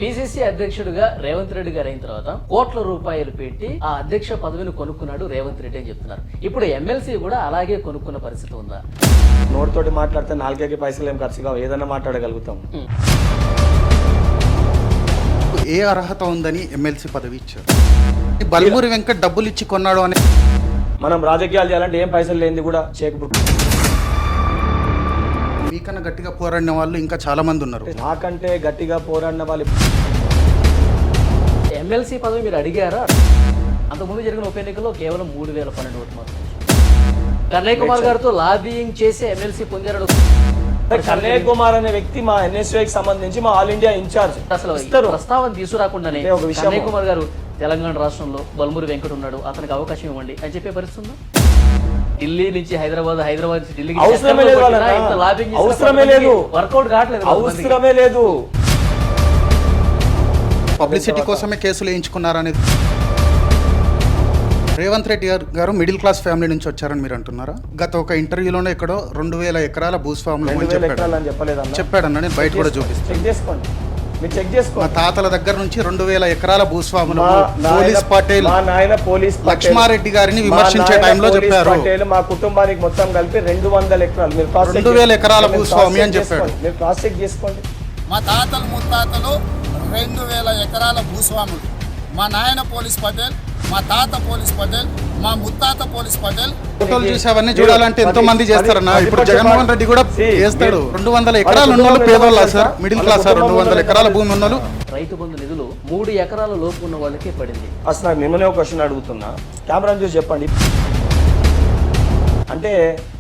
PCC అధ్యక్షుడిగా రేవంత్ రెడ్డి గారు అయిన తర్వాత కోట్ల రూపాయలు పెట్టి ఆ అధ్యక్ష పదవిని కొనుక్కున్నాడు రేవంత్ రెడ్డి అని చెప్తున్నారు. ఇప్పుడు ఎమ్మెల్సీ కూడా అలాగే కొనుక్కున్న పరిస్థితి ఉందా? నోటితోటి మాట్లాడితే నాలుగేకి పైసలు ఏం ఖర్చు కావు, ఏదన్నా మాట్లాడగలుగుతాం. ఏ అర్హత ఉందని ఎమ్మెల్సీ పదవి ఇచ్చారు? బల్మూరి వెంకట్ డబ్బులు ఇచ్చి కొన్నాడు అని మనం రాజకీయాలు చేయాలంటే ఏం పైసలు లేనిది కూడా చేయకపోతే. మీకన్నా గట్టిగా పోరాడిన వాళ్ళు ఇంకా చాలా మంది ఉన్నారు. నాకంటే గట్టిగా పోరాడిన వాళ్ళు ఎమ్మెల్సీ పదవి మీరు అడిగారా? అంతకుముందు జరిగిన ఉప ఎన్నికల్లో కేవలం 3012 ఓట్లు మాత్రం. కన్నయ్య కుమార్ గారితో లాబియింగ్ చేసి ఎమ్మెల్సీ పొందారు. కన్నయ్య కుమార్ అనే వ్యక్తి మా ఎన్ఎస్యూకి సంబంధించి మా ఆల్ ఇండియా ఇన్ఛార్జ్. అసలు ప్రస్తావన తీసుకురాకుండానే కన్నయ్య కుమార్ గారు తెలంగాణ రాష్ట్రంలో బల్మూరి వెంకట్ ఉన్నాడు, అతనికి అవకాశం ఇవ్వండి అని చెప్పే పరిస్థితి ఉందా? ఢిల్లీ నుంచి హైదరాబాద్ నుంచి ఢిల్లీకి అవసరమే లేదు, అవసరమే లేదు, వర్కౌట్ కావట్లేదు, అవసరమే లేదు. పబ్లిసిటీ కోసమే కేసులు వేయించుకున్నారనేది. రేవంత్ రెడ్డి గారు మిడిల్ క్లాస్ ఫ్యామిలీ నుంచి వచ్చారని మీరు అంటున్నారా? గత ఒక ఇంటర్వ్యూలోనే ఎక్కడో 2000 ఎకరాల భూస్వాములు చెప్పాడన్న, నేను బయట కూడా చూపిస్తాను. మా తాతల దగ్గర నుంచి 2000 ఎకరాల భూస్వాములు పోలీస్ పటేల్ లక్ష్మారెడ్డి గారిని విమర్శించే టైంలో చెప్పారు. మా కుటుంబానికి మొత్తం కలిపి 200 ఎకరాలు, 2000 ఎకరాల భూస్వామి అని చెప్పాడు. మీరు క్రాస్ చెక్ చేసుకోండి. మా తాతలు ముత్తాతలు 2000 ఎకరాల భూస్వాములు. మా నాయన పోలీస్ పటేల్, మా తాత పోలీస్ పటేల్, మా ముత్తాత పోలీస్ పటేల్. ఫోటోలు చూసి అవన్నీ చూడాలంటే ఎంతో మంది చేస్తారన్న. ఇప్పుడు జగన్మోహన్ రెడ్డి కూడా చేస్తాడు. 200 ఎకరాలు ఉన్నోళ్ళు పేదోళ్ళ సార్, మిడిల్ క్లాస్ సార్. 200 ఎకరాల భూమి ఉన్నోళ్ళు. రైతు బంధు నిధులు 3 ఎకరాల లోపు ఉన్న వాళ్ళకే పడింది. అసలు నాకు నిన్ననే ఒక క్వశ్చన్ అడుగుతున్నా, కెమెరాని చూసి చెప్పండి. అంటే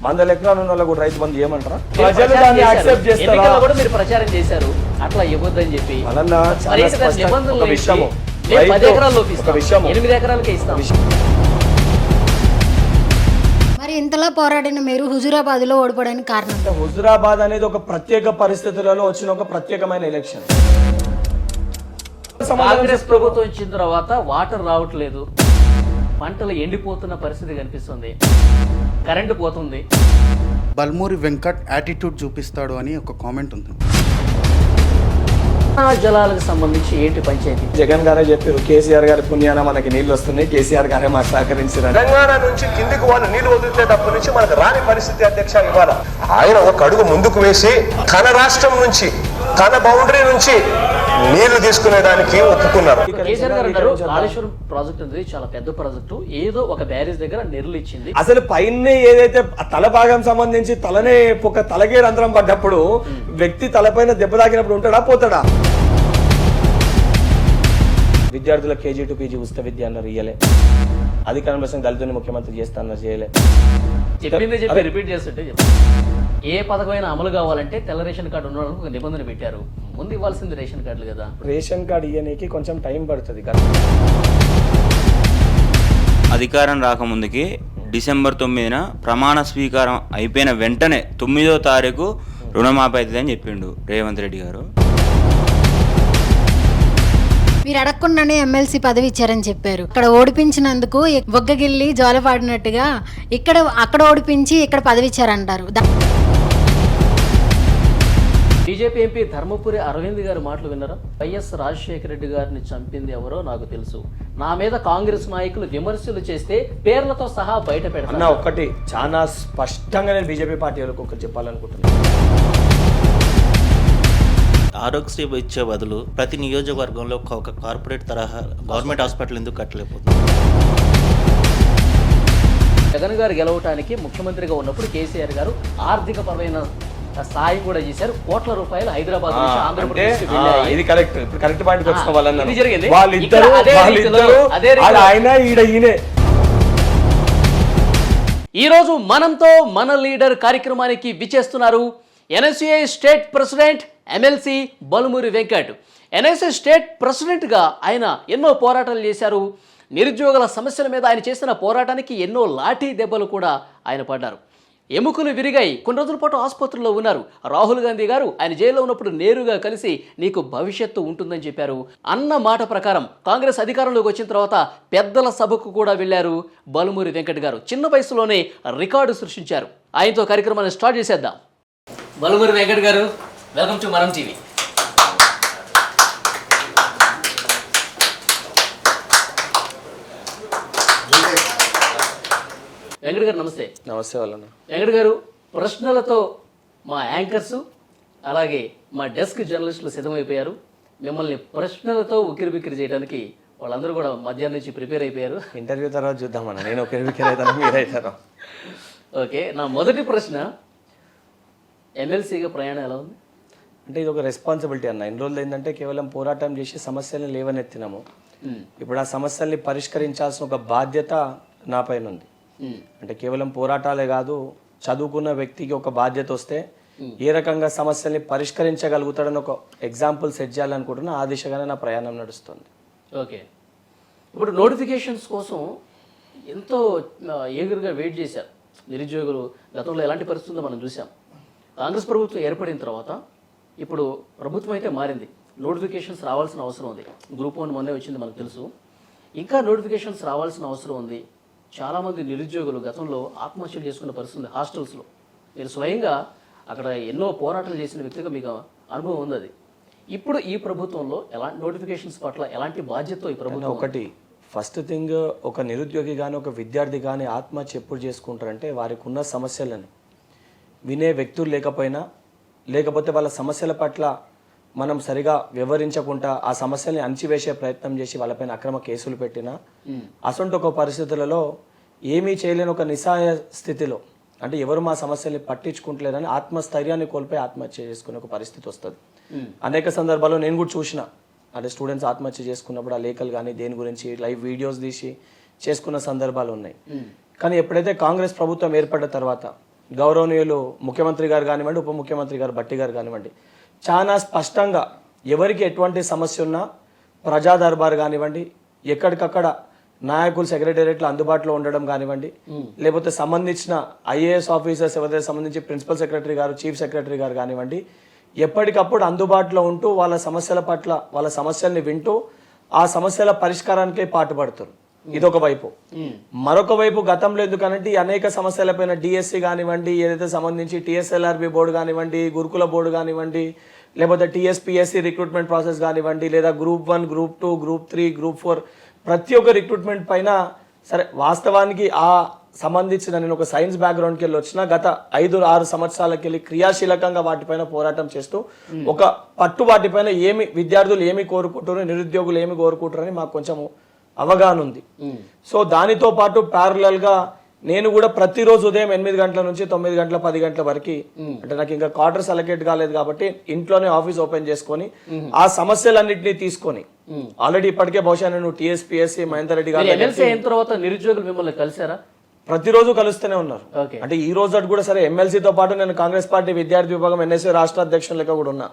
100 ఎకరాలు ఉన్న వాళ్ళకు రైతు బంధు ఏమంటారా? ప్రజలు దాన్ని యాక్సెప్ట్ చేస్తారా? కూడా మీరు ప్రచారం చేశారు అట్లా ఇవ్వద్దని చెప్పి. ఒక విషయము, 10 ఎకరాల లోపు ఇస్తాం, 8 ఎకరాలకే ఇస్తాం. మరి ఇంతలా పోరాడిన మీరు హుజూరాబాద్ లో ఓడిపోవడానికి కారణం? హుజూరాబాద్ అనేది ఒక ప్రత్యేక పరిస్థితులలో వచ్చిన ఒక ప్రత్యేకమైన ఎలక్షన్. కాంగ్రెస్ ప్రభుత్వం ఇచ్చిన తర్వాత వాటర్ రావట్లేదు, పంటలు ఎండిపోతున్న పరిస్థితి కనిపిస్తుంది, కరెంటు పోతుంది. బల్మూరి వెంకట్ యాటిట్యూడ్ చూపిస్తాడు అని ఒక కామెంట్ ఉంది. జలాలకు సంబంధించి ఏంటి పంచాయతీ? జగన్ గారే చెప్పారు, కేసీఆర్ గారి పుణ్యాన మనకి నీళ్లు వస్తున్నాయి, కేసీఆర్ గారే మాకు సహకరించారు. తెలంగాణ నుంచి కిందికి వాళ్ళు నీళ్లు వదిలేటప్పటి నుంచి మనకు రాని పరిస్థితి అధ్యక్ష ఇవాళ. ఆయన ఒక అడుగు ముందుకు వేసి తన రాష్ట్రం నుంచి, తన బౌండరీ నుంచి నీళ్లు తీసుకునేదానికి ఒప్పుకున్నారు. కేసీఆర్ గారు అంటారు కాళేశ్వరం ప్రాజెక్ట్ అనేది చాలా పెద్ద ప్రాజెక్టు, ఏదో ఒక బ్యారేజ్ దగ్గర నీళ్లు ఇచ్చింది. అసలు పైన ఏదైతే తల భాగం సంబంధించి తలనే ఒక తలగే రంధ్రం పడ్డప్పుడు వ్యక్తి తలపైన దెబ్బ తాకినప్పుడు ఉంటాడా పోతాడా? విద్యార్థుల KG to PG ఉచిత విద్య అన్నారు, ఇయ్యలే. అధికారం కోసం దళితుని ముఖ్యమంత్రి చేస్తా అన్నారు, చేయలే. చెప్పింది చెప్పి రిపీట్ చేస్తుంటే ఏ పథకమైన అమలు కావాలంటే తెల్ల రేషన్ కార్డు ఉన్న వాళ్ళకి ఒక నిబంధన పెట్టారు. ముందు ఇవ్వాల్సింది రేషన్ కార్డులు కదా. రేషన్ కార్డు ఇయ్యడానికి కొంచెం టైం పడుతుంది కదా. అధికారం రాకముందుకి డిసెంబర్ 9న ప్రమాణ స్వీకారం అయిపోయిన వెంటనే 9వ తారీఖు రుణమాఫీ అవుతుందని చెప్పిండు రేవంత్ రెడ్డి గారు. మీరు అడగకుండానే ఎమ్మెల్సీ పదవి ఇచ్చారని చెప్పారు. ఇక్కడ ఓడిపించినందుకు బొగ్గగిల్లి జోలపాడినట్టుగా అక్కడ ఓడిపించి ఇక్కడ పదవి ఇచ్చారంటారు. బీజేపీ ఎంపీ ధర్మపురి అరవింద్ గారి మాటలు విన్నారా? వైఎస్ రాజశేఖర రెడ్డి గారిని చంపింది ఎవరో నాకు తెలుసు, నా మీద కాంగ్రెస్ నాయకులు విమర్శలు చేస్తే పేర్లతో సహా బయట పెడతాను. ఒకటి చాలా స్పష్టంగా నేను బీజేపీ పార్టీ వాళ్ళకి ఒకటి చెప్పాలనుకుంటున్నాను. ఆరోగ్యశ్రీ ఇచ్చే బదులు ప్రతి నియోజకవర్గంలో ఒక కార్పొరేట్ తరహా గవర్నమెంట్ హాస్పిటల్ ఎందుకు కట్టలేకపోతుంది? జగన్ గారు గెలవటానికి ముఖ్యమంత్రిగా ఉన్నప్పుడు కేసీఆర్ గారు ఆర్థిక పరమైన సాయం కూడా చేశారు. కోట్ల రూపాయలు హైదరాబాద్ నుంచి ఆంధ్రప్రదేశ్ ఇది కరెక్ట్. ఇప్పుడు కరెక్ట్ పాయింట్ వచ్చిన ఈ రోజు మనంతో మన లీడర్ కార్యక్రమానికి విచ్చేస్తున్నారు NSUI state president MLC Balmoori Venkat. NSUI state ప్రెసిడెంట్గా ఆయన ఎన్నో పోరాటాలు చేశారు. నిరుద్యోగుల సమస్యల మీద ఆయన చేసిన పోరాటానికి ఎన్నో లాఠీ దెబ్బలు కూడా ఆయన పడ్డారు. ఎముకలు విరిగాయి, కొన్ని రోజుల పాటు ఆసుపత్రిలో ఉన్నారు. రాహుల్ గాంధీ గారు ఆయన జైల్లో ఉన్నప్పుడు నేరుగా కలిసి నీకు భవిష్యత్తు ఉంటుందని చెప్పారు. అన్న మాట ప్రకారం కాంగ్రెస్ అధికారంలోకి వచ్చిన తర్వాత పెద్దల సభకు కూడా వెళ్లారు బల్మూరి వెంకట్ గారు. చిన్న వయసులోనే రికార్డు సృష్టించారు. ఆయనతో కార్యక్రమాన్ని స్టార్ట్ చేసేద్దాం. బల్మూరి వెంకట్ గారు, వెల్కమ్ టు మనం టీవీ. వెంకట గారు నమస్తే. నమస్తే వాళ్ళ. వెంకట గారు, ప్రశ్నలతో మా యాంకర్స్ అలాగే మా డెస్క్ జర్నలిస్టులు సిద్ధమైపోయారు. మిమ్మల్ని ప్రశ్నలతో ఉక్కిరిబిక్కిరి చేయడానికి వాళ్ళందరూ కూడా మధ్యాహ్నం నుంచి ప్రిపేర్ అయిపోయారు. ఇంటర్వ్యూ తర్వాత చూద్దామన్నా, నేను ఒకరికి అవుతాను, మీరైతాను. ఓకే, నా మొదటి ప్రశ్న, ఎమ్మెల్సీగా ప్రయాణం ఎలా ఉంది? అంటే ఇది ఒక రెస్పాన్సిబిలిటీ అన్న. ఇన్ని రోజులు ఏంటంటే కేవలం పోరాటం చేసి సమస్యలను లేవనెత్తినాము. ఇప్పుడు ఆ సమస్యల్ని పరిష్కరించాల్సిన ఒక బాధ్యత నా పైన ఉంది. అంటే కేవలం పోరాటాలే కాదు, చదువుకున్న వ్యక్తికి ఒక బాధ్యత వస్తే ఏ రకంగా సమస్యల్ని పరిష్కరించగలుగుతాడని ఒక ఎగ్జాంపుల్ సెట్ చేయాలనుకుంటున్నా. ఆ దిశగానే నా ప్రయాణం నడుస్తుంది. ఓకే, ఇప్పుడు నోటిఫికేషన్స్ కోసం ఎంతో ఏగర్గా వెయిట్ చేశారు నిరుద్యోగులు. గతంలో ఎలాంటి పరిస్థితుందో మనం చూసాం. కాంగ్రెస్ ప్రభుత్వం ఏర్పడిన తర్వాత ఇప్పుడు ప్రభుత్వం అయితే మారింది, నోటిఫికేషన్స్ రావాల్సిన అవసరం ఉంది. గ్రూప్ 1 మొన్నే వచ్చింది మనకు తెలుసు. ఇంకా నోటిఫికేషన్స్ రావాల్సిన అవసరం ఉంది. చాలామంది నిరుద్యోగులు గతంలో ఆత్మహత్యలు చేసుకున్న పరిస్థితి ఉంది హాస్టల్స్లో. మీరు స్వయంగా అక్కడ ఎన్నో పోరాటాలు చేసిన వ్యక్తిగా మీకు అనుభవం ఉంది. అది ఇప్పుడు ఈ ప్రభుత్వంలో ఎలాంటి నోటిఫికేషన్స్ పట్ల ఎలాంటి బాధ్యత ఈ ప్రభుత్వం? ఒకటి ఫస్ట్ థింగ్, ఒక నిరుద్యోగి కానీ ఒక విద్యార్థి కానీ ఆత్మహత్య ఎప్పుడు చేసుకుంటారంటే వారికి ఉన్న సమస్యలను వినే వ్యక్తులు లేకపోతే వాళ్ళ సమస్యల పట్ల మనం సరిగా వివరించకుండా ఆ సమస్యల్ని అణచివేసే ప్రయత్నం చేసి వాళ్ళపైన అక్రమ కేసులు పెట్టినా, అసొంటి ఒక పరిస్థితులలో ఏమీ చేయలేని ఒక నిస్సహాయ స్థితిలో, అంటే ఎవరు మా సమస్యల్ని పట్టించుకుంటలేరని ఆత్మస్థైర్యాన్ని కోల్పోయి ఆత్మహత్య చేసుకునే ఒక పరిస్థితి వస్తుంది. అనేక సందర్భాల్లో నేను కూడా చూసిన, అంటే స్టూడెంట్స్ ఆత్మహత్య చేసుకున్నప్పుడు ఆ లేఖలు కానీ దేని గురించి లైవ్ వీడియోస్ తీసి చేసుకున్న సందర్భాలు ఉన్నాయి. కానీ ఎప్పుడైతే కాంగ్రెస్ ప్రభుత్వం ఏర్పడ్డ తర్వాత గౌరవనీయులు ముఖ్యమంత్రి గారు కానివ్వండి, ఉప ముఖ్యమంత్రి గారు భట్టి గారు కానివ్వండి, చాలా స్పష్టంగా ఎవరికి ఎటువంటి సమస్య ఉన్నా ప్రజా దర్బార్ కానివ్వండి, ఎక్కడికక్కడ నాయకులు సెక్రటేరియట్లో అందుబాటులో ఉండడం కానివ్వండి, లేకపోతే సంబంధించిన ఐఏఎస్ ఆఫీసర్స్ ఎవరైతే సంబంధించి ప్రిన్సిపల్ సెక్రటరీ గారు, చీఫ్ సెక్రటరీ గారు కానివ్వండి, ఎప్పటికప్పుడు అందుబాటులో ఉంటూ వాళ్ళ సమస్యల పట్ల వాళ్ళ సమస్యల్ని వింటూ ఆ సమస్యల పరిష్కారానికే పాటుపడుతారు. ఇదొక వైపు. మరొక వైపు గతంలో ఎందుకనంటే అనేక సమస్యలపైన డిఎస్సి కానివ్వండి, ఏదైతే సంబంధించి టీఎస్ఎల్ఆర్బి బోర్డు కానివ్వండి, గురుకుల బోర్డు కానివ్వండి, లేకపోతే టీఎస్పిఎస్సి రిక్రూట్మెంట్ ప్రాసెస్ కానివ్వండి, లేదా గ్రూప్ 1, గ్రూప్ 2, గ్రూప్ 3, గ్రూప్ 4 ప్రతి ఒక్క రిక్రూట్మెంట్ పైన సరే వాస్తవానికి ఆ సంబంధించిన నేను ఒక సైన్స్ బ్యాక్గ్రౌండ్కి వెళ్ళి వచ్చిన గత 5-6 సంవత్సరాలకి వెళ్ళి క్రియాశీలకంగా వాటిపైన పోరాటం చేస్తూ ఒక పట్టు వాటిపైన ఏమి విద్యార్థులు ఏమి కోరుకుంటారు, నిరుద్యోగులు ఏమి కోరుకుంటారని మాకు కొంచెం అవగాహన ఉంది. సో దానితో పాటు ప్యారలల్ గా నేను కూడా ప్రతిరోజు ఉదయం 8 గంటల నుంచి 9 గంటల 10 గంటల వరకు, అంటే నాకు ఇంకా క్వార్టర్స్ అలొకేట్ కాలేదు కాబట్టి ఇంట్లోనే ఆఫీస్ ఓపెన్ చేసుకొని ఆ సమస్యలన్నింటినీ తీసుకొని ఆల్రెడీ ఇప్పటికే బహుశా నేను టీఎస్పీఎస్సీ మహేందర్ రెడ్డి గారు తర్వాత నిరుద్యోగులు మిమ్మల్ని కలిసారా? ప్రతిరోజు కలుస్తూనే ఉన్నారు. అంటే ఈ రోజు అటు కూడా సరే ఎమ్మెల్సీతో పాటు నేను కాంగ్రెస్ పార్టీ విద్యార్థి విభాగం ఎన్ఎస్యూ రాష్ట్ర అధ్యక్షులు లెక్క కూడా ఉన్నా.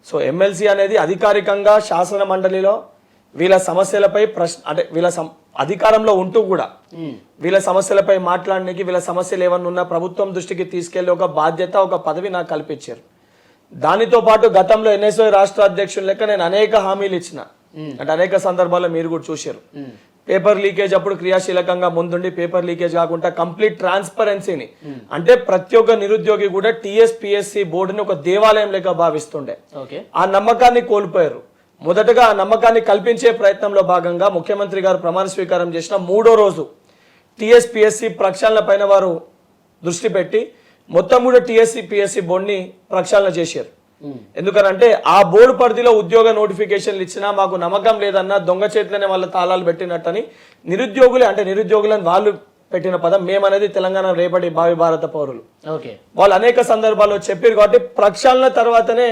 సో ఎమ్మెల్సీ అనేది అధికారికంగా శాసన మండలిలో వీళ్ళ సమస్యలపై అంటే వీళ్ళ అధికారంలో ఉంటూ కూడా వీళ్ళ సమస్యలపై మాట్లాడడానికి, వీళ్ళ సమస్యలు ఏమన్నా ఉన్నా ప్రభుత్వం దృష్టికి తీసుకెళ్లే ఒక బాధ్యత, ఒక పదవి నాకు కల్పించారు. దానితో పాటు గతంలో ఎన్ఎస్ఓ రాష్ట్ర అధ్యక్షులు లెక్క నేను అనేక హామీలు ఇచ్చిన, అంటే అనేక సందర్భాల్లో మీరు కూడా చూశారు. పేపర్ లీకేజ్ అప్పుడు క్రియాశీలకంగా ముందుండి పేపర్ లీకేజ్ కాకుండా కంప్లీట్ ట్రాన్స్పరెన్సీని, అంటే ప్రతి ఒక్క నిరుద్యోగి కూడా టీఎస్పీఎస్సీ బోర్డుని ఒక దేవాలయం లెక్క భావిస్తుండే. ఆ నమ్మకాన్ని కోల్పోయారు. మొదటగా ఆ నమ్మకాన్ని కల్పించే ప్రయత్నంలో భాగంగా ముఖ్యమంత్రి గారు ప్రమాణ స్వీకారం చేసిన 3వ రోజు టీఎస్పీఎస్సీ ప్రక్షాళన పైన వారు దృష్టి పెట్టి మొత్తం కూడా టీఎస్పీఎస్సీ బోర్డుని ప్రక్షాళన చేశారు. ఎందుకనంటే ఆ బోర్డు పరిధిలో ఉద్యోగ నోటిఫికేషన్లు ఇచ్చినా మాకు నమ్మకం లేదన్నా దొంగ చేతిలోనే వాళ్ళ తాళాలు పెట్టినట్టని నిరుద్యోగులే, అంటే నిరుద్యోగులను వాళ్ళు పెట్టిన పదం మేమనేది తెలంగాణ రేపటి భావి భారత పౌరులు వాళ్ళు అనేక సందర్భాల్లో చెప్పారు. కాబట్టి ప్రక్షాళన తర్వాతనే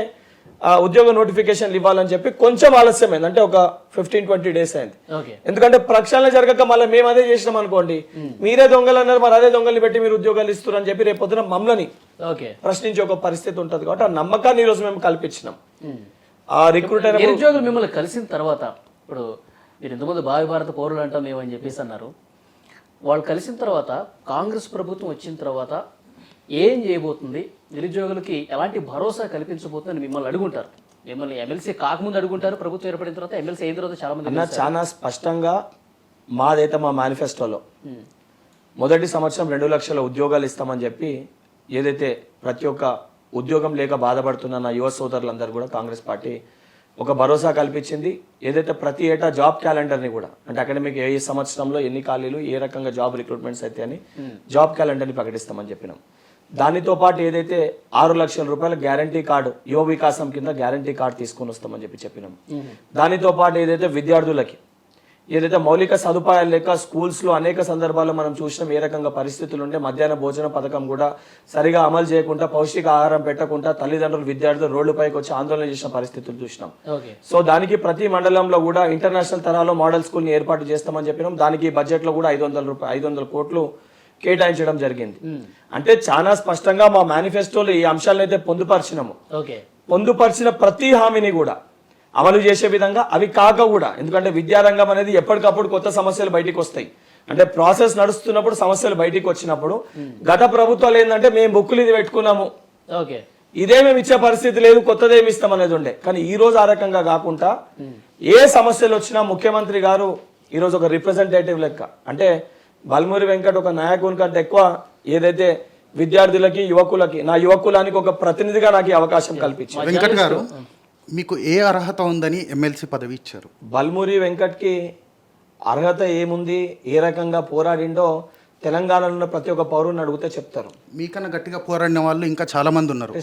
ఉద్యోగ నోటిఫికేషన్లు ఇవ్వాలని చెప్పి కొంచెం ఆలస్యమైంది, అంటే ఒక 15-20 డేస్ అయింది. ఎందుకంటే ప్రక్షాళన జరగక మళ్ళీ మేము అదే చేసినాం అనుకోండి, మీరే దొంగలు అన్నారు, మరి అదే దొంగలు పెట్టి మీరు ఉద్యోగాలు ఇస్తున్నారు అని చెప్పి రేపు పొద్దున మమ్మల్ని ప్రశ్నించే ఒక పరిస్థితి ఉంటుంది. కాబట్టి ఆ నమ్మకాన్ని ఈ రోజు మేము కల్పించినాం. ఆ రిక్రూటర్ నిరుద్యోగులు మిమ్మల్ని కలిసిన తర్వాత, ఇప్పుడు మీరు ఇంతకుముందు భావి భారత పౌరులు అంటాం మేము అని చెప్పేసి అన్నారు, వాళ్ళు కలిసిన తర్వాత కాంగ్రెస్ ప్రభుత్వం వచ్చిన తర్వాత ఏం చేయబోతుంది, నిరుద్యోగులకి ఎలాంటి భరోసా కల్పించబోతుందని మిమ్మల్ని అడుగుంటారు. మిమ్మల్ని ఎమ్మెల్సీ కాకముందు అడుగుంటారు, ప్రభుత్వం ఏర్పడిన తర్వాత, ఎమ్మెల్సీ అయిన తర్వాత చాలా మంది చాలా స్పష్టంగా మాదైతే మా మేనిఫెస్టోలో మొదటి సంవత్సరం 2 లక్షల ఉద్యోగాలు ఇస్తామని చెప్పి ఏదైతే ప్రతి ఒక్క ఉద్యోగం లేక బాధపడుతున్న నా యువ సోదరులందరూ కూడా కాంగ్రెస్ పార్టీ ఒక భరోసా కల్పించింది. ఏదైతే ప్రతి ఏటా జాబ్ క్యాలెండర్ని కూడా, అంటే అకాడమిక్ ఏ సంవత్సరంలో ఎన్ని ఖాళీలు, ఏ రకంగా జాబ్ రిక్రూట్మెంట్స్ అయితే అని జాబ్ క్యాలెండర్ని ప్రకటిస్తామని చెప్పినాం. దానితో పాటు ఏదైతే 6 లక్షల రూపాయల గ్యారంటీ కార్డు, యువ వికాసం కింద గ్యారంటీ కార్డు తీసుకొని వస్తామని చెప్పినాం. దానితో పాటు ఏదైతే విద్యార్థులకి ఏదైతే మౌలిక సదుపాయాలు లేక స్కూల్స్లో అనేక సందర్భాల్లో మనం చూసినాం ఏ రకంగా పరిస్థితులు ఉంటే మధ్యాహ్న భోజన పథకం కూడా సరిగా అమలు చేయకుండా, పౌష్టిక ఆహారం పెట్టకుండా తల్లిదండ్రులు విద్యార్థులు రోడ్డుపైకి వచ్చి ఆందోళన చేసిన పరిస్థితులు చూసినాం. సో దానికి ప్రతి మండలంలో కూడా ఇంటర్నేషనల్ తరాలో మోడల్ స్కూల్ని ఏర్పాటు చేస్తామని చెప్పినాం. దానికి బడ్జెట్లో కూడా 500 కోట్లు కేటాయించడం జరిగింది. అంటే చాలా స్పష్టంగా మా మేనిఫెస్టోలో ఈ అంశాలను అయితే పొందుపరిచినాము. పొందుపరిచిన ప్రతి హామీని కూడా అమలు చేసే విధంగా, అవి కాక కూడా, ఎందుకంటే విద్యారంగం అనేది ఎప్పటికప్పుడు కొత్త సమస్యలు బయటికి వస్తాయి. అంటే ప్రాసెస్ నడుస్తున్నప్పుడు సమస్యలు బయటికి వచ్చినప్పుడు గత ప్రభుత్వాలు ఏంటంటే మేము బుక్కులు ఇది పెట్టుకున్నాము, ఇదే మేము ఇచ్చే పరిస్థితి లేదు, కొత్తదేమి ఇస్తాం అనేది ఉండే. కానీ ఈ రోజు ఆ రకంగా కాకుండా ఏ సమస్యలు వచ్చినా ముఖ్యమంత్రి గారు ఈరోజు ఒక రిప్రజెంటేటివ్ లెక్క, అంటే బల్మూరి వెంకట్ ఒక నాయకుని కంటే ఎక్కువ ఏదైతే విద్యార్థులకి, యువకులకి, నా యువకులానికి ఒక ప్రతినిధిగా నాకు ఈ అవకాశం కల్పించారు. వెంకట్ గారు, మీకు ఏ అర్హత ఉందని ఎమ్మెల్సీ పదవి ఇచ్చారు? బల్మూరి వెంకట్కి అర్హత ఏముంది, ఏ రకంగా పోరాడిండో తెలంగాణలో ఉన్న ప్రతి ఒక్క పౌరుని అడిగితే చెప్తారు. మీకన్నా గట్టిగా పోరాడిన వాళ్ళు ఇంకా చాలా మంది ఉన్నారు.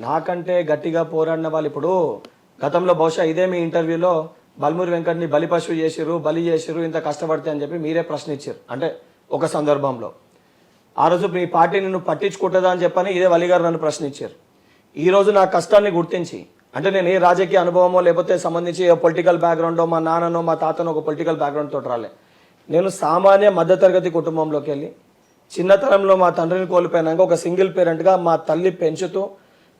నాకంటే గట్టిగా పోరాడిన వాళ్ళు ఇప్పుడు గతంలో బహుశా ఇదే మీ ఇంటర్వ్యూలో బల్మూరి వెంకట్ని బలి పశువు చేసిరు ఇంత కష్టపడితే అని చెప్పి మీరే ప్రశ్న ఇచ్చారు. అంటే ఒక సందర్భంలో ఆ రోజు మీ పార్టీ నిన్ను పట్టించుకుంటుందా అని చెప్పని ఇదే వలి గారు నన్ను ప్రశ్నించారు. ఈ రోజు నా కష్టాన్ని గుర్తించి, అంటే నేను ఏ రాజకీయ అనుభవమో లేకపోతే సంబంధించి పొలిటికల్ బ్యాక్గ్రౌండో, మా నాన్ననో మా తాతనో ఒక పొలిటికల్ బ్యాక్గ్రౌండ్ తోటి రాలే. నేను సామాన్య మధ్యతరగతి కుటుంబంలోకి వెళ్ళి చిన్నతనంలో మా తండ్రిని కోల్పోయినాక ఒక సింగిల్ పేరెంట్గా మా తల్లి పెంచుతూ,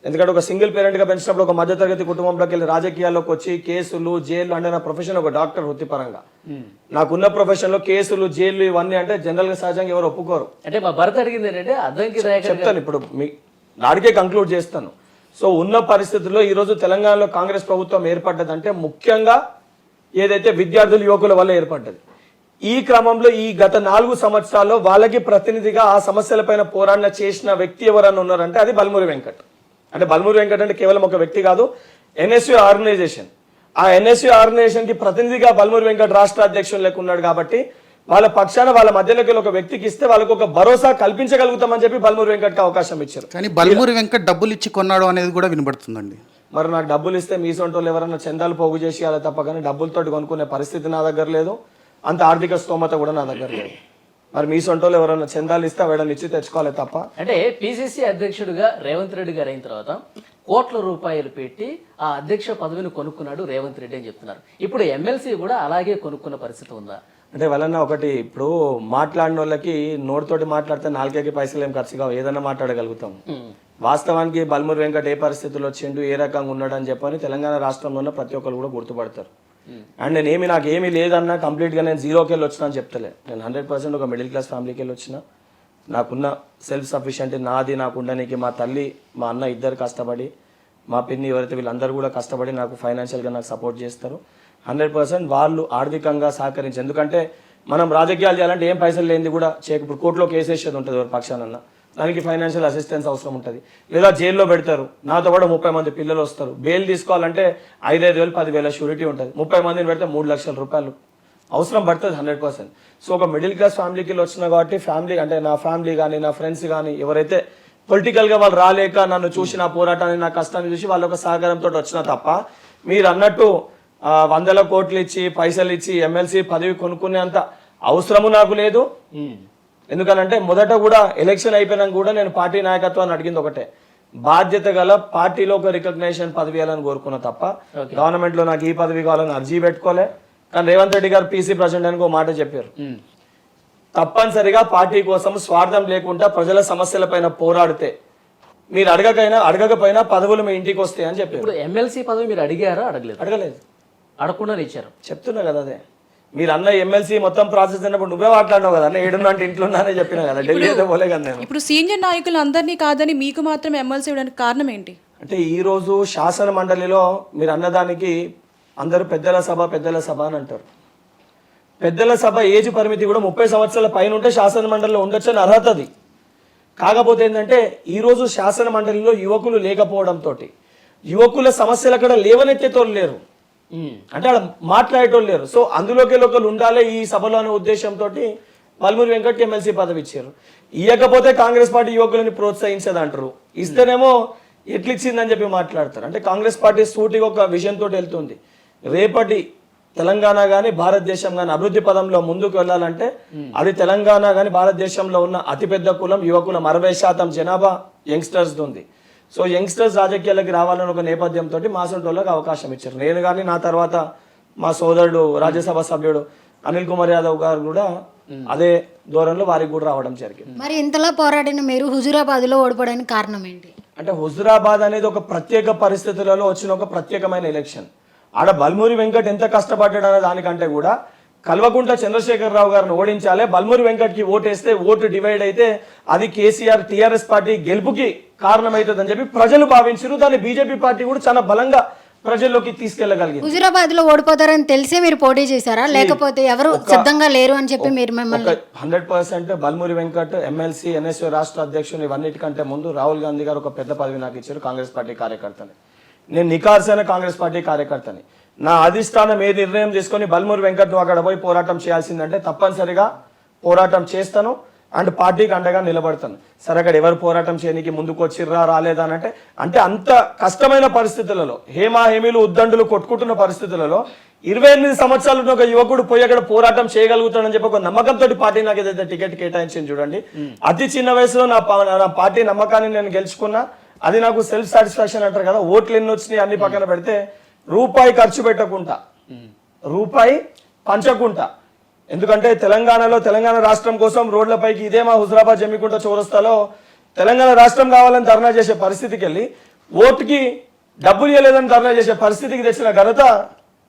ఎందుకంటే ఒక సింగిల్ పేరెంట్గా పెంచినప్పుడు ఒక మధ్యతరగతి కుటుంబంలోకి వెళ్ళి రాజకీయాల్లోకి వచ్చి కేసులు, జైలు, అంటే నా ప్రొఫెషన్ ఒక డాక్టర్ వృత్తిపరంగా, నాకున్న ప్రొఫెషన్లో కేసులు, జైలు ఇవన్నీ అంటే జనరల్గా సహజంగా ఎవరు ఒప్పుకోరు. అంటే మా భర్త అడిగింది ఏంటంటే చెప్తాను, ఇప్పుడు మీ నాడికే కంక్లూడ్ చేస్తాను. సో ఉన్న పరిస్థితుల్లో ఈరోజు తెలంగాణలో కాంగ్రెస్ ప్రభుత్వం ఏర్పడ్డదంటే ముఖ్యంగా ఏదైతే విద్యార్థులు, యువకుల వల్ల ఏర్పడ్డది. ఈ క్రమంలో ఈ గత 4 సంవత్సరాల్లో వాళ్ళకి ప్రతినిధిగా ఆ సమస్యలపైన పోరాటం చేసిన వ్యక్తి ఎవరన్నా ఉన్నారంటే అది బల్మూరి వెంకట్. అంటే బల్మూరి వెంకట్ అంటే కేవలం ఒక వ్యక్తి కాదు, ఎన్ఎస్యు ఆర్గనైజేషన్. ఆ ఎన్ఎస్యు ఆర్గనైజేషన్ కి ప్రతినిధిగా బల్మూరి వెంకట్ రాష్ట్ర అధ్యక్షులు లెక్క ఉన్నాడు. కాబట్టి వాళ్ళ పక్షాన వాళ్ళ మధ్యలోకి ఒక వ్యక్తికి ఇస్తే వాళ్ళకు ఒక భరోసా కల్పించగలుగుతామని చెప్పి బల్మూరి వెంకట్కి అవకాశం ఇచ్చారు. కానీ బల్మూరి వెంకట్ డబ్బులు ఇచ్చి కొన్నాడు అనేది కూడా వినబడుతుందండి. మరి నాకు డబ్బులు ఇస్తే మీ సొంటోళ్ళు ఎవరన్నా చందాలు పోగు చేసి అలా తప్ప కానీ డబ్బులతోటి కొనుక్కునే పరిస్థితి నా దగ్గర లేదు, అంత ఆర్థిక స్తోమత కూడా నా దగ్గర లేదు. మరి మీ సొంటోళ్ళు ఎవరన్నా చందాలు ఇస్తే వేడని ఇచ్చి తెచ్చుకోవాలి తప్ప. అంటే పిసిసి అధ్యక్షుడిగా రేవంత్ రెడ్డి గారు అయిన తర్వాత కోట్ల రూపాయలు పెట్టి ఆ అధ్యక్ష పదవిని కొనుక్కున్నాడు రేవంత్ రెడ్డి అని చెప్తున్నారు. ఇప్పుడు ఎమ్మెల్సీ కూడా అలాగే కొనుక్కున్న పరిస్థితి ఉందా? అంటే వలన ఒకటి, ఇప్పుడు మాట్లాడిన వాళ్ళకి నోటితోటి మాట్లాడితే 4 పైసలు ఏం ఖర్చు కావు, ఏదైనా మాట్లాడగలుగుతాం. వాస్తవానికి బల్మూరి వెంకట్ ఏ పరిస్థితుల్లో వచ్చిండు, ఏ రకంగా ఉన్నాడు అని చెప్పని తెలంగాణ రాష్ట్రంలో ఉన్న ప్రతి ఒక్కరు కూడా గుర్తుపడతారు. అండ్ నాకేమీ లేదన్నా కంప్లీట్గా నేను 0కి వెళ్ళి వచ్చినా అని చెప్తలే. నేను 100% ఒక మిడిల్ క్లాస్ ఫ్యామిలీకి వెళ్ళి వచ్చిన. నాకున్న సెల్ఫ్ సఫిషియెంట్ నాది, నాకు ఉండడానికి మా తల్లి, మా అన్న ఇద్దరు కష్టపడి, మా పిన్ని ఎవరైతే వీళ్ళందరూ కూడా కష్టపడి నాకు ఫైనాన్షియల్గా నాకు సపోర్ట్ చేస్తారు. 100% వాళ్ళు ఆర్థికంగా సహకరించి, ఎందుకంటే మనం రాజకీయాలు చేయాలంటే ఏం పైసలు లేనిది కూడా ఇప్పుడు కోర్టులో కేసు వేసేది ఉంటుంది ఎవరి పక్షానన్నా, దానికి ఫైనాన్షియల్ అసిస్టెన్స్ అవసరం ఉంటుంది. లేదా జైల్లో పెడతారు, నాతో కూడా 30 మంది పిల్లలు వస్తారు, బెయిల్ తీసుకోవాలంటే 5,000, 10,000 షూరిటీ ఉంటుంది. 30 మందిని పెడితే 3 లక్షల రూపాయలు అవసరం పడుతుంది 100%. సో ఒక మిడిల్ క్లాస్ ఫ్యామిలీకి వచ్చిన కాబట్టి ఫ్యామిలీ అంటే నా ఫ్యామిలీ కానీ నా ఫ్రెండ్స్ కానీ ఎవరైతే పొలిటికల్గా వాళ్ళు రాలేక నన్ను చూసి నా పోరాటాన్ని, నా కష్టాన్ని చూసి వాళ్ళ ఒక సహకారంతో వచ్చినా తప్ప మీరు అన్నట్టు 100 కోట్లు ఇచ్చి పైసలు ఇచ్చి ఎమ్మెల్సీ పదవి కొనుక్కునేంత అవసరము నాకు లేదు. ఎందుకనంటే మొదట కూడా ఎలక్షన్ అయిపోయినాక కూడా నేను పార్టీ నాయకత్వాన్ని అడిగింది ఒకటే, బాధ్యత గల పార్టీలో ఒక రికగ్నేషన్ పదవి ఇవ్వాలని కోరుకున్నా తప్ప గవర్నమెంట్ లో నాకు ఈ పదవి కావాలని అర్జీ పెట్టుకోలే. కానీ రేవంత్ రెడ్డి గారు పీసీ ప్రెసిడెంట్ అని ఒక మాట చెప్పారు, తప్పనిసరిగా పార్టీ కోసం స్వార్థం లేకుండా ప్రజల సమస్యలపైన పోరాడితే మీరు అడగకపోయినా పదవులు మీ ఇంటికి వస్తాయి అని చెప్పారు. ఎమ్మెల్సీ పదవి మీరు అడిగారా? అడగలేదు. అడగకుండా ఇచ్చారు. చెప్తున్నా కదా, అదే మీరు అన్న ఎమ్మెల్సీ మొత్తం ప్రాసెస్ అయినప్పుడు నువ్వే మాట్లాడినావు కదా, అన్న 7 ఇంట్లో ఉన్నానే చెప్పినా కదా, ఢిల్లీ అయితే పోలే కదా నేను. ఇప్పుడు సీనియర్ నాయకులు అందరినీ కాదని మీకు మాత్రం ఎమ్మెల్సీ ఇవ్వడానికి కారణం ఏంటి? అంటే ఈ రోజు శాసన మండలిలో మీరు అన్నదానికి అందరూ పెద్దల సభ అని అంటారు. పెద్దల సభ ఏజ్ పరిమితి కూడా 30 సంవత్సరాల పైన ఉంటే శాసన మండలిలో ఉండొచ్చు అని అర్హత అది. కాకపోతే ఏంటంటే ఈరోజు శాసన మండలిలో యువకులు లేకపోవడంతో యువకుల సమస్యలు అక్కడ లేవనెత్తేతోళ్ళు లేరు. అంటే అక్కడ మాట్లాడేటోళ్ళు లేరు. సో అందులోకి ఒకరు ఉండాలి ఈ సభలో అనే ఉద్దేశంతో బల్మూరి వెంకట్కి ఎమ్మెల్సీ పదవి ఇచ్చారు. ఇవ్వకపోతే కాంగ్రెస్ పార్టీ యువకులని ప్రోత్సహించదు అంటారు, ఇస్తేనేమో ఎట్లిచ్చిందని చెప్పి మాట్లాడతారు. అంటే కాంగ్రెస్ పార్టీ సూటిగా ఒక విజన్ తోటి వెళ్తుంది. రేపటి తెలంగాణ కానీ భారతదేశం కానీ అభివృద్ధి పదంలో ముందుకు వెళ్ళాలంటే అది తెలంగాణ కానీ భారతదేశంలో ఉన్న అతిపెద్ద కులం యువకులం 60% జనాభా యంగ్స్టర్స్ ఉంది. సో యంగ్స్టర్స్ రాజకీయాలకి రావాలని ఒక నేపథ్యంతో మాసంటోళ్ళకి అవకాశం ఇచ్చారు. నేను కానీ నా తర్వాత మా సోదరుడు రాజ్యసభ సభ్యుడు అనిల్ కుమార్ యాదవ్ గారు కూడా అదే ధోరణిలో వారికి కూడా రావడం జరిగింది. మరి ఇంతలా పోరాడిన మీరు హుజూరాబాద్లో ఓడిపోవడానికి కారణం ఏంటి? అంటే హుజూరాబాద్ అనేది ఒక ప్రత్యేక పరిస్థితులలో వచ్చిన ఒక ప్రత్యేకమైన ఎలక్షన్. ఆడ బల్మూరి వెంకట్ ఎంత కష్టపడ్డాడు అనే దానికంటే కూడా కల్వకుంట్ల చంద్రశేఖరరావు గారిని ఓడించాలి, బల్మూరి వెంకట్కి ఓటేస్తే ఓటు డివైడ్ అయితే అది కేసీఆర్ టీఆర్ఎస్ పార్టీ గెలుపుకి కారణమవుతుంది అని చెప్పి ప్రజలు భావించారు. దాన్ని బీజేపీ పార్టీ కూడా చాలా బలంగా ప్రజల్లోకి తీసుకెళ్లగలిగింది. హుజూరాబాద్ లో ఓడిపోతారని తెలిసే మీరు పోటీ చేశారా, లేకపోతే ఎవరు సిద్ధంగా లేరు అని చెప్పి మీరు మిమ్మల్ని? 100% బల్మూరి వెంకట్ ఎమ్మెల్సీ ఎన్ఎస్యూ రాష్ట్ర అధ్యక్షుని ఇవన్నిటికంటే ముందు రాహుల్ గాంధీ గారు ఒక పెద్ద పదవి నాకు ఇచ్చారు. కాంగ్రెస్ పార్టీ కార్యకర్తని నేను నికార్సైన కాంగ్రెస్ పార్టీ కార్యకర్తని. నా అధిష్టానం ఏ నిర్ణయం తీసుకొని బల్మూరి వెంకట్ నువ్వు అక్కడ పోయి పోరాటం చేయాల్సిందంటే తప్పనిసరిగా పోరాటం చేస్తాను అండ్ పార్టీకి అండగా నిలబడతాను. సరే అక్కడ ఎవరు పోరాటం చేయడానికి ముందుకు వచ్చిర్రా రాలేదా అంటే అంటే అంత కష్టమైన పరిస్థితులలో హేమీలు ఉద్దండులు కొట్టుకుంటున్న పరిస్థితులలో 28 సంవత్సరాలు ఒక యువకుడు పోయి అక్కడ పోరాటం చేయగలుగుతాడని చెప్పి ఒక నమ్మకంతో పార్టీ నాకు ఏదైతే టికెట్ కేటాయించింది చూడండి, అతి చిన్న వయసులో నా పార్టీ నమ్మకాన్ని నేను గెలుచుకున్నా. అది నాకు సెల్ఫ్ సాటిస్ఫాక్షన్ అంటారు కదా. ఓట్లు ఎన్ని వచ్చినాయి అన్ని పక్కన పెడితే రూపాయి ఖర్చు పెట్టకుండా రూపాయి పంచకుండా, ఎందుకంటే తెలంగాణ రాష్ట్రం కోసం రోడ్లపైకి ఇదే మా హుజరాబాద్ జమ్మికుంట చౌరస్తాలో తెలంగాణ రాష్ట్రం కావాలని ధర్నా చేసే పరిస్థితికి వెళ్ళి ఓటుకి డబ్బులు ఇవ్వలేదని ధర్నా చేసే పరిస్థితికి తెచ్చిన ఘనత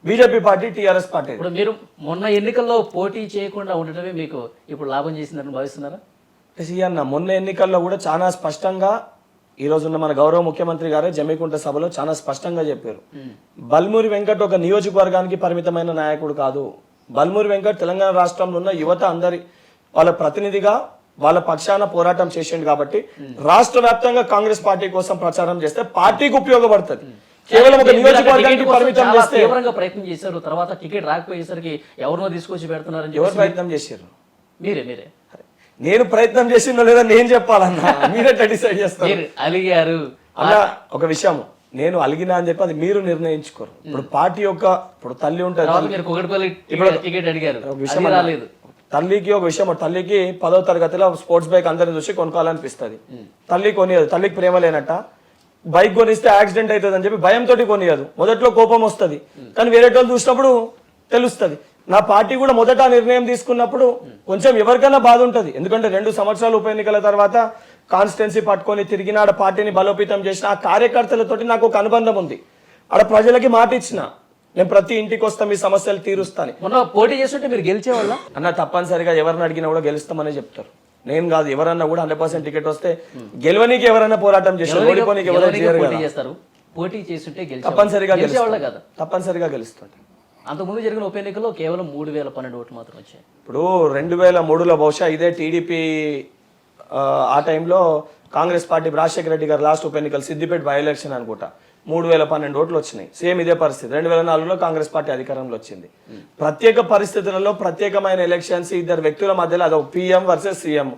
బీజేపీ పార్టీ టీఆర్ఎస్ పార్టీ. ఇప్పుడు మీరు మొన్న ఎన్నికల్లో పోటీ చేయకుండా ఉండటమే మీకు ఇప్పుడు లాభం చేసిందని భావిస్తున్నారా? అన్న మొన్న ఎన్నికల్లో కూడా చాలా స్పష్టంగా ఈ రోజున్న మన గౌరవ ముఖ్యమంత్రి గారే జమ్మికుంట సభలో చాలా స్పష్టంగా చెప్పారు, బల్మూరి వెంకట్ ఒక నియోజకవర్గానికి పరిమితమైన నాయకుడు కాదు. బల్మూరి వెంకట్ తెలంగాణ రాష్ట్రంలో ఉన్న యువత అందరి వాళ్ళ ప్రతినిధిగా వాళ్ళ పక్షాన పోరాటం చేసిండు కాబట్టి రాష్ట్ర వ్యాప్తంగా కాంగ్రెస్ పార్టీ కోసం ప్రచారం చేస్తే పార్టీకి ఉపయోగపడుతుంది. కేవలం ఒక నియోజకవర్గానికి పరిమితం చేస్తే తీవ్రంగా ప్రయత్నం చేశారు, తర్వాత టికెట్ రాకపోయేసరికి ఎవరినో తీసుకొచ్చి పెడుతున్నారని ఎవరు ప్రయత్నం చేశారు? మీరే నేను ప్రయత్నం చేసిందో లేదా నేను చెప్పాలన్నా, మీరే డిసైడ్ చేస్తారు. అలిగారు అలా ఒక విషయం నేను అలిగినా అని చెప్పి అది మీరు నిర్ణయించుకోరు. ఇప్పుడు పార్టీ యొక్క ఇప్పుడు తల్లి ఉంటుంది, తల్లికి ఒక విషయం, తల్లికి 10వ తరగతిలో స్పోర్ట్స్ బైక్ అందరిని చూసి కొనుక్కోవాలనిపిస్తుంది. తల్లి కొనియదు, తల్లికి ప్రేమ లేనట్ట. బైక్ కొనిస్తే యాక్సిడెంట్ అవుతుంది అని చెప్పి భయంతో కొనియదు. మొదట్లో కోపం వస్తుంది, కానీ వేరే వాళ్ళు చూసినప్పుడు తెలుస్తుంది. నా పార్టీ కూడా మొదట నిర్ణయం తీసుకున్నప్పుడు కొంచెం ఎవరికైనా బాధ ఉంటుంది, ఎందుకంటే 2 సంవత్సరాలు ఉప ఎన్నికల తర్వాత కాన్స్టిట్యున్సీ పట్టుకొని తిరిగిన ఆడ పార్టీని బలోపేతం చేసిన ఆ కార్యకర్తలతోటి నాకు ఒక అనుబంధం ఉంది. ఆడ ప్రజలకి మాట ఇచ్చిన నేను ప్రతి ఇంటికి వస్తా, మీ సమస్యలు తీరుస్తాను. మొన్న పోటీ చేస్తుంటే మీరు గెలిచేవాళ్ళ అన్న తప్పనిసరిగా ఎవరిని అడిగినా కూడా గెలుస్తామని చెప్తారు. నేను కాదు, ఎవరన్నా కూడా 100% టికెట్ వస్తే గెలవనీకి ఎవరైనా పోరాటం చేస్తారు, ఓడిపోనీకి ఎవరైనా చేస్తారు. పోటీ చేస్తుంటే తప్పనిసరిగా గెలుస్తుంటారు. అంతకుముందు జరిగిన ఉప ఎన్నికల్లో కేవలం 3012 ఓట్లు మాత్రం వచ్చాయి. ఇప్పుడు 2003లో బహుశా ఇదే టీడీపీ ఆ టైంలో కాంగ్రెస్ పార్టీ రాజశేఖర రెడ్డి గారు లాస్ట్ ఉప ఎన్నికలు సిద్దిపేట బై ఎలక్షన్ అనుకుంటా 3012 ఓట్లు వచ్చినాయి. సేమ్ ఇదే పరిస్థితి 2004లో కాంగ్రెస్ పార్టీ అధికారంలో వచ్చింది. ప్రత్యేక పరిస్థితులలో ప్రత్యేకమైన ఎలక్షన్స్, ఇద్దరు వ్యక్తుల మధ్యలో అదొక పిఎం వర్సెస్ సీఎం.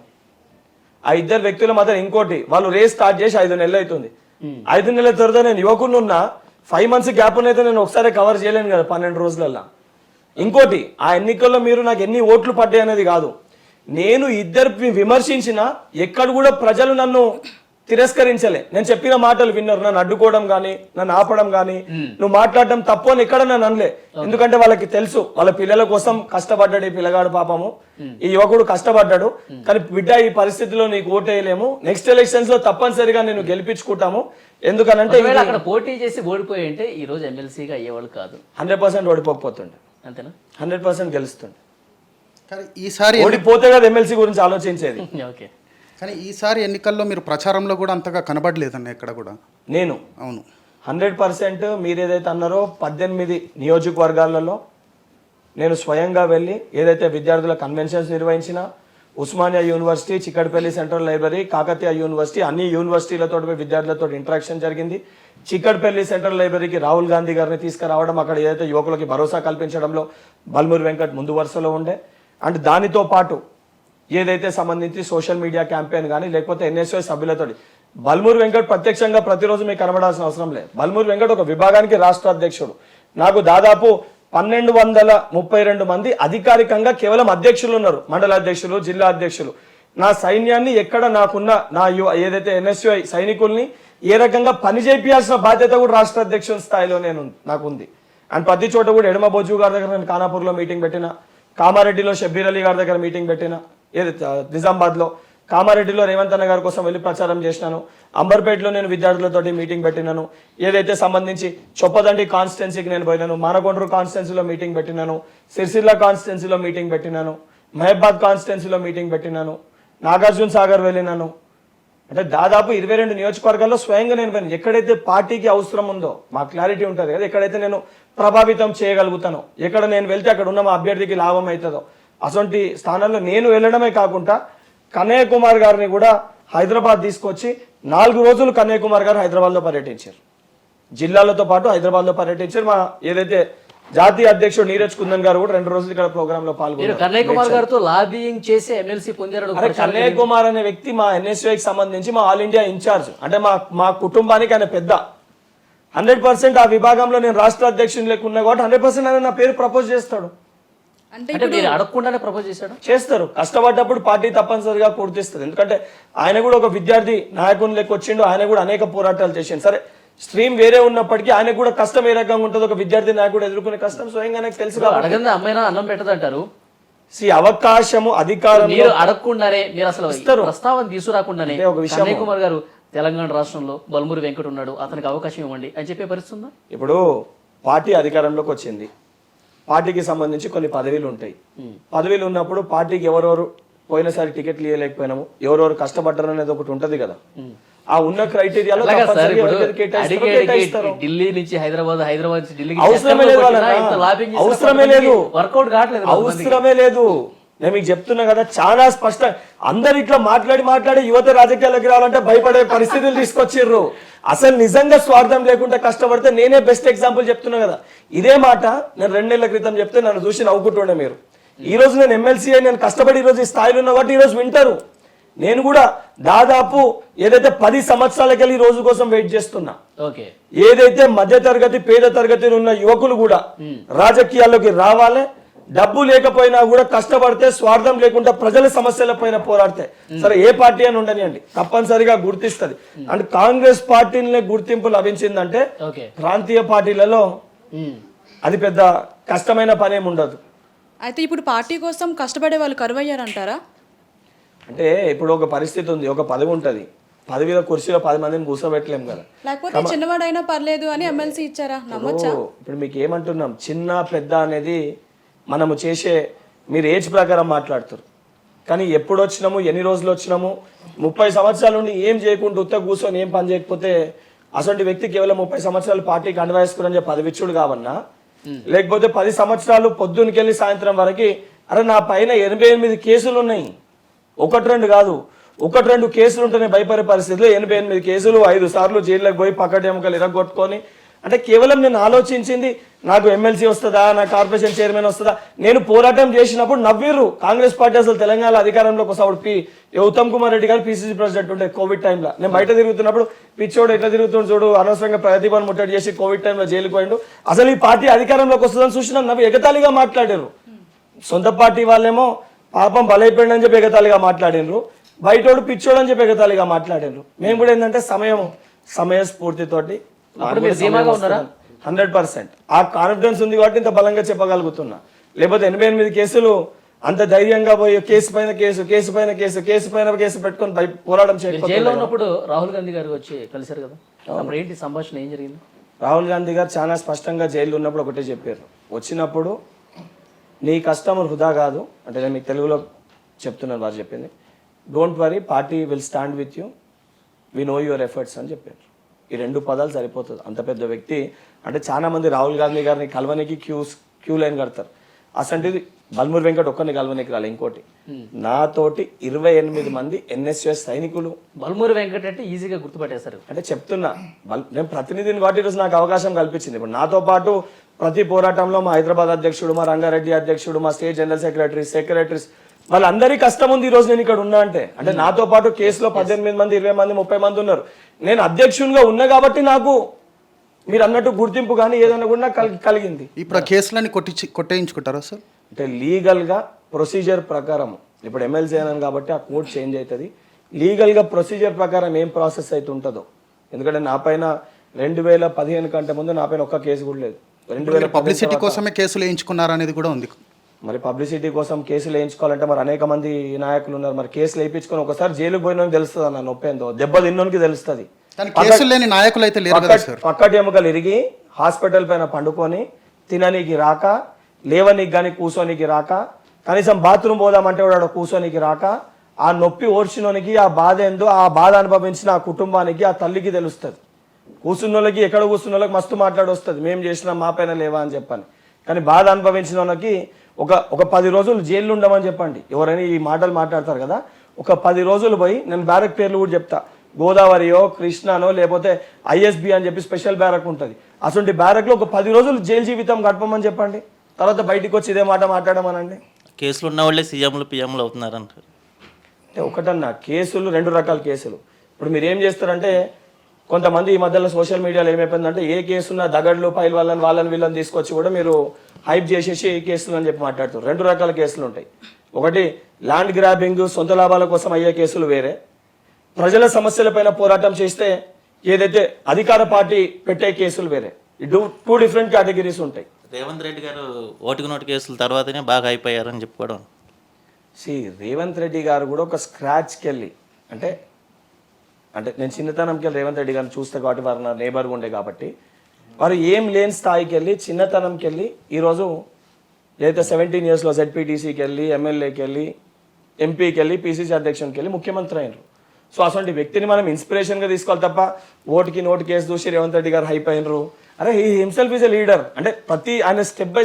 ఆ ఇద్దరు వ్యక్తుల మధ్య ఇంకోటి వాళ్ళు రేస్ స్టార్ట్ చేసి 5 నెలలు అవుతుంది. 5 నెలల తర్వాత నేను యువకుడున్నా 5 మంత్స్ గ్యాప్ అయితే నేను ఒకసారి కవర్ చేయలేను కదా 12 రోజులలో. ఇంకోటి ఆ ఎన్నికల్లో మీరు నాకు ఎన్ని ఓట్లు పడ్డాయి అనేది కాదు, నేను ఇద్దరు విమర్శించిన ఎక్కడ కూడా ప్రజలు నన్ను తిరస్కరించలే. నేను చెప్పిన మాటలు విన్నారు, నన్ను అడ్డుకోవడం కానీ నన్ను ఆపడం కానీ నువ్వు మాట్లాడడం తప్పు అని ఎక్కడ నన్ను అనలే. ఎందుకంటే వాళ్ళకి తెలుసు వాళ్ళ పిల్లల కోసం కష్టపడ్డాడు ఈ పిల్లగాడు, పాపము ఈ యువకుడు కష్టపడ్డాడు. కానీ బిడ్డ ఈ పరిస్థితిలో నీకు ఓటేయలేము, నెక్స్ట్ ఎలక్షన్స్ లో తప్పనిసరిగా నేను గెలిపించుకుంటాము. ఎందుకనంటే అక్కడ పోటీ చేసి ఓడిపోయి అంటే ఈ రోజు ఎమ్మెల్సీగా అయ్యేవాళ్ళు కాదు. 100% ఓడిపోకపోతుండే, అంతేనా? 100% గెలుస్తుండే. కానీ ఈసారి ఓడిపోతే కదా ఎమ్మెల్సీ గురించి ఆలోచించేది. ఓకే, కానీ ఈసారి ఎన్నికల్లో మీరు ప్రచారంలో కూడా అంతగా కనబడలేదన్న ఎక్కడ కూడా. నేను అవును 100% మీరు ఏదైతే అన్నారో 18 నియోజకవర్గాలలో నేను స్వయంగా వెళ్ళి ఏదైతే విద్యార్థుల కన్వెన్షన్స్ నిర్వహించిన, Osmania university, Chikkadpally central library, Kakatiya university, అన్ని యూనివర్సిటీలతో విద్యార్థులతో ఇంటరాక్షన్ జరిగింది. చిక్కడపల్లి సెంట్రల్ లైబ్రరీకి రాహుల్ గాంధీ గారిని తీసుకురావడం, అక్కడ ఏదైతే యువకులకి భరోసా కల్పించడంలో బల్మూరి వెంకట్ ముందు వరుసలో ఉండే. అండ్ దానితో పాటు ఏదైతే సంబంధించి సోషల్ మీడియా క్యాంపెయిన్ కానీ లేకపోతే ఎన్ఎస్ఓ సభ్యులతో బల్మూరి వెంకట్ ప్రత్యక్షంగా ప్రతిరోజు మీకు కనబడాల్సిన అవసరం లేదు. బల్మూరి వెంకట్ ఒక విభాగానికి రాష్ట్ర అధ్యక్షుడు. నాకు దాదాపు 1232 మంది అధికారికంగా కేవలం అధ్యక్షులు ఉన్నారు, మండల అధ్యక్షులు, జిల్లా అధ్యక్షులు. నా సైన్యాన్ని ఎక్కడ నాకున్న నా ఏదైతే ఎన్ఎస్యుఐ సైనికుల్ని ఏ రకంగా పని చేయాల్సిన బాధ్యత కూడా రాష్ట్ర అధ్యక్షుల స్థాయిలో నాకు ఉంది. అండ్ ప్రతి చోట కూడా ఎడమ బొజ్జు గారి దగ్గర నేను ఖానాపూర్లో మీటింగ్ పెట్టిన, కామారెడ్డిలో షబ్బీర్ అలీ గారి దగ్గర మీటింగ్ పెట్టిన, ఏదైతే నిజామాబాద్లో కామారెడ్డిలో రేవంత్ అన్న గారి కోసం వెళ్ళి ప్రచారం చేసినాను, అంబర్పేటలో నేను విద్యార్థులతోటి మీటింగ్ పెట్టినాను, ఏదైతే సంబంధించి చొప్పదండి కాన్స్టిట్యున్సీకి నేను పోయినాను, మానకొండ్రు కాన్స్టిట్యున్సీలో మీటింగ్ పెట్టినాను, సిరిసిల్ల కాన్స్టిట్యున్సీలో మీటింగ్ పెట్టినాను, మహబాద్ కాన్స్టిట్యున్సీలో మీటింగ్ పెట్టినాను, నాగార్జున సాగర్ వెళ్ళినాను. అంటే దాదాపు 22 నియోజకవర్గాల్లో స్వయంగా నేను పోయినాను. ఎక్కడైతే పార్టీకి అవసరం ఉందో మా క్లారిటీ ఉంటుంది కదా, ఎక్కడైతే నేను ప్రభావితం చేయగలుగుతానో, ఎక్కడ నేను వెళ్తే అక్కడ ఉన్న మా అభ్యర్థికి లాభం అవుతుందో అటువంటి స్థానాల్లో నేను వెళ్ళడమే కాకుండా కన్నయ్య కుమార్ గారిని కూడా హైదరాబాద్ తీసుకొచ్చి 4 రోజులు కన్నయ్య కుమార్ గారు హైదరాబాద్లో పర్యటించారు. జిల్లాలతో పాటు హైదరాబాద్లో పర్యటించారు. మా ఏదైతే జాతీయ అధ్యక్షుడు నీరజ్ కుందన్ గారు కూడా 2 రోజులు ఇక్కడ ప్రోగ్రామ్ లో పాల్గొన్నారు. కన్నయ్య కుమార్ గారితో లాబింగ్ చేసి ఎమ్మెల్సీ పొందారు. కన్నయ్య కుమార్ అనే వ్యక్తి మా ఎన్ఎస్యూఐకి సంబంధించి మా ఆల్ ఇండియా ఇన్ఛార్జ్, అంటే మా కుటుంబానికి ఆయన పెద్ద. 100% ఆ విభాగంలో నేను రాష్ట్ర అధ్యక్షుని లేకున్నా కాబట్టి 100% ఆయన నా పేరు ప్రపోజ్ చేస్తాడు. అంటే మీరు అడగకుండానే ప్రపోజ్ చేస్తారు. కష్టపడ్డప్పుడు పార్టీ తప్పనిసరిగా పూర్తిస్తుంది. ఎందుకంటే ఆయన కూడా ఒక విద్యార్థి నాయకుని లెక్క వచ్చిండు, ఆయన కూడా అనేక పోరాటాలు చేసిండు. సరే స్ట్రీమ్ వేరే ఉన్నప్పటికీ ఆయన కూడా కష్టం ఏ రకంగా ఉంటుంది, ఒక విద్యార్థి నాయకుడు ఎదుర్కొనే కష్టం స్వయంగానే తెలుసు. అమ్మాయినా అన్నం పెట్టదంటారు. అవకాశము అధికారం అడగకుండానే మీరు అసలు ప్రస్తావన తీసుకురాకుండానే కన్నయ్య కుమార్ గారు తెలంగాణ రాష్ట్రంలో బల్మూరి వెంకట్ ఉన్నాడు, అతనికి అవకాశం ఇవ్వండి అని చెప్పే పరిస్థితి ఉందా? ఇప్పుడు పార్టీ అధికారంలోకి వచ్చింది, పార్టీకి సంబంధించి కొన్ని పదవీలు ఉంటాయి. పదవీలు ఉన్నప్పుడు పార్టీకి ఎవరెవరు పోయినసారి టికెట్లు ఇవ్వలేకపోయినాము, ఎవరెవరు కష్టపడ్డారు అనేది ఒకటి ఉంటది కదా. ఆ ఉన్న క్రైటీరియాలో ఢిల్లీ నుంచి హైదరాబాద్, హైదరాబాద్ నుంచి ఢిల్లీ అవసరమే లేదు, వర్కౌట్ కావట్లేదు, అవసరమే లేదు. నేను మీకు చెప్తున్నా కదా, చాలా స్పష్టం. అందరు ఇట్లా మాట్లాడి యువత రాజకీయాల్లోకి రావాలంటే భయపడే పరిస్థితులు తీసుకొచ్చిర్రు. అసలు నిజంగా స్వార్థం లేకుండా కష్టపడితే నేనే బెస్ట్ ఎగ్జాంపుల్ చెప్తున్నా కదా. ఇదే మాట నేను 2 నెలల క్రితం చెప్తే నన్ను చూసి నవ్వుకుంటుండే మీరు. ఈ రోజు నేను ఎమ్మెల్సీ నేను కష్టపడి ఈ రోజు ఈ స్థాయిలో ఉన్నా కాబట్టి ఈ రోజు వింటారు. నేను కూడా దాదాపు ఏదైతే 10 సంవత్సరాలకెళ్ళి ఈ రోజు కోసం వెయిట్ చేస్తున్నా. ఏదైతే మధ్య తరగతి పేద తరగతిలో ఉన్న యువకులు కూడా రాజకీయాల్లోకి రావాలి, డబ్బు లేకపోయినా కూడా కష్టపడితే స్వార్థం లేకుండా ప్రజల సమస్యల పైన పోరాడితే సరే ఏ పార్టీ అని ఉండనియండి తప్పనిసరిగా గుర్తిస్తుంది. అండ్ కాంగ్రెస్ పార్టీని గుర్తింపు లభించిందంటే ప్రాంతీయ పార్టీలలో అది పెద్ద కష్టమైన పని ఏమి ఉండదు. అయితే ఇప్పుడు పార్టీ కోసం కష్టపడే వాళ్ళు కరువయ్యారంటారా? అంటే ఇప్పుడు ఒక పరిస్థితి ఉంది, ఒక పదవి ఉంటుంది, పదవిలో కుర్చీలో 10 మందిని కూర్చోబెట్టలేం కదా. లేకపోతే చిన్నవాడైనా పర్లేదు అని ఎమ్మెల్సీ ఇచ్చారా? నమ్మొచ్చా? ఇప్పుడు మీకు ఏమంటున్నాం, చిన్న పెద్ద అనేది మనము చేసే, మీరు ఏజ్ ప్రకారం మాట్లాడుతారు కానీ ఎప్పుడు వచ్చినాము, ఎన్ని రోజులు వచ్చినాము, 30 సంవత్సరాల నుండి ఏం చేయకుండా ఉత్త కూర్చొని ఏం పని చేయకపోతే అసలు వ్యక్తి కేవలం 30 సంవత్సరాలు పార్టీకి అండవేసుకుని చెప్పి పదవిచ్చుడు కావన్నా, లేకపోతే 10 సంవత్సరాలు పొద్దునకెళ్ళి సాయంత్రం వరకు అరే నా పైన 88 కేసులు ఉన్నాయి, 1-2 కాదు, 1-2 కేసులు ఉంటేనే భయపడే పరిస్థితిలో 88 కేసులు, 5 సార్లు జైల్లోకి పోయి పక్కటి ఎముకలు ఇరగొట్టుకొని. అంటే కేవలం నేను ఆలోచించింది నాకు ఎమ్మెల్సీ వస్తుందా, నా కార్పొరేషన్ చైర్మన్ వస్తుందా. నేను పోరాటం చేసినప్పుడు నవ్విర్రు కాంగ్రెస్ పార్టీ అసలు తెలంగాణ అధికారంలోకి వస్తాడు. ఉత్తమ్ కుమార్ రెడ్డి గారు పిసిసి ప్రెసిడెంట్ ఉండే కోవిడ్ టైంలో. నేను బయట తిరుగుతున్నప్పుడు పిచ్చోడు ఎట్లా తిరుగుతుండు చూడు, అనవసరంగా ప్రతిభను ముట్టడి చేసి కోవిడ్ టైంలో జైలుకు పోయిండు, అసలు ఈ పార్టీ అధికారంలోకి వస్తుందని చూసి నవ్వు ఎగతాళిగా మాట్లాడారు. సొంత పార్టీ వాళ్ళేమో పాపం బలైపోయింది అని చెప్పి ఎగతాళిగా మాట్లాడినరు, బయటోడు పిచ్చోడు అని చెప్పి ఎగతాళిగా మాట్లాడినరు. మేము కూడా ఏంటంటే సమయస్ఫూర్తితోటి 100% ఆ కాన్ఫిడెన్స్ ఉంది కాబట్టి ఇంత బలంగా చెప్పగలుగుతున్నా. లేకపోతే 88 కేసులు అంత ధైర్యంగా పోయి కేసు పైన కేసు పెట్టుకొని పోరాటం చేయకపోతే. రాహుల్ గాంధీ గారు వచ్చి కలిశారు కదా, అప్పుడు ఏంటి సంభాషణ, ఏం జరిగింది? రాహుల్ గాంధీ గారు చాలా స్పష్టంగా జైల్లో ఉన్నప్పుడు ఒకటే చెప్పారు, వచ్చినప్పుడు నీ కష్టం వృధా కాదు, అంటే నేను మీకు తెలుగులో చెప్తున్నాను వారు చెప్పింది, don't worry party will stand with you, we know your efforts అని చెప్పారు. ఈ 2 పదాలు సరిపోతుంది. అంత పెద్ద వ్యక్తి అంటే చాలా మంది రాహుల్ గాంధీ గారిని కలవనికి క్యూ లైన్ కడతారు. అసంటిది బల్మూరి వెంకట్ ఒక్కరిని కలవనికి రాలే. ఇంకోటి నాతోటి 28 మంది ఎన్ఎస్యుఎస్ సైనికులు. బల్మూరి వెంకట్ అంటే ఈజీగా గుర్తుపట్టేస్తారు. అంటే చెప్తున్నా, నేను ప్రతినిధిని కాబట్టి ఈరోజు నాకు అవకాశం కల్పించింది. ఇప్పుడు నాతో పాటు ప్రతి పోరాటంలో మా హైదరాబాద్ అధ్యక్షుడు, మా రంగారెడ్డి అధ్యక్షుడు, మా స్టేట్ జనరల్ సెక్రటరీస్ వాళ్ళందరికీ కష్టం ఉంది ఈ రోజు నేను ఇక్కడ ఉన్నా అంటే నాతో పాటు కేసులో 18 మంది 20 మంది 30 మంది ఉన్నారు. నేను అధ్యక్షునిగా ఉన్నా కాబట్టి నాకు మీరు అన్నట్టు గుర్తింపు కానీ ఏదన్నా కూడా కలిగింది. ఇప్పుడు ఆ కేసులని కొట్టేయించుకుంటారా సార్? అంటే లీగల్గా ప్రొసీజర్ ప్రకారం ఇప్పుడు ఎమ్మెల్సీ అయినాను కాబట్టి ఆ కోడ్ చేంజ్ అవుతుంది. లీగల్గా ప్రొసీజర్ ప్రకారం ఏం ప్రాసెస్ అయితే ఉంటుందో, ఎందుకంటే నా పైన 2015 కంటే ముందు నా పైన ఒక్క కేసు కూడా లేదు. 2015 పబ్లిసిటీ కోసమే కేసులు వేయించుకున్నారా అనేది కూడా ఉంది. మరి పబ్లిసిటీ కోసం కేసులు వేయించుకోవాలంటే మరి అనేక మంది నాయకులు ఉన్నారు. మరి కేసులు వేయించుకొని ఒకసారి జైలుకు పోయినోనికి తెలుస్తుంది అన్న నొప్పి ఏందో, దెబ్బ తిన్నోనికి తెలుస్తుంది. కేసులు లేని నాయకులు అయితే లేరు కదా సార్. పక్కటి ఎముకలు ఇరిగి హాస్పిటల్ పైన పండుకొని తిననీకి రాక, లేవనీకి కానీ కూర్చోనికి రాక, కనీసం బాత్రూమ్ పోదామంటే వాడు కూర్చోనికి రాక, ఆ నొప్పి ఓర్చినోనికి ఆ బాధ ఏందో, ఆ బాధ అనుభవించిన ఆ కుటుంబానికి ఆ తల్లికి తెలుస్తుంది. కూర్చున్న వాళ్ళకి ఎక్కడ కూర్చున్న వాళ్ళకి మస్తు మాట్లాడొస్తుంది, మేము చేసినా మా పైన లేవా అని చెప్పని. కానీ బాధ అనుభవించిన వాళ్ళకి ఒక 10 రోజులు జైల్లో ఉండమని చెప్పండి. ఎవరైనా ఈ మాటలు మాట్లాడతారు కదా, ఒక 10 రోజులు పోయి, నేను బ్యారక్ పేర్లు కూడా చెప్తా, గోదావరియో కృష్ణానో లేకపోతే ఐఎస్బి అని చెప్పి స్పెషల్ బ్యారక్ ఉంటుంది. అటువంటి బ్యారక్లో ఒక 10 రోజులు జైలు జీవితం గడపమని చెప్పండి. తర్వాత బయటికి వచ్చి ఇదే మాట మాట్లాడమనండి. కేసులు ఉన్న వాళ్ళే సీఎంలు పిఎంలు అవుతున్నారంటారు. అంటే ఒకటన్నా కేసులు 2 రకాల కేసులు. ఇప్పుడు మీరు ఏం చేస్తారంటే, కొంతమంది ఈ మధ్యలో సోషల్ మీడియాలో ఏమైపోయిందంటే ఏ కేసున్న దగడ్లు పైలు వాళ్ళని వీళ్ళని తీసుకొచ్చి కూడా మీరు హైప్ చేసేసి ఏ కేసులు అని చెప్పి మాట్లాడుతారు. 2 రకాల కేసులు ఉంటాయి. ఒకటి ల్యాండ్ గ్రాబింగ్, సొంత లాభాల కోసం అయ్యే కేసులు వేరే. ప్రజల సమస్యలపైన పోరాటం చేస్తే ఏదైతే అధికార పార్టీ పెట్టే కేసులు వేరే. 2 డిఫరెంట్ కేటగిరీస్ ఉంటాయి. రేవంత్ రెడ్డి గారు ఓటుకు నోటు కేసుల తర్వాతనే బాగా అయిపోయారని చెప్పుకోవడం. రేవంత్ రెడ్డి గారు కూడా ఒక స్క్రాచ్కి వెళ్ళి అంటే నేను చిన్నతనంకి వెళ్ళి రేవంత్ రెడ్డి గారిని చూస్తే కాబట్టి వారు నా నేబర్గా ఉండే కాబట్టి, వారు ఏం లేని స్థాయికి వెళ్ళి చిన్నతనంకి వెళ్ళి ఈరోజు ఏదైతే 17 yearsలో జెడ్పీటీసీకి వెళ్ళి, ఎమ్మెల్యేకి వెళ్ళి, ఎంపీకి వెళ్ళి, పీసీసీ అధ్యక్షునికి వెళ్ళి ముఖ్యమంత్రి అయినారు. సో అటువంటి వ్యక్తిని మనం ఇన్స్పిరేషన్గా తీసుకోవాలి తప్ప ఓటుకి నోటు కేసు చూసి రేవంత్ రెడ్డి గారు హైప్ అయినరు. అరే he himself is a leader. అంటే ఆయన స్టెప్ బై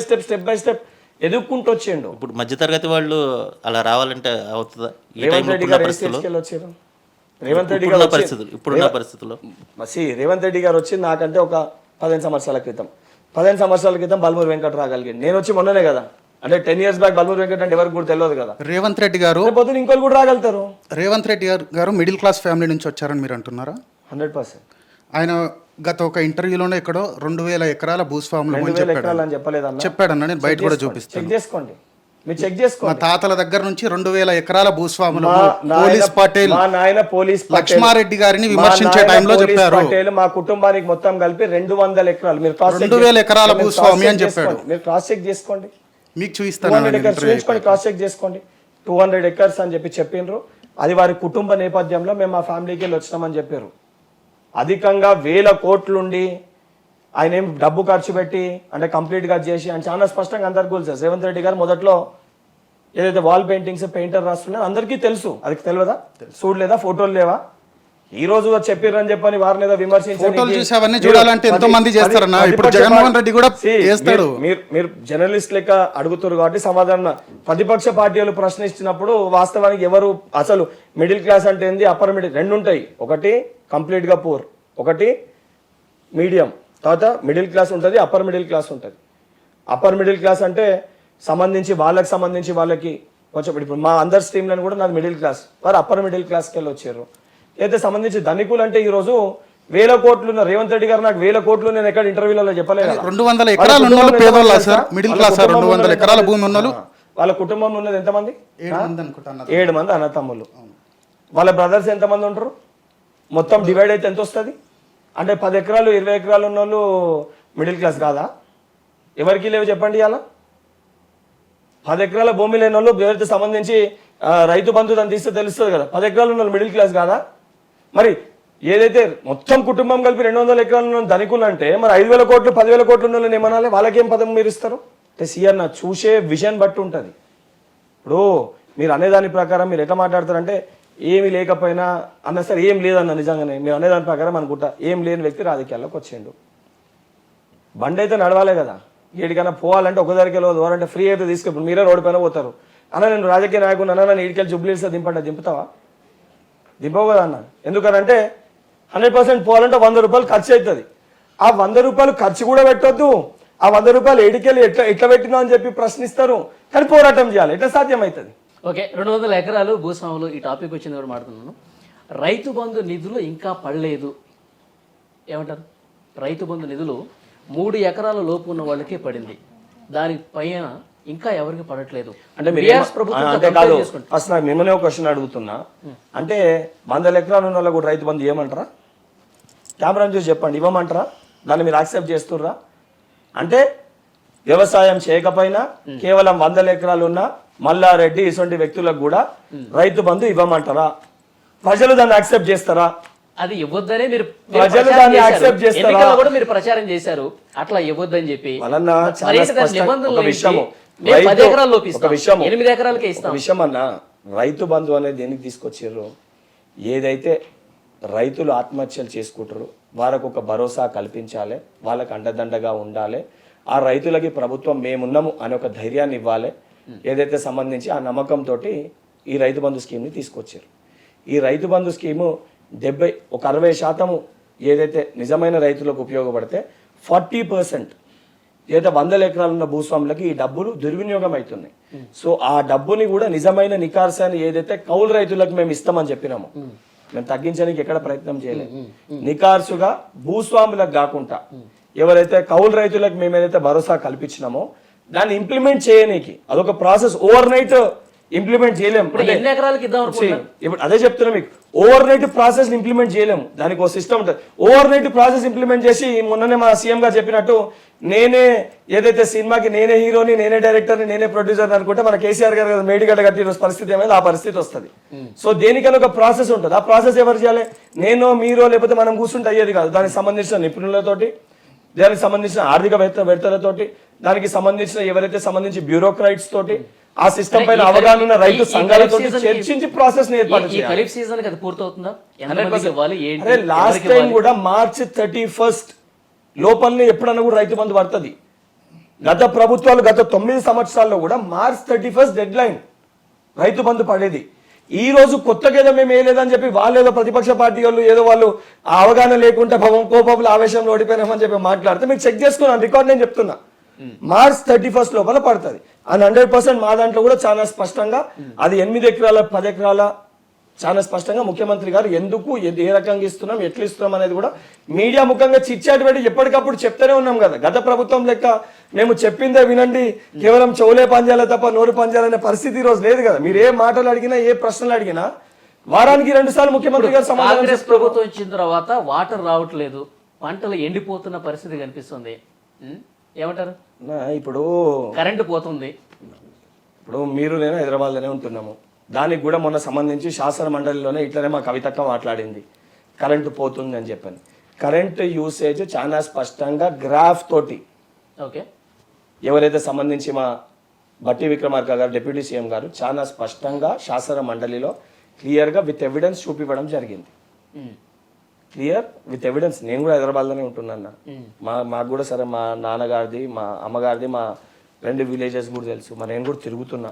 స్టెప్ ఎదుక్కుంటూ వచ్చిండు. ఇప్పుడు మధ్యతరగతి వాళ్ళు అలా రావాలంటే అవుతుందా? రేవంత్ రెడ్డి గారు వచ్చారు. రేవంత్ రెడ్డి గారు ఇప్పుడున్న పరిస్థితుల్లో రేవంత్ రెడ్డి గారు వచ్చి నాకంటే ఒక 15 సంవత్సరాల క్రితం బల్మూరి వెంకట్ రాగలిగాడు. నేను వచ్చి మొన్ననే కదా, అంటే 10 years బ్యాక్ బల్మూరి వెంకట్ అంటే ఎవరికి కూడా తెలియదు కదా. రేవంత్ రెడ్డి గారు పొద్దున ఇంకోళ్ళు కూడా రాగలుగుతారు. రేవంత్ రెడ్డి గారు మిడిల్ క్లాస్ ఫ్యామిలీ నుంచి వచ్చారని మీరు అంటున్నారా? 100%. ఆయన గత ఒక ఇంటర్వ్యూలోనే ఎక్కడో 2000 ఎకరాల భూస్వాములు చెప్పాడన్న. నేను బయట కూడా చూపిస్తాను, చెక్ చేసుకోండి, మీరు చెక్ చేసుకోండి. మా తాతల దగ్గర నుంచి 2000 ఎకరాల భూస్వాములు పోలీస్ పటేల్, మా నాయన పోలీస్ లక్ష్మారెడ్డి గారిని విమర్శించే టైంలో చెప్పారు. మా కుటుంబానికి మొత్తం కలిపి 200 ఎకరాలు, మీరు 2000 ఎకరాల భూస్వామి అని చెప్పాడు. మీరు క్రాస్ చెక్ చేసుకోండి, మీకు చూపిస్తాను. 200 acres చూపించుకోండి, క్రాస్ చెక్ చేసుకోండి. 200 acres అని చెప్పి చెప్పిండ్రు. అది వారి కుటుంబ నేపథ్యంలో మేము మా ఫ్యామిలీకి వెళ్ళి వచ్చినామని చెప్పారు. అధికంగా 1000 కోట్లుండి ఆయన ఏం డబ్బు ఖర్చు పెట్టి అంటే కంప్లీట్గా చేసి ఆయన చాలా స్పష్టంగా అందరికీ తెలుసు. రేవంత్ రెడ్డి గారు మొదట్లో ఏదైతే వాల్ పెయింటింగ్స్ పెయింటర్ రాస్తున్నారు అందరికీ తెలుసు. అది తెలియదా? చూడలేదా? ఫోటోలు లేవా? ఈ రోజు చెప్పారని చెప్పని వారిని ఏదో విమర్శించాలి. చూడాలంటే ఎంతో మంది చేస్తారన్న. ఇప్పుడు జగన్మోహన్ రెడ్డి కూడా చేస్తాడు. మీరు జర్నలిస్ట్ లెక్క అడుగుతారు కాబట్టి సమాధానం. ప్రతిపక్ష పార్టీలు ప్రశ్నిస్తున్నప్పుడు వాస్తవానికి ఎవరు అసలు మిడిల్ క్లాస్ అంటే ఏంది, అప్పర్ మిడిల్ 2 ఉంటాయి. ఒకటి కంప్లీట్ గా పూర్, ఒకటి మీడియం, తర్వాత మిడిల్ క్లాస్ ఉంటుంది, అప్పర్ మిడిల్ క్లాస్ ఉంటుంది. అప్పర్ మిడిల్ క్లాస్ అంటే సంబంధించి వాళ్ళకి కొంచెం ఇప్పుడు మా అందరి స్ట్రీమ్లను కూడా నాది మిడిల్ క్లాస్, వారు అప్పర్ మిడిల్ క్లాస్కి వెళ్ళి వచ్చారు. అయితే సంబంధించి ధనికులు అంటే ఈ రోజు 1000 కోట్లు ఉన్న రేవంత్ రెడ్డి గారు నాకు 1000 కోట్లు నేను ఎక్కడ ఇంటర్వ్యూలలో చెప్పలేదు. 200 ఎకరాలు ఉన్నోళ్ళు పేదోళ్ళ సార్, మిడిల్ క్లాస్. 200 ఎకరాల భూమి ఉన్నోళ్ళు వాళ్ళ కుటుంబంలో ఉన్నది ఎంతమంది? 7 మంది అన్నతమ్ములు. వాళ్ళ బ్రదర్స్ ఎంతమంది ఉంటారు? మొత్తం డివైడ్ అయితే ఎంత వస్తుంది? అంటే 10 ఎకరాలు 20 ఎకరాలు ఉన్న వాళ్ళు మిడిల్ క్లాస్ కాదా? ఎవరికి లేవు చెప్పండి. అలా 10 ఎకరాల భూమి లేని వాళ్ళు ఎవరితో సంబంధించి రైతు బంధు దాన్ని తీస్తే తెలుస్తుంది కదా. 10 ఎకరాలు ఉన్న మిడిల్ క్లాస్ కాదా? మరి ఏదైతే మొత్తం కుటుంబం కలిపి 200 ఎకరాలు ఉన్న ధనికులు అంటే మరి 5,000 కోట్లు 10,000 కోట్లు ఉన్న వాళ్ళని ఏమనాలి? వాళ్ళకేం పదం మీరు ఇస్తారు? అంటే సీఆర్ నా చూసే విజన్ బట్టి ఉంటుంది. ఇప్పుడు మీరు అనేదాని ప్రకారం మీరు ఎట్లా మాట్లాడతారంటే ఏమి లేకపోయినా అన్న సరే ఏం లేదన్న, నిజంగానే మీరు అనేదాని ప్రకారం అనుకుంటా ఏం లేని వ్యక్తి రాజకీయాల్లోకి వచ్చిండు. బండి అయితే నడవాలే కదా. ఏడికైనా పోవాలంటే ఒక దగ్గరికి వెళ్ళవద్దు, ఫ్రీ అయితే తీసుకెళ్ళి మీరే రోడ్డు పైన పోతారు. అన్న నేను రాజకీయ నాయకుడు అన్న నన్ను ఈడికెళ్ళి జుబ్లీస్లో దింపుతావా? దింపవు కదా అన్న. ఎందుకనంటే 100% పోవాలంటే 100 రూపాయలు ఖర్చు అవుతుంది. ఆ 100 రూపాయలు ఖర్చు కూడా పెట్టొద్దు, ఆ 100 రూపాయలు ఏడికెళ్ళి ఎట్లా పెట్టినా అని చెప్పి ప్రశ్నిస్తారు. కానీ పోరాటం చేయాలి, ఎట్లా సాధ్యమవుతుంది? ఓకే, 200 ఎకరాలు భూస్వాములు ఈ టాపిక్ వచ్చింది కూడా మాట్లాడుతున్నాను. రైతు బంధు నిధులు ఇంకా పడలేదు ఏమంటారు? రైతు బంధు నిధులు 3 ఎకరాల లోపు ఉన్న వాళ్ళకే పడింది, దానిపైన ఇంకా ఎవరికి పడట్లేదు. అంటే ఫస్ట్ నాకు మిమ్మల్ని ఒక క్వశ్చన్ అడుగుతున్నా, అంటే 100 ఎకరాలు ఉన్న వాళ్ళకు కూడా రైతు బంధు ఏమంటారా? కెమెరా చూసి చెప్పండి, ఇవ్వమంటారా? దాన్ని మీరు యాక్సెప్ట్ చేస్తుర్రా? అంటే వ్యవసాయం చేయకపోయినా కేవలం 100 ఎకరాలు ఉన్న మల్లారెడ్డి ఇటువంటి వ్యక్తులకు కూడా రైతు బంధు ఇవ్వమంటారా? ప్రజలు దాన్ని యాక్సెప్ట్ చేస్తారా? అది ఇవ్వద్దనే మీరు ప్రజలు దాన్ని యాక్సెప్ట్ చేస్తారా? ఎన్నికల్లో కూడా మీరు ప్రచారం చేశారు అట్లా ఇవ్వద్దని చెప్పి. ఒక విషయం 8 ఎకరాలకే ఇస్తాం. విషయం అన్న, రైతు బంధు అనేది దేనికి తీసుకొచ్చారు? ఏదైతే రైతులు ఆత్మహత్యలు చేసుకుంటారు వాళ్ళకు ఒక భరోసా కల్పించాలి, వాళ్ళకి అండదండగా ఉండాలి, ఆ రైతులకి ప్రభుత్వం మేమున్నాము అనే ఒక ధైర్యాన్ని ఇవ్వాలి. ఏదైతే సంబంధించి ఆ నమ్మకంతో ఈ రైతు బంధు స్కీమ్ని తీసుకొచ్చారు. ఈ రైతు బంధు స్కీము 60% ఏదైతే నిజమైన రైతులకు ఉపయోగపడితే 40% ఏదైతే 100 ఎకరాలు ఉన్న భూస్వాములకి ఈ డబ్బులు దుర్వినియోగం అవుతున్నాయి. సో ఆ డబ్బుని కూడా నిజమైన నికార్సాన్ని ఏదైతే కౌలు రైతులకు మేము ఇస్తామని చెప్పినాము, మేము తగ్గించడానికి ఎక్కడ ప్రయత్నం చేయలేదు. నికార్సుగా భూస్వాములకు కాకుండా ఎవరైతే కౌలు రైతులకు మేము ఏదైతే భరోసా కల్పించినామో దాన్ని ఇంప్లిమెంట్ చేయనీకి అదొక ప్రాసెస్. ఓవర్ నైట్ ఇంప్లిమెంట్ చేయలేము. ఇప్పుడు అదే చెప్తున్నా మీకు, ఓవర్ నైట్ ప్రాసెస్ ఇంప్లిమెంట్ చేయలేము, దానికి ఒక సిస్టమ్ ఉంటుంది. ఓవర్ నైట్ ప్రాసెస్ ఇంప్లిమెంట్ చేసి మొన్ననే మా సీఎం గారు చెప్పినట్టు నేనే ఏదైతే సినిమాకి నేనే హీరోని, నేనే డైరెక్టర్ని, నేనే ప్రొడ్యూసర్ అనుకుంటే మన కేసీఆర్ గారు మేడిగడ్డ కట్టిన పరిస్థితి ఏమైంది, ఆ పరిస్థితి వస్తుంది. సో దేనికైనా ఒక ప్రాసెస్ ఉంటుంది. ఆ ప్రాసెస్ ఎవరు చేయాలి? నేనో మీరో లేకపోతే మనం కూర్చుంటే అయ్యేది కాదు. దానికి సంబంధించిన నిపుణులతోటి, దానికి సంబంధించిన ఆర్థికవేత్తలతోటి, దానికి సంబంధించిన ఎవరైతే సంబంధించి బ్యూరోక్రాట్స్ తోటి, ఆ సిస్టమ్ పైన అవగాహన ఉన్న రైతు సంఘాలతో చర్చించి ప్రాసెస్ ఏర్పాటు చేయాలి. లాస్ట్ టైం కూడా March 31 లోపలనే ఎప్పుడన్నా కూడా రైతు బంధు పడుతుంది. గత ప్రభుత్వాలు గత 9 సంవత్సరాల్లో కూడా March 31 dead line Rythu Bandhu పడేది. ఈ రోజు కొత్తగా ఏదో మేము వేయలేదని చెప్పి వాళ్ళు ఏదో ప్రతిపక్ష పార్టీ వాళ్ళు ఏదో వాళ్ళు అవగాహన లేకుండా కోపంలో ఆవేశంలో ఓడిపోయినామని చెప్పి మాట్లాడితే మీరు చెక్ చేసుకున్నాను, రికార్డ్ నేను చెప్తున్నా. March 31 లోపల పడుతుంది. అండ్ 100% మా దాంట్లో కూడా చాలా స్పష్టంగా అది 8 ఎకరాల 10 ఎకరాల చాలా స్పష్టంగా ముఖ్యమంత్రి గారు ఎందుకు ఏ రకంగా ఇస్తున్నాం, ఎట్లా ఇస్తున్నాం అనేది కూడా మీడియా ముఖంగా చిట్చాట్ పెట్టి ఎప్పటికప్పుడు చెప్తూనే ఉన్నాం కదా. గత ప్రభుత్వం లెక్క మేము చెప్పిందే వినండి, కేవలం చెవులే పనిచేయాలి తప్ప నోరు పనిచేయాలనే పరిస్థితి ఈ రోజు లేదు కదా. మీరు ఏ మాటలు అడిగినా, ఏ ప్రశ్నలు అడిగినా వారానికి 2 సార్లు ముఖ్యమంత్రి గారు సమాధానం. కాంగ్రెస్ ప్రభుత్వం వచ్చిన తర్వాత వాటర్ రావట్లేదు, పంటలు ఎండిపోతున్న పరిస్థితి కనిపిస్తుంది, ఏమంటారు? ఇప్పుడు కరెంటు పోతుంది. ఇప్పుడు మీరు నేను హైదరాబాద్లోనే ఉంటున్నాము, దానికి కూడా మొన్న సంబంధించి శాసన మండలిలోనే ఇట్లనే మా కవితక్క మాట్లాడింది, కరెంటు పోతుంది అని చెప్పని. కరెంటు యూసేజ్ చాలా స్పష్టంగా గ్రాఫ్ తోటి ఓకే ఎవరైతే సంబంధించి మా బట్టి విక్రమార్క గారు డిప్యూటీ సీఎం గారు చాలా స్పష్టంగా శాసన మండలిలో క్లియర్గా విత్ ఎవిడెన్స్ చూపివ్వడం జరిగింది. Clear with evidence. నేను కూడా హైదరాబాద్లోనే ఉంటున్నాను. మాకు కూడా సరే మా నాన్నగారిది, మా అమ్మగారిది, మా 2 విలేజెస్ కూడా తెలుసు. మరి నేను కూడా తిరుగుతున్నా,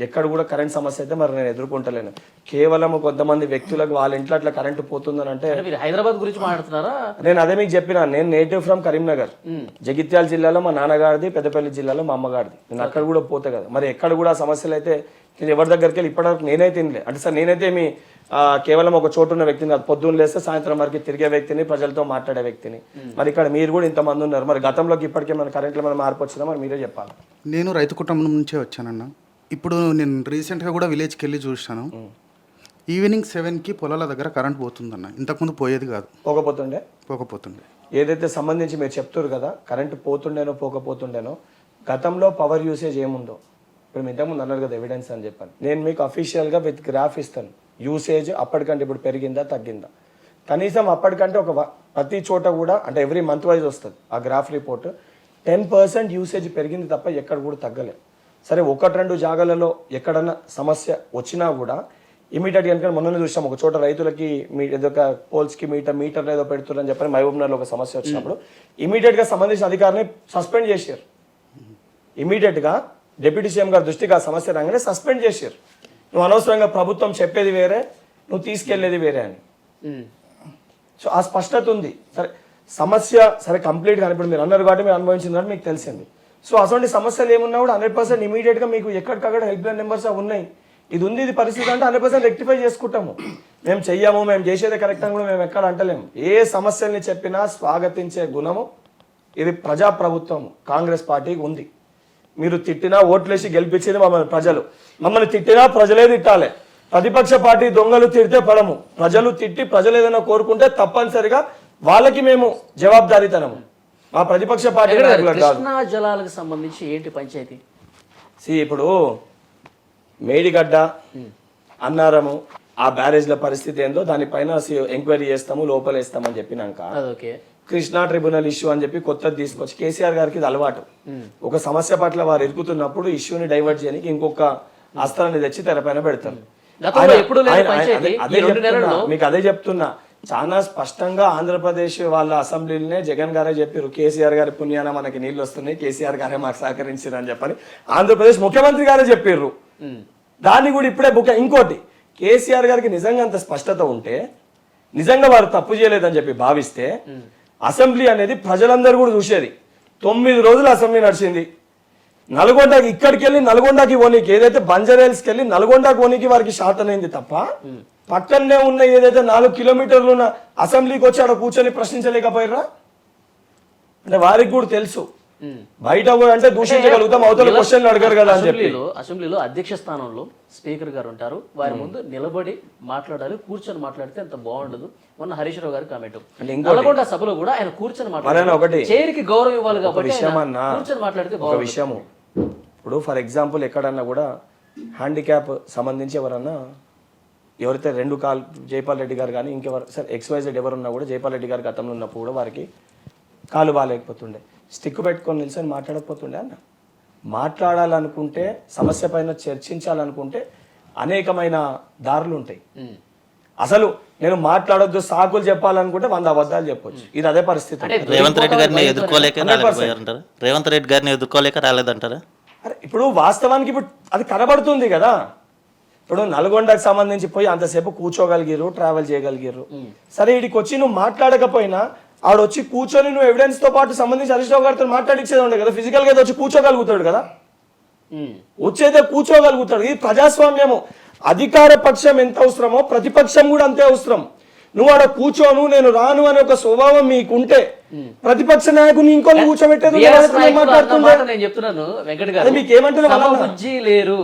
ఎక్కడ కూడా కరెంట్ సమస్య అయితే మరి నేను ఎదుర్కొంటలేను. కేవలం కొంతమంది వ్యక్తులకు వాళ్ళ ఇంట్లో అట్లా కరెంటు పోతుందని అంటే హైదరాబాద్ గురించి మాట్లాడుతున్నారా? నేను అదే మీకు చెప్పినా, నేను నేటివ్ ఫ్రమ్ కరీంనగర్, జగిత్యాల జిల్లాలో మా నాన్నగారిది, పెద్దపల్లి జిల్లాలో మా అమ్మగారిది. నేను అక్కడ కూడా పోతే కదా, మరి ఎక్కడ కూడా సమస్యలు అయితే నేను ఎవరి దగ్గరికి వెళ్ళి ఇప్పటివరకు నేనైతే తినలే. అంటే సార్ నేనైతే మీ కేవలం ఒక చోటు ఉన్న వ్యక్తిని కాదు, పొద్దున్న లేస్తే సాయంత్రం వరకు తిరిగే వ్యక్తిని, ప్రజలతో మాట్లాడే వ్యక్తిని. మరి ఇక్కడ మీరు కూడా ఇంతమంది ఉన్నారు, మరి గతంలోకి ఇప్పటికే మన కరెంట్లో మన మార్పు వచ్చిందా మరి మీరే చెప్పాలి. నేను రైతు కుటుంబం నుంచే వచ్చానన్న. ఇప్పుడు నేను రీసెంట్గా కూడా విలేజ్కి వెళ్ళి చూసాను, ఈవినింగ్ 7కి పొలాల దగ్గర కరెంట్ పోతుందన్న. ఇంతకుముందు పోయేది కాదు, పోకపోతుండే. ఏదైతే సంబంధించి మీరు చెప్తారు కదా కరెంటు పోతుండేనో పోకపోతుండేనో, గతంలో పవర్ యూసేజ్ ఏముందో ఇప్పుడు మీ ఇంతకుముందు అన్నారు కదా ఎవిడెన్స్ అని చెప్పాను. నేను మీకు అఫీషియల్గా విత్ గ్రాఫ్ ఇస్తాను. యూసేజ్ అప్పటికంటే ఇప్పుడు పెరిగిందా తగ్గిందా, కనీసం అప్పటికంటే ఒక ప్రతి చోట కూడా అంటే ఎవ్రీ మంత్ వైజ్ వస్తుంది ఆ గ్రాఫ్ రిపోర్ట్. 10% యూసేజ్ పెరిగింది తప్ప ఎక్కడ కూడా తగ్గలేదు. సరే 1-2 జాగాలలో ఎక్కడన్నా సమస్య వచ్చినా కూడా ఇమీడియట్గా కనుక మొన్న చూసాం ఒక చోట రైతులకి ఏదో పోల్స్కి మీటర్లు ఏదో పెడుతున్నారని చెప్పని మహబూబ్నగర్లో ఒక సమస్య వచ్చినప్పుడు ఇమీడియట్గా సంబంధించిన అధికారిని సస్పెండ్ చేశారు. ఇమీడియట్గా డిప్యూటీ సీఎం గారి దృష్టికి ఆ సమస్య రాగానే సస్పెండ్ చేశారు. నువ్వు అనవసరంగా ప్రభుత్వం చెప్పేది వేరే, నువ్వు తీసుకెళ్లేది వేరే అని. సో ఆ స్పష్టత ఉంది. సరే సమస్య సరే కంప్లీట్గా ఇప్పుడు మీరు అన్నారు కాబట్టి మీరు అనుభవించింది కాబట్టి మీకు తెలిసింది. సో అటువంటి సమస్యలు ఏమున్నా కూడా 100% ఇమీడియట్గా మీకు ఎక్కడికక్కడ హెల్ప్ లైన్ నెంబర్స్ ఉన్నాయి. ఇది ఉంది, ఇది పరిస్థితి అంటే 100% రెక్టిఫై చేసుకుంటాము. మేము చెయ్యము, మేము చేసేదే కరెక్ట్ అని కూడా మేము ఎక్కడ అంటలేము. ఏ సమస్యల్ని చెప్పినా స్వాగతించే గుణము ఇది ప్రజాప్రభుత్వం కాంగ్రెస్ పార్టీకి ఉంది. మీరు తిట్టినా ఓట్లేసి గెలిపించేది మమ్మల్ని తిట్టినా ప్రజలే తిట్టాలి. ప్రతిపక్ష పార్టీ దొంగలు తిడితే పడము. ప్రజలు తిట్టి ప్రజలు ఏదైనా కోరుకుంటే తప్పనిసరిగా వాళ్ళకి మేము జవాబుదారీతనము. మా ప్రతిపక్ష పార్టీ కృష్ణా జలాలకు సంబంధించి ఏంటి పంచాయతీ? ఇప్పుడు మేడిగడ్డ అన్నారము ఆ బ్యారేజ్ల పరిస్థితి ఏందో దానిపైన ఎంక్వైరీ చేస్తాము, లోపలేస్తామని చెప్పినాక కృష్ణా ట్రిబ్యునల్ ఇష్యూ అని చెప్పి కొత్తది తీసుకొచ్చి కేసీఆర్ గారికి ఇది అలవాటు. ఒక సమస్య పట్ల వారు ఎదుగుతున్నప్పుడు ఇష్యూని డైవర్ట్ చేయడానికి ఇంకొక అస్త్రాన్ని తెచ్చి తెరపైన పెడతారు. మీకు అదే చెప్తున్నా, చాలా స్పష్టంగా ఆంధ్రప్రదేశ్ వాళ్ళ అసెంబ్లీలోనే జగన్ గారే చెప్పారు, కేసీఆర్ గారి పుణ్యాన మనకి నీళ్లు వస్తున్నాయి, కేసీఆర్ గారే మాకు సహకరించారు అని చెప్పని ఆంధ్రప్రదేశ్ ముఖ్యమంత్రి గారే చెప్పారు. దాన్ని కూడా ఇప్పుడే ఇంకోటి, కేసీఆర్ గారికి నిజంగా అంత స్పష్టత ఉంటే, నిజంగా వారు తప్పు చేయలేదని చెప్పి భావిస్తే అసెంబ్లీ అనేది ప్రజలందరూ కూడా చూసేది. 9 రోజులు అసెంబ్లీ నడిచింది. నల్గొండకి ఇక్కడికి వెళ్ళి నల్గొండకి ఓనికి ఏదైతే బంజారాహిల్స్కి వెళ్ళి నల్గొండకి ఓనికి వారికి శాతనైంది తప్ప పక్కనే ఉన్న ఏదైతే 4 కిలోమీటర్లు ఉన్న అసెంబ్లీకి వచ్చి ఆడ కూర్చొని ప్రశ్నించలేకపోయారా? అంటే వారికి కూడా తెలుసు బయట కూడా అంటే దూషించగలుగుతాం, అవతల క్వశ్చన్లు అడగరు కదా అని చెప్పి. అసెంబ్లీలో అధ్యక్ష స్థానంలో స్పీకర్ గారు ఉంటారు, వారి ముందు నిలబడి మాట్లాడాలి, కూర్చొని మాట్లాడితే అంత బాగుండదు. మొన్న హరీష్ రావు గారి కామెంట్, నల్గొండ సభలో కూడా ఆయన కూర్చొని మాట్లాడాలి, చేరికి గౌరవం ఇవ్వాలి కాబట్టి కూర్చొని మాట్లాడితే ఒక విషయము. ఇప్పుడు ఫర్ ఎగ్జాంపుల్ ఎక్కడన్నా కూడా హ్యాండిక్యాప్ సంబంధించి ఎవరైతే 2 కాలు జైపాల్ రెడ్డి గారు కానీ ఇంకెవరు సరే XYZ ఎవరున్నా కూడా జైపాల్ రెడ్డి గారి గతంలో ఉన్నప్పుడు కూడా వారికి కాలు బాగాలేకపోతుండే, స్టిక్ పెట్టుకొని నిల్చొని మాట్లాడకపోతుండే అన్న. మాట్లాడాలనుకుంటే సమస్య పైన చర్చించాలనుకుంటే అనేకమైన దారులు ఉంటాయి. అసలు నేను మాట్లాడొద్దు సాకులు చెప్పాలనుకుంటే 100 అబద్ధాలు చెప్పొచ్చు. ఇది అదే పరిస్థితి. రేవంత్ రెడ్డి గారిని ఎదుర్కోలేక రాలేదంటారా? అరే ఇప్పుడు వాస్తవానికి ఇప్పుడు అది కనబడుతుంది కదా. ఇప్పుడు నల్గొండకు సంబంధించి పోయి అంతసేపు కూర్చోగలిగారు, ట్రావెల్ చేయగలిగారు. సరే ఇడికి వచ్చి నువ్వు మాట్లాడకపోయినా ఆడొచ్చి కూర్చొని నువ్వు ఎవిడెన్స్ తో పాటు సంబంధించి హరీష్ రావు గారితో మాట్లాడిచ్చేది ఉండే కదా. ఫిజికల్ గా వచ్చి కూర్చోగలుగుతాడు కదా, వచ్చేదే కూర్చోగలుగుతాడు. ఇది ప్రజాస్వామ్యము. అధికార పక్షం ఎంత అవసరమో ప్రతిపక్షం కూడా అంతే అవసరం. నువ్వు ఆడ కూర్చోను నేను రాను అనే ఒక స్వభావం మీకుంటే ప్రతిపక్ష నాయకుని ఇంకొన్ని కూర్చోబెట్టేది నేను చెప్తున్నాను. వెంకట్ గారు సమబుజ్జి లేరు,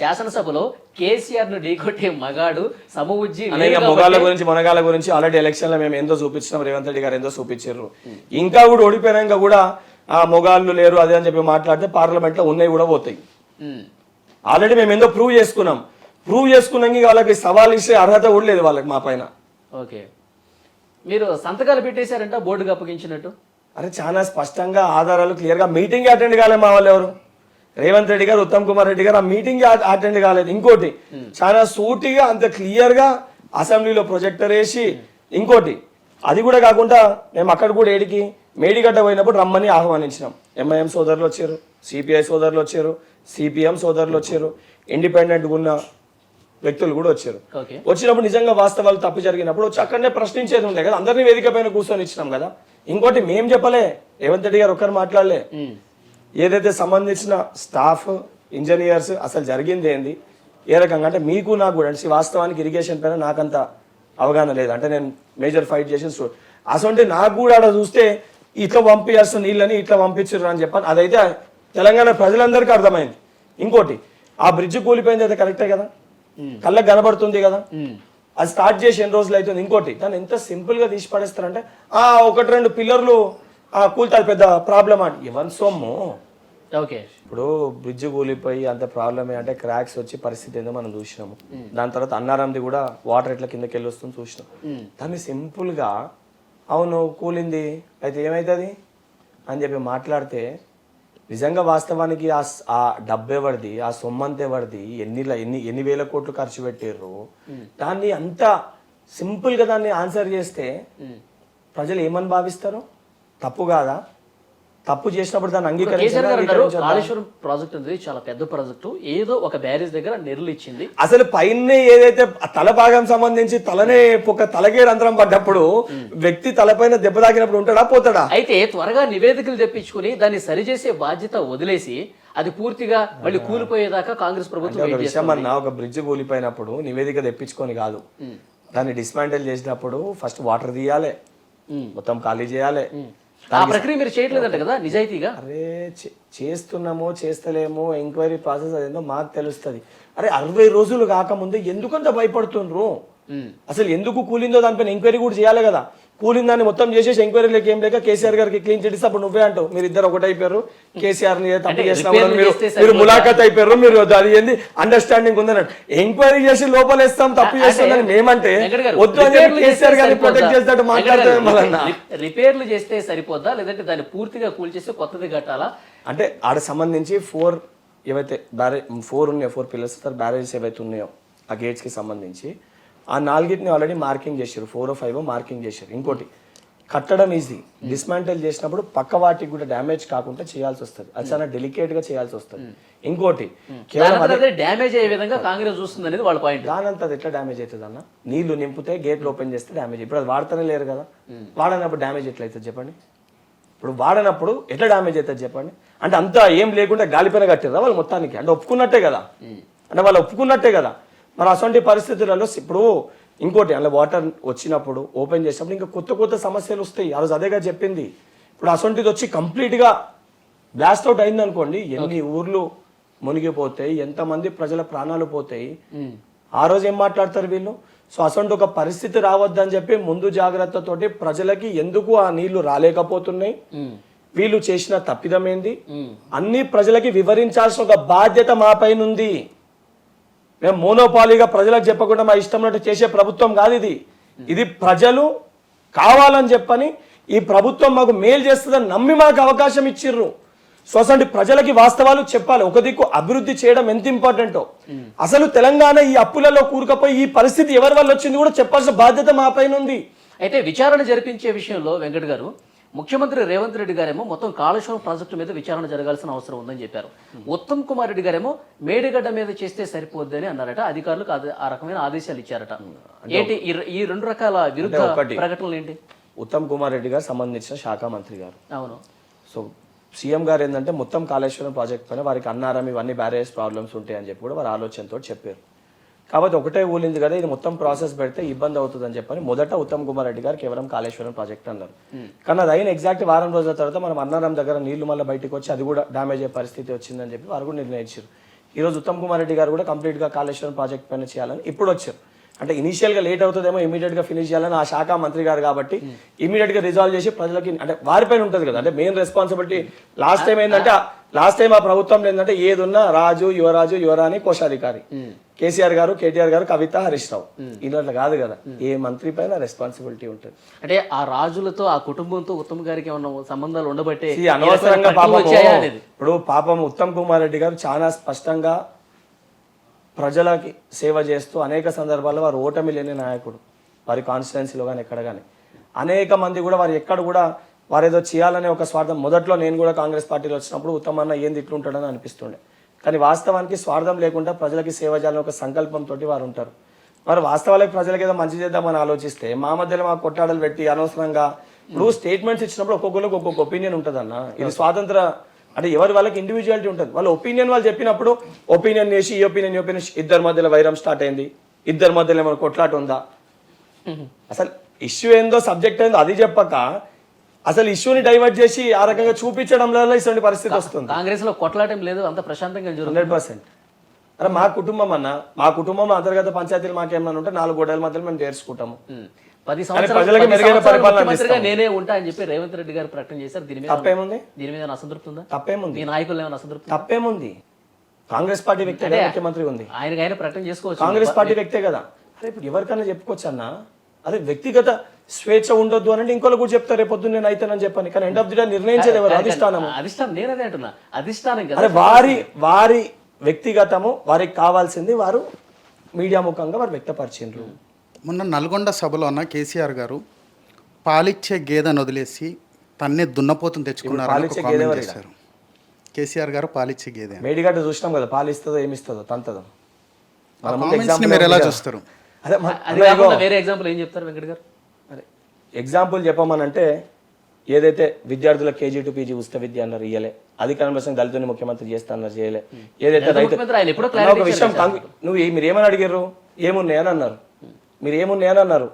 శాసనసభలో కేసీఆర్ ను ఢీకొట్టే మగాడు సమబుజ్జి మొగాళ్ళ గురించి మొనగాళ్ళ గురించి ఆల్రెడీ ఎలక్షన్ లో మేము ఎంతో చూపించినాం, రేవంత్ రెడ్డి గారు ఎంతో చూపించారు. ఇంకా కూడా ఓడిపోయినాక కూడా ఆ మొగాళ్ళు లేరు అదే అని చెప్పి మాట్లాడితే పార్లమెంట్ లో ఉన్నాయి కూడా పోతాయి. ఆల్రెడీ మేము ఎంతో ప్రూవ్ చేసుకున్నాక వాళ్ళకి సవాల్ ఇచ్చే అర్హత కూడా లేదు వాళ్ళకి మా పైన. ఓకే, మీరు సంతకాలు పెట్టేశారంట బోర్డుకు అప్పగించినట్టు. అరే చాలా స్పష్టంగా ఆధారాలు క్లియర్ గా మీటింగ్ అటెండ్ కాలే మా వాళ్ళు ఎవరు, రేవంత్ రెడ్డి గారు ఉత్తమ్ కుమార్ రెడ్డి గారు ఆ మీటింగ్ అటెండ్ కాలేదు. ఇంకోటి చాలా సూటిగా అంత క్లియర్ గా అసెంబ్లీలో ప్రొజెక్టర్ వేసి, ఇంకోటి అది కూడా కాకుండా మేము అక్కడ కూడా ఏడికి మేడిగడ్డ పోయినప్పుడు రమ్మని ఆహ్వానించినాం. MIM సోదరులు వచ్చారు, CPI సోదరులు వచ్చారు, CPM సోదరులు వచ్చారు, ఇండిపెండెంట్ ఉన్న వ్యక్తులు కూడా వచ్చారు. వచ్చినప్పుడు నిజంగా వాస్తవాలు తప్పు జరిగినప్పుడు వచ్చి అక్కడనే ప్రశ్నించేది ఉండే కదా, అందరినీ వేదిక పైన కూర్చొని ఇచ్చినాం కదా. ఇంకోటి మేం చెప్పలే, రేవంత్ రెడ్డి గారు ఒక్కరు మాట్లాడలే. ఏదైతే సంబంధించిన స్టాఫ్ ఇంజనీర్స్ అసలు జరిగింది ఏంది ఏ రకంగా అంటే మీకు నాకు కూడా అంటే వాస్తవానికి ఇరిగేషన్ పైన నాకంత అవగాహన లేదు. అంటే నేను మేజర్ ఫైట్ చేసిన అసలు నాకు కూడా అక్కడ చూస్తే ఇట్లా పంపించాల్సిన నీళ్ళని ఇట్లా పంపించారు అని చెప్పాను. అదైతే తెలంగాణ ప్రజలందరికీ అర్థమైంది. ఇంకోటి ఆ బ్రిడ్జ్ కూలిపోయింది అయితే కరెక్టే కదా, కళ్ళకు కనబడుతుంది కదా, అది స్టార్ట్ చేసి ఎన్ని రోజులు అవుతుంది. ఇంకోటి దాన్ని ఎంత సింపుల్ గా తీసి పడేస్తారంటే 1-2 పిల్లర్లు కూల్తారు పెద్ద ప్రాబ్లమ్ అంటే ఎవరి సొమ్ము. ఓకే, ఇప్పుడు బ్రిడ్జ్ కూలిపోయి అంత ప్రాబ్లమే అంటే క్రాక్స్ వచ్చి పరిస్థితి ఏందో మనం చూసినాము. దాని తర్వాత అన్నారంది కూడా వాటర్ ఎట్లా కిందకి వెళ్ళి వస్తుంది చూసినాం. దాన్ని సింపుల్ గా అవును కూలింది అయితే ఏమవుతుంది అని చెప్పి మాట్లాడితే నిజంగా వాస్తవానికి ఆ డబ్బు ఎవరిది, ఆ సొమ్మంత ఎవరిది, ఎన్ని వేల కోట్లు ఖర్చు పెట్టారు, దాన్ని అంత సింపుల్ గా దాన్ని ఆన్సర్ చేస్తే ప్రజలు ఏమని భావిస్తారు? తప్పు కాదా? తప్పు చేసినప్పుడు దాన్ని కేసీఆర్ గారు అన్నారు అంగీకరించాలి. కాళేశ్వరం ప్రాజెక్ట్ అనేది చాలా పెద్ద ప్రాజెక్టు, ఏదో ఒక బ్యారేజ్ దగ్గర నెర్లు ఇచ్చింది. అసలు పైన ఏదైతే తల భాగం సంబంధించి తలనే ఒక తలకే రంధ్రం పడ్డప్పుడు వ్యక్తి తలపైన దెబ్బ తాకినప్పుడు ఉంటాడా పోతాడా? అయితే త్వరగా నివేదికలు తెప్పించుకుని దాన్ని సరిచేసే బాధ్యత వదిలేసి అది పూర్తిగా మళ్ళీ కూలిపోయేదాకా కాంగ్రెస్ ప్రభుత్వం ఒక వెయిట్ విషయం చేస్తుంది. అన్నా, ఒక బ్రిడ్జ్ కూలిపోయినప్పుడు నివేదిక తెప్పించుకొని కాదు, దాన్ని డిస్మాంటిల్ చేసినప్పుడు ఫస్ట్ వాటర్ తీయాలి, మొత్తం ఖాళీ చేయాలి. ఆ ప్రక్రియ మీరు చేయట్లేదంట కదా నిజాయితీగా? అరే చేస్తున్నామో చేస్తలేమో ఎంక్వైరీ ప్రాసెస్ అదేందో మాకు తెలుస్తుంది. అరే 60 రోజులు కాకముందే ఎందుకంత భయపడుతుండ్రు? అసలు ఎందుకు కూలిందో దానిపైన ఎంక్వైరీ కూడా చేయాలి కదా. కూలిందాన్ని మొత్తం చేసేసి ఎంక్వైరీ లేక ఏం లేక కేసీఆర్ గారికి క్లీన్ చేస్తే అప్పుడు నువ్వే అంటావు మీరు ఇద్దరు ఒకటి అయిపోయారు, కేసీఆర్ ని తప్పు చేసినా కూడా మీరు ములాఖాత్ అయిపోయారు, మీరు అది ఏంది అండర్స్టాండింగ్ ఉందన్నట్టు. ఎంక్వైరీ చేసి లోపలేస్తాం తప్పు చేస్తుందని మేమంటే వద్దు అని చెప్పి కేసీఆర్ గారిని ప్రొటెక్ట్ చేసినట్టు మాట్లాడతాం. రిపేర్లు చేస్తే సరిపోద్దా, లేదంటే దాన్ని పూర్తిగా కూల్చేసి కొత్తది కట్టాలా? అంటే ఆడ సంబంధించి 4 ఏవైతే 4 ఉన్నాయో 4 పిల్లర్స్ బ్యారేజెస్ ఏవైతే ఉన్నాయో ఆ గేట్స్ కి సంబంధించి ఆ 4ని ఆల్రెడీ మార్కింగ్ చేశారు, 4 or 5 మార్కింగ్ చేశారు. ఇంకోటి కట్టడం ఈజీ, డిస్మాంటిల్ చేసినప్పుడు పక్క వాటికి కూడా డ్యామేజ్ కాకుండా చేయాల్సి వస్తుంది, అది చాలా డెలికేట్ గా చేయాల్సి వస్తుంది. ఇంకోటి డ్యామేజ్ అయ్యే విధంగా కాంగ్రెస్ చూస్తుంది అనేది వాళ్ళ పాయింట్. దానంతా అది ఎట్లా డ్యామేజ్ అవుతుంది అన్న? నీళ్లు నింపితే గేట్లు ఓపెన్ చేస్తే డ్యామేజ్. ఇప్పుడు అది వాడుతూనే లేరు కదా, వాడనప్పుడు డ్యామేజ్ ఎట్లా అవుతుంది చెప్పండి? ఇప్పుడు వాడనప్పుడు ఎట్లా డ్యామేజ్ అవుతుంది చెప్పండి? అంటే అంతా ఏం లేకుండా గాలిపైన కట్టిరా వాళ్ళు మొత్తానికి, అంటే ఒప్పుకున్నట్టే కదా, అంటే వాళ్ళు ఒప్పుకున్నట్టే కదా. మరి అటువంటి పరిస్థితులలో ఇప్పుడు ఇంకోటి అందులో వాటర్ వచ్చినప్పుడు ఓపెన్ చేసినప్పుడు ఇంకా కొత్త కొత్త సమస్యలు వస్తాయి. ఆ రోజు అదేగా చెప్పింది. ఇప్పుడు అటువంటిది వచ్చి కంప్లీట్గా బ్లాస్ట్ అవుట్ అయింది అనుకోండి, ఎన్ని ఊర్లు మునిగిపోతాయి, ఎంతమంది ప్రజల ప్రాణాలు పోతాయి. ఆ రోజు ఏం మాట్లాడతారు వీళ్ళు? సో అటువంటి ఒక పరిస్థితి రావద్దని చెప్పి ముందు జాగ్రత్తతోటి ప్రజలకి ఎందుకు ఆ నీళ్లు రాలేకపోతున్నాయి, వీళ్ళు చేసిన తప్పిదం ఏంది అన్ని ప్రజలకి వివరించాల్సిన ఒక బాధ్యత మా పైన ఉంది. మేము మోనోపాలీగా ప్రజలకు చెప్పకుండా మా ఇష్టం ఉన్నట్టు చేసే ప్రభుత్వం కాదు ఇది. ఇది ప్రజలు కావాలని చెప్పని ఈ ప్రభుత్వం మాకు మేలు చేస్తుందని నమ్మి మాకు అవకాశం ఇచ్చిర్రు. సో అసలు ప్రజలకి వాస్తవాలు చెప్పాలి. ఒక దిక్కు అభివృద్ధి చేయడం ఎంత ఇంపార్టెంటో, అసలు తెలంగాణ ఈ అప్పులలో కూరుకుపోయి ఈ పరిస్థితి ఎవరి వల్ల వచ్చింది కూడా చెప్పాల్సిన బాధ్యత మా పైన ఉంది. అయితే విచారణ జరిపించే విషయంలో వెంకట్ గారు, ముఖ్యమంత్రి రేవంత్ రెడ్డి గారేమో మొత్తం కాళేశ్వరం ప్రాజెక్టు మీద విచారణ జరగాల్సిన అవసరం ఉందని చెప్పారు. ఉత్తమ్ కుమార్ రెడ్డి గారేమో మేడిగడ్డ మీద చేస్తే సరిపోద్ది అని అన్నారట. అధికారులకు ఆ రకమైన ఆదేశాలు ఇచ్చారట. ఏంటి ఈ 2 రకాల విరుద్ధ ప్రకటనలు ఏంటి? ఉత్తమ్ కుమార్ రెడ్డి గారు సంబంధించిన శాఖ మంత్రి గారు. అవును. సో సీఎం గారు ఏంటంటే మొత్తం కాళేశ్వరం ప్రాజెక్ట్ పైన వారికి అన్నారం ఇవన్నీ బ్యారేజ్ ప్రాబ్లమ్స్ ఉంటాయని చెప్పి కూడా వారి ఆలోచనతో చెప్పారు. కాబట్టి ఒకటే ఊలింది కదా, ఇది మొత్తం ప్రాసెస్ పెడితే ఇబ్బంది అవుతుంది అని చెప్పని మొదట ఉత్తమ్ కుమార్ రెడ్డి గారు కేవలం కాళేశ్వరం ప్రాజెక్ట్ అన్నారు. కానీ అది అయిన ఎగ్జాక్ట్ వారం రోజుల తర్వాత మనం అన్నారం దగ్గర నీళ్లు మళ్ళీ బయటకు వచ్చి అది కూడా డ్యామేజ్ అయ్యే పరిస్థితి వచ్చిందని చెప్పి వారు కూడా నిర్ణయించారు. ఈ రోజు ఉత్తమ్ కుమార్ రెడ్డి గారు కూడా కంప్లీట్గా కాళేశ్వరం ప్రాజెక్ట్ పైన చేయాలని ఇప్పుడు వచ్చారు. అంటే ఇనీషియల్గా లేట్ అవుతుందేమో, ఇమీడియట్గా ఫినిష్ చేయాలని ఆ శాఖ మంత్రి గారు కాబట్టి ఇమీడియట్గా రిజాల్వ్ చేసి ప్రజలకి అంటే వారిపైన ఉంటుంది కదా, అంటే మెయిన్ రెస్పాన్సిబిలిటీ. లాస్ట్ టైం ఆ ప్రభుత్వం ఏంటంటే ఏది ఉన్నా రాజు యువరాజు యువరాణి కోశాధికారి, కేసీఆర్ గారు కేటీఆర్ గారు కవిత హరీష్ రావు, ఇట్లా కాదు కదా, ఏ మంత్రి పైన రెస్పాన్సిబిలిటీ ఉంటుంది. అంటే ఆ రాజులతో ఆ కుటుంబంతో ఉత్తమ్ గారికి ఏమన్నా సంబంధాలు ఉండబట్టే అనవసరంగా ఇప్పుడు పాపం ఉత్తమ్ కుమార్ రెడ్డి గారు చాలా స్పష్టంగా ప్రజలకి సేవ చేస్తూ అనేక సందర్భాల్లో వారు ఓటమి లేని నాయకుడు. వారి కాన్స్టిట్యున్సీలో కానీ ఎక్కడ కానీ అనేక మంది కూడా వారు ఎక్కడ కూడా వారు ఏదో చేయాలనే ఒక స్వార్థం. మొదట్లో నేను కూడా కాంగ్రెస్ పార్టీలో వచ్చినప్పుడు ఉత్తమ్ అన్న ఏంది ఇట్లుంటాడని అనిపిస్తుండే. కానీ వాస్తవానికి స్వార్థం లేకుండా ప్రజలకి సేవ చేయాలని ఒక సంకల్పంతో వారు ఉంటారు. వారు వాస్తవాలకు ప్రజలకు ఏదో మంచి చేద్దామని ఆలోచిస్తే మా మధ్యలో మా కొట్టాడలు పెట్టి అనవసరంగా ఇప్పుడు స్టేట్మెంట్స్ ఇచ్చినప్పుడు ఒక్కొక్కరికి ఒక్కొక్క ఒపీనియన్ ఉంటుంది అన్న. ఇది స్వాతంత్ర అంటే ఎవరి వాళ్ళకి ఇండివిజువాలిటీ ఉంటుంది. వాళ్ళ ఒపీనియన్ వాళ్ళు చెప్పినప్పుడు ఒపీనియన్ చేసి ఈ ఒపీనియన్ ఇద్దరి మధ్యలో వైరం స్టార్ట్ అయింది, ఇద్దరి మధ్యలో ఏమైనా కొట్లాట ఉందా, అసలు ఇష్యూ ఏందో సబ్జెక్ట్ ఏందో అది చెప్పక అసలు ఇష్యూని డైవర్ట్ చేసి ఆ రకంగా చూపించడంలో ఇటువంటి పరిస్థితి వస్తుంది. కాంగ్రెస్ లో కొట్లాటం లేదు, అంత ప్రశాంతంగా 100%. అరే మా కుటుంబం అన్న, మా కుటుంబంలో అంతర్గత పంచాయతీలు మాకేమన్నా ఉంటే 4 గోడల మధ్యలో మేము చేర్చుకుంటాము. 10 సంవత్సరాలుగా నేనే ఉంటా అని చెప్పి రేవంత్ రెడ్డి గారు ప్రకటన చేశారు. దీని మీద తప్పేముంది? దీని మీద అసంతృప్తి ఉందా? తప్పేముంది? ఈ నాయకులు ఏమైనా అసంతృప్తి? తప్పేముంది? కాంగ్రెస్ పార్టీ వ్యక్తే ముఖ్యమంత్రి ఉంది, ఆయన ప్రకటన చేసుకోవచ్చు. కాంగ్రెస్ పార్టీ వ్యక్తే కదా. అరే ఇప్పుడు ఎవరికైనా చెప్పుకోవచ్చు అన్న, అదే వ్యక్తిగత స్వేచ్ఛ ఉండొద్దు అని ఇంకోళ్ళు కూడా చెప్తారు రేపు పొద్దున్న నేను అయితానని చెప్పని. కానీ ఎండ్ ఆఫ్ ది డే నిర్ణయించేది ఎవరు? అధిష్టానం. నేనదే అంటున్నా, అధిష్టానం కదా. అరే వారి వ్యక్తిగతము, వారికి కావాల్సింది వారు మీడియా ముఖంగా వారు వ్యక్తపరిచిండ్రు. మొన్న నల్గొండ సభలో అన్న కేసీఆర్ గారు పాలిచ్చే గేదెను వదిలేసి తన్నే దున్నపోతుని తెచ్చుకున్నారు అని ఒక పాలిచ్చే కామెంట్ గేదె చేశారు. కేసీఆర్ గారు పాలిచ్చే గేదె. మేడిగడ్డ చూసినాం కదా, పాలు ఇస్తుందో ఏమిస్తుందో తంతదో. మన ముందు కామెంట్స్ని example మీరు ఎలా ఉంది కదా. చూస్తారు? అదే అది కాకుండా వేరే ఎగ్జాంపుల్ ఏం చెప్తారు వెంకట్ గారు? ఎగ్జాంపుల్ చెప్పమనంటే ఏదైతే విద్యార్థుల కేజీ టు పీజీ ఉచిత విద్య అన్నారు ఇయ్యలే, అధికారం కోసం దళితుని ముఖ్యమంత్రి చేస్తా అన్నారు చేయలే. ఏదైతే రైతు ముఖ్యమంత్రి ఆయన ఎప్పుడో అన్న ఒక విషయం మీరు ఏమని అడిగారు, ఏమున్నాయని అన్నారు, మీరు ఏమున్నాయని అన్నారు.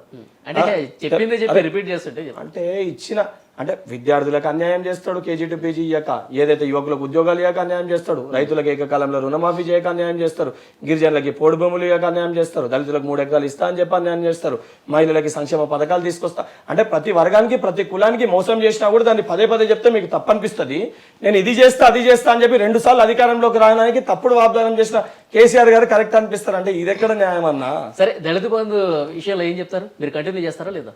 అంటే చెప్పింది చెప్పి రిపీట్ చేస్తుంటే అంటే ఇచ్చిన అంటే విద్యార్థులకు అన్యాయం చేస్తాడు కేజీ టు పీజీ ఇయ్యక, ఏదైతే యువకులకు ఉద్యోగాలు ఇవ్వక అన్యాయం చేస్తాడు, రైతులకు ఏకకాలంలో రుణమాఫీ చేయక అన్యాయం చేస్తారు, గిరిజనులకి పోడు భూములు ఇవ్వక అన్యాయం చేస్తారు, దళితులకు 3 ఎకరాలు ఇస్తా అని చెప్పి అన్యాయం చేస్తారు, మహిళలకి సంక్షేమ పథకాలు తీసుకొస్తా అంటే ప్రతి వర్గానికి ప్రతి కులానికి మోసం చేసినా కూడా దాన్ని పదే పదే చెప్తే మీకు తప్పనిపిస్తుంది. నేను ఇది చేస్తా అది చేస్తా అని చెప్పి 2 సార్లు అధికారంలోకి రావడానికి తప్పుడు వాగ్దానం చేసిన కేసీఆర్ గారు కరెక్ట్ అనిపిస్తారు. అంటే ఇది ఎక్కడ న్యాయం అన్నా? సరే, దళిత బంధు విషయంలో ఏం చెప్తారు? మీరు కంటిన్యూ చేస్తారా లేదా?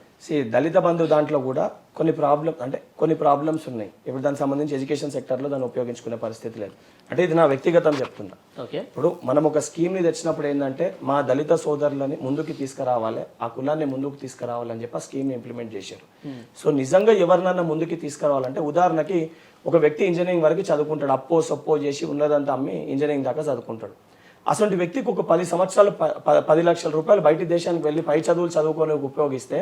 దళిత బంధు దాంట్లో కూడా కొన్ని ప్రాబ్లమ్స్ ఉన్నాయి. ఇప్పుడు దానికి సంబంధించి ఎడ్యుకేషన్ సెక్టర్లో దాన్ని ఉపయోగించుకునే పరిస్థితి లేదు. అంటే ఇది నా వ్యక్తిగతం చెప్తున్నా. ఓకే, ఇప్పుడు మనం ఒక స్కీమ్ని తెచ్చినప్పుడు ఏంటంటే మా దళిత సోదరులని ముందుకు తీసుకురావాలి, ఆ కులాన్ని ముందుకు తీసుకురావాలని చెప్పి ఆ స్కీమ్ని ఇంప్లిమెంట్ చేశారు. సో నిజంగా ఎవరినన్నా ముందుకు తీసుకురావాలంటే ఉదాహరణకి ఒక వ్యక్తి ఇంజనీరింగ్ వరకు చదువుకుంటాడు, అప్పో సప్పో చేసి ఉన్నదంతా అమ్మి ఇంజనీరింగ్ దాకా చదువుకుంటాడు. అటువంటి వ్యక్తికి ఒక 10 సంవత్సరాలు 10 లక్షల రూపాయలు బయట దేశానికి వెళ్ళి పై చదువులు చదువుకోవడానికి ఉపయోగిస్తే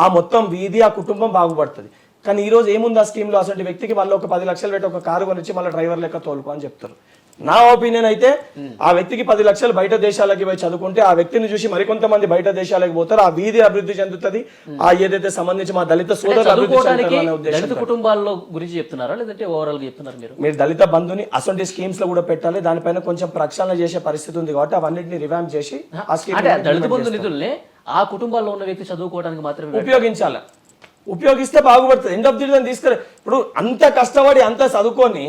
ఆ మొత్తం వీధి ఆ కుటుంబం బాగుపడుతుంది. కానీ ఈ రోజు ఏముంది ఆ స్కీమ్లో, అసలు వ్యక్తికి మళ్ళీ ఒక 10 లక్షలు పెట్టి ఒక కారు కొనిచ్చి మళ్ళీ డ్రైవర్ లెక్క తోలుకో అని చెప్తారు. నా ఒపీనియన్ అయితే ఆ వ్యక్తికి 10 లక్షలు బయట దేశాలకి పోయి చదువుకుంటే ఆ వ్యక్తిని చూసి మరికొంతమంది బయట దేశాలకు పోతారు, ఆ వీధి అభివృద్ధి చెందుతుంది, ఆ ఏదైతే సంబంధించి మా దళిత సోదరులు అభివృద్ధి చెందుతారనే దళిత ఉద్దేశంతో. కుటుంబాల్లో గురించి చెప్తున్నారా లేదంటే ఓవరాల్ గా చెప్తున్నారు మీరు? మీరు దళిత బంధుని అసొంటి స్కీమ్స్ లో కూడా పెట్టాలి, దానిపైన కొంచెం ప్రక్షాళన చేసే పరిస్థితి ఉంది కాబట్టి అవన్నిటిని రివాంప్ చేసి ఆ స్కీమ్ అంటే దళిత బంధు నిధుల్ని ఆ కుటుంబాల్లో ఉన్న వ్యక్తి చదువుకోవడానికి మాత్రమే ఉపయోగించాలి. ఉపయోగిస్తే బాగుపడుతుంది. ఎండ్ ఆఫ్ ది డే తీసుకురా. ఇప్పుడు అంత కష్టపడి అంత చదువుకొని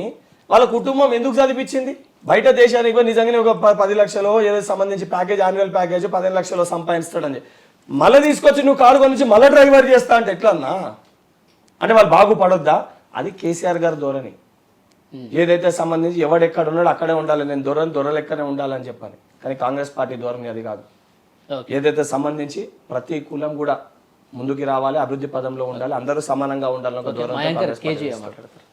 వాళ్ళ కుటుంబం ఎందుకు చదివించింది? బయట దేశానికి నిజంగానే ఒక 10 లక్షలు ఏదో సంబంధించి ప్యాకేజ్, యాన్యువల్ ప్యాకేజ్ 15 లక్షలు సంపాదిస్తాడని మళ్ళీ తీసుకొచ్చి నువ్వు కారు కొనిచ్చి మళ్ళీ డ్రైవర్ చేస్తా అంటే ఎట్లన్నా? అంటే వాళ్ళు బాగుపడొద్దా? అది కేసీఆర్ గారి ధోరణి. ఏదైతే సంబంధించి ఎవడెక్కడ ఉన్నాడో అక్కడే ఉండాలి, నేను దొరలెక్కనే ఉండాలని చెప్పాను. కానీ కాంగ్రెస్ పార్టీ ధోరణి అది కాదు. ఏదైతే సంబంధించి ప్రతి కులం కూడా ముందుకు రావాలి, అభివృద్ధి పదంలో ఉండాలి, అందరూ సమానంగా ఉండాలని ఒక ధోరణి.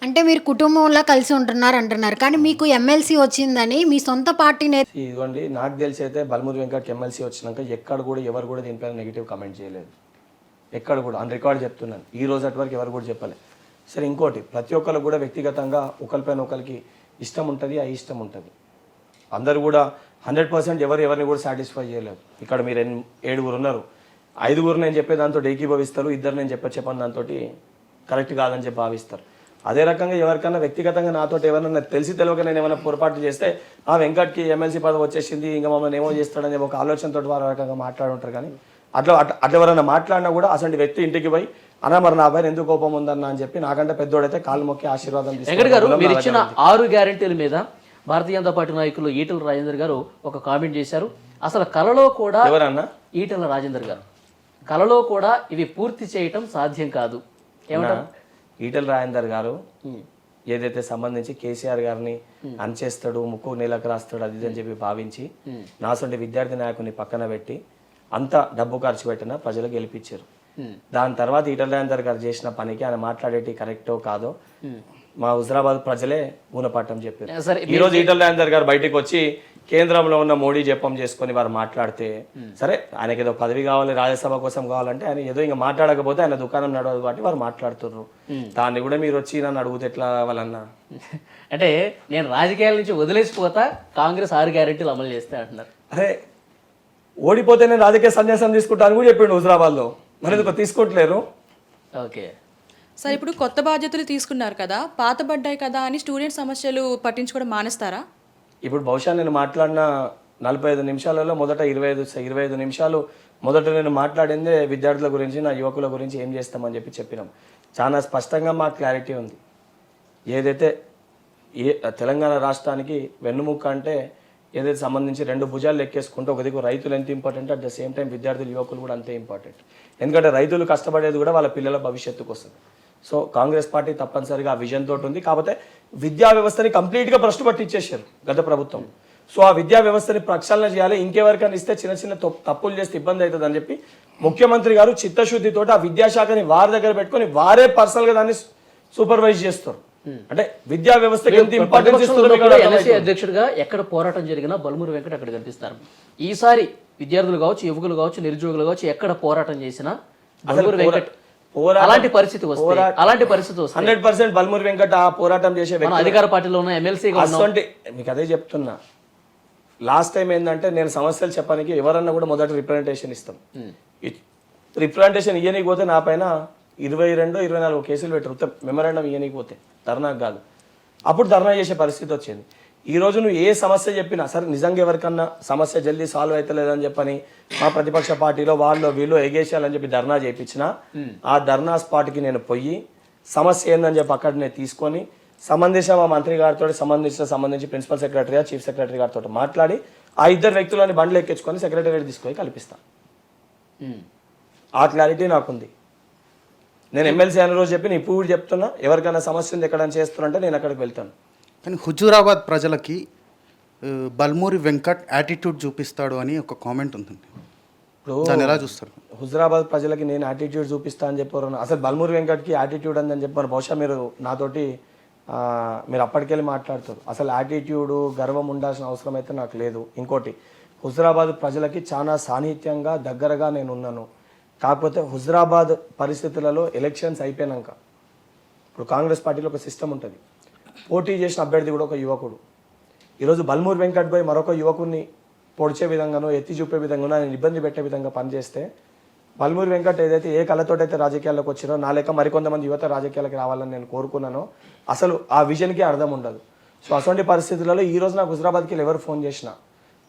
అంటే మీరు కుటుంబంలో కలిసి ఉంటున్నారు అంటున్నారు, కానీ మీకు ఎమ్మెల్సీ వచ్చిందని మీ సొంత పార్టీ ఇదిగోండి, నాకు తెలిసి అయితే బల్మూరి వెంకట్ ఎమ్మెల్సీ వచ్చినాక ఎక్కడ కూడా ఎవరు కూడా దీనిపైన నెగిటివ్ కమెంట్ చేయలేదు. ఎక్కడ కూడా ఆన్ రికార్డ్ చెప్తున్నాను, ఈ రోజు అటు వరకు ఎవరు కూడా చెప్పలేదు. సరే, ఇంకోటి, ప్రతి ఒక్కరు కూడా వ్యక్తిగతంగా ఒకరిపైన ఒకరికి ఇష్టం ఉంటుంది, ఇష్టం ఉంటుంది. అందరు కూడా 100% ఎవరిని కూడా సాటిస్ఫై చేయలేదు. ఇక్కడ మీరు 7 ఉన్నారు, 5 నేను చెప్పే దాంతో ఏకీభవిస్తారు, 2 నేను చెప్పని దాంతో కరెక్ట్ కాదని చెప్పి భావిస్తారు. అదే రకంగా ఎవరికన్నా వ్యక్తిగతంగా నాతో ఎవరైనా తెలిసి తెలియక నేను ఏమైనా పొరపాటు చేస్తే ఆ వెంకట్కి ఎమ్మెల్సీ పదవి వచ్చేసింది ఇంకా మమ్మల్ని ఏమో చేస్తాడని ఒక ఆలోచనతో వారు రకంగా మాట్లాడుంటారు. కానీ అట్లా ఎవరైనా మాట్లాడినా కూడా అసలు వ్యక్తి ఇంటికి పోయి అన్నా మరి నా పైన ఎందుకు కోపం ఉందన్న అని చెప్పి నాకంటే పెద్దోడైతే కాలు మొక్కి ఆశీర్వాదం తీసుకుంటారు. మీరు ఇచ్చిన 6 గ్యారెంటీల మీద భారతీయ జనతా పార్టీ నాయకులు ఈటల రాజేందర్ గారు ఒక కామెంట్ చేశారు. అసలు కలలో కూడా ఎవరన్నా ఈటల రాజేందర్ గారు కలలో కూడా ఇవి పూర్తి చేయటం సాధ్యం కాదు ఏమంటారు? ఈటల రాజేందర్ గారు ఏదైతే సంబంధించి కేసీఆర్ గారిని అంచేస్తాడు, ముక్కు నేలకు రాస్తాడు అది అని చెప్పి భావించి నాసంటి విద్యార్థి నాయకుని పక్కన పెట్టి అంత డబ్బు ఖర్చు పెట్టినా ప్రజలు గెలిపించారు. దాని తర్వాత ఈటల రాజేందర్ గారు చేసిన పనికి ఆయన మాట్లాడేటి కరెక్టో కాదో మా హుజరాబాద్ ప్రజలే గుణపాఠం చెప్పారు. ఈ రోజు ఈటల రాజేందర్ గారు బయటకు వచ్చి కేంద్రంలో ఉన్న మోడీ జపం చేసుకొని వారు మాట్లాడితే సరే, ఆయనకి ఏదో పదవి కావాలి, రాజ్యసభ కోసం కావాలంటే ఆయన ఏదో ఇంకా మాట్లాడకపోతే ఆయన దుకాణం నడవదు కాబట్టి వారు మాట్లాడుతున్నారు. దాన్ని కూడా మీరు వచ్చి నన్ను అడుగుతే ఎట్లా వాళ్ళన్నా? అంటే నేను రాజకీయాల నుంచి వదిలేసిపోతా, కాంగ్రెస్ 6 గ్యారెంటీలు అమలు చేస్తే అంటున్నారు. అరే, ఓడిపోతే నేను రాజకీయ సన్యాసం తీసుకుంటాను కూడా చెప్పిండు హుజరాబాద్లో, మరి తీసుకోవట్లేరు. ఓకే, సరే, ఇప్పుడు కొత్త బాధ్యతలు తీసుకున్నారు కదా, పాతబడ్డాయి కదా అని స్టూడెంట్ సమస్యలు పట్టించుకోవడం మానేస్తారా? ఇప్పుడు బహుశా నేను మాట్లాడిన 45 నిమిషాలలో మొదట 25 నిమిషాలు మొదట నేను మాట్లాడిందే విద్యార్థుల గురించి, నా యువకుల గురించి ఏం చేస్తామని చెప్పినాం. చాలా స్పష్టంగా మా క్లారిటీ ఉంది. ఏదైతే తెలంగాణ రాష్ట్రానికి వెన్నుముక్క అంటే ఏదైతే సంబంధించి 2 భుజాలు లెక్కేసుకుంటే ఒక దిక్కు రైతులు ఎంత important, at the same time విద్యార్థులు యువకులు కూడా అంతే ఇంపార్టెంట్. ఎందుకంటే రైతులు కష్టపడేది కూడా వాళ్ళ పిల్లల భవిష్యత్తుకు వస్తుంది. సో కాంగ్రెస్ పార్టీ తప్పనిసరిగా ఆ విజన్ తోటి ఉంది. కాకపోతే విద్యా వ్యవస్థని కంప్లీట్గా భ్రష్టు పట్టించేశారు గత ప్రభుత్వం. సో ఆ విద్యా వ్యవస్థని ప్రక్షాళన చేయాలి, ఇంకెవరికైనా ఇస్తే చిన్న చిన్న తప్పులు చేస్తే ఇబ్బంది అవుతుంది అని చెప్పి ముఖ్యమంత్రి గారు చిత్తశుద్ధితో ఆ విద్యాశాఖని వారి దగ్గర పెట్టుకొని వారే పర్సనల్ గా దాన్ని సూపర్వైజ్ చేస్తారు. అంటే విద్యా వ్యవస్థకి ఎంత ఇంపార్టెన్స్ ఇస్తుందో మీకు ఎన్ఎస్సీ అర్థమవుతుంది. అధ్యక్షుడిగా ఎక్కడ పోరాటం జరిగినా బల్మూరి వెంకట్ అక్కడ కనిపిస్తారు. ఈసారి విద్యార్థులు కావచ్చు, యువకులు కావచ్చు, నిరుద్యోగులు కావచ్చు, ఎక్కడ పోరాటం చేసినా బల్మూరి వెంకట్ అలాంటి పరిస్థితి వస్తే 100% బల్మూరి వెంకట్ ఆ పోరాటం చేసే వ్యక్తి. అధికార పార్టీలో ఉన్న ఎమ్మెల్సీగా అటువంటి మీకు అదే చెప్తున్నా. లాస్ట్ టైం ఏంటంటే నేను సమస్యలు చెప్పడానికి ఎవరన్నా కూడా మొదట రిప్రజెంటేషన్ ఇస్తాం. రిప్రజెంటేషన్ ఇయ్యనికి పోతే నా పైన 22-24 కేసులు పెట్టరు. మెమరాండం ఇయ్యనికి పోతే ధర్నాకు కాదు. అప్పుడు ధర్నా చేసే పరిస్థితి వచ్చింది. ఈ రోజు నువ్వు ఏ సమస్య చెప్పినా సరే నిజంగా ఎవరికన్నా సమస్య జల్దీ సాల్వ్ అవుతలేదని చెప్పని మా ప్రతిపక్ష పార్టీలో వాళ్ళు వీళ్ళు ఎగేసాలని చెప్పి ధర్నా చేయించినా ఆ ధర్నా స్పాట్కి నేను పోయి సమస్య ఏందని చెప్పి అక్కడ నేను తీసుకొని సంబంధించిన మా మంత్రి గారితో సంబంధించి ప్రిన్సిపల్ సెక్రటరీ చీఫ్ సెక్రటరీ గారితో మాట్లాడి ఆ ఇద్దరు వ్యక్తులని బండ్లు ఎక్కించుకొని సెక్రటరీ తీసుకొని కల్పిస్తాను. ఆ క్లారిటీ నాకుంది. నేను ఎమ్మెల్సీ అనే రోజు చెప్పి నేను ఇప్పుడు చెప్తున్నా, ఎవరికైనా సమస్య ఉంది ఎక్కడైనా చేస్తున్నంటే నేను అక్కడికి వెళ్తాను. కానీ హుజూరాబాద్ ప్రజలకి బల్మూరి వెంకట్ యాటిట్యూడ్ చూపిస్తాడు అని ఒక కామెంట్ ఉందండి. ఇప్పుడు దాన్ని ఎలా చూస్తారు? హుజూరాబాద్ ప్రజలకి నేను యాటిట్యూడ్ చూపిస్తా అని చెప్పారు. అసలు బల్మూరి వెంకట్కి యాటిట్యూడ్ అని చెప్పారు. బహుశా మీరు నాతోటి మీరు అప్పటికెళ్ళి మాట్లాడుతారు. అసలు యాటిట్యూడ్ గర్వం ఉండాల్సిన అవసరం అయితే నాకు లేదు. ఇంకోటి, హుజూరాబాద్ ప్రజలకి చాలా సాన్నిహిత్యంగా దగ్గరగా నేను ఉన్నాను. కాకపోతే హుజూరాబాద్ పరిస్థితులలో ఎలక్షన్స్ అయిపోయాక ఇప్పుడు కాంగ్రెస్ పార్టీలో ఒక సిస్టమ్ ఉంటుంది. పోటీ చేసిన అభ్యర్థి కూడా ఒక యువకుడు. ఈరోజు బల్మూరి వెంకట్ భాయ్ మరొక యువకుడిని పొడిచే విధంగానో ఎత్తి చూపే విధంగానో ఆయన ఇబ్బంది పెట్టే విధంగా పనిచేస్తే బల్మూరి వెంకట్ ఏదైతే ఏ కళతోటైతే రాజకీయాల్లోకి వచ్చినో నా లెక్క మరికొంతమంది యువత రాజకీయాలకు రావాలని నేను కోరుకున్నానో అసలు ఆ విజన్కి అర్థం ఉండదు. సో అటువంటి పరిస్థితులలో ఈ రోజు నాకు హుజూరాబాద్కి ఎవరు ఫోన్ చేసినా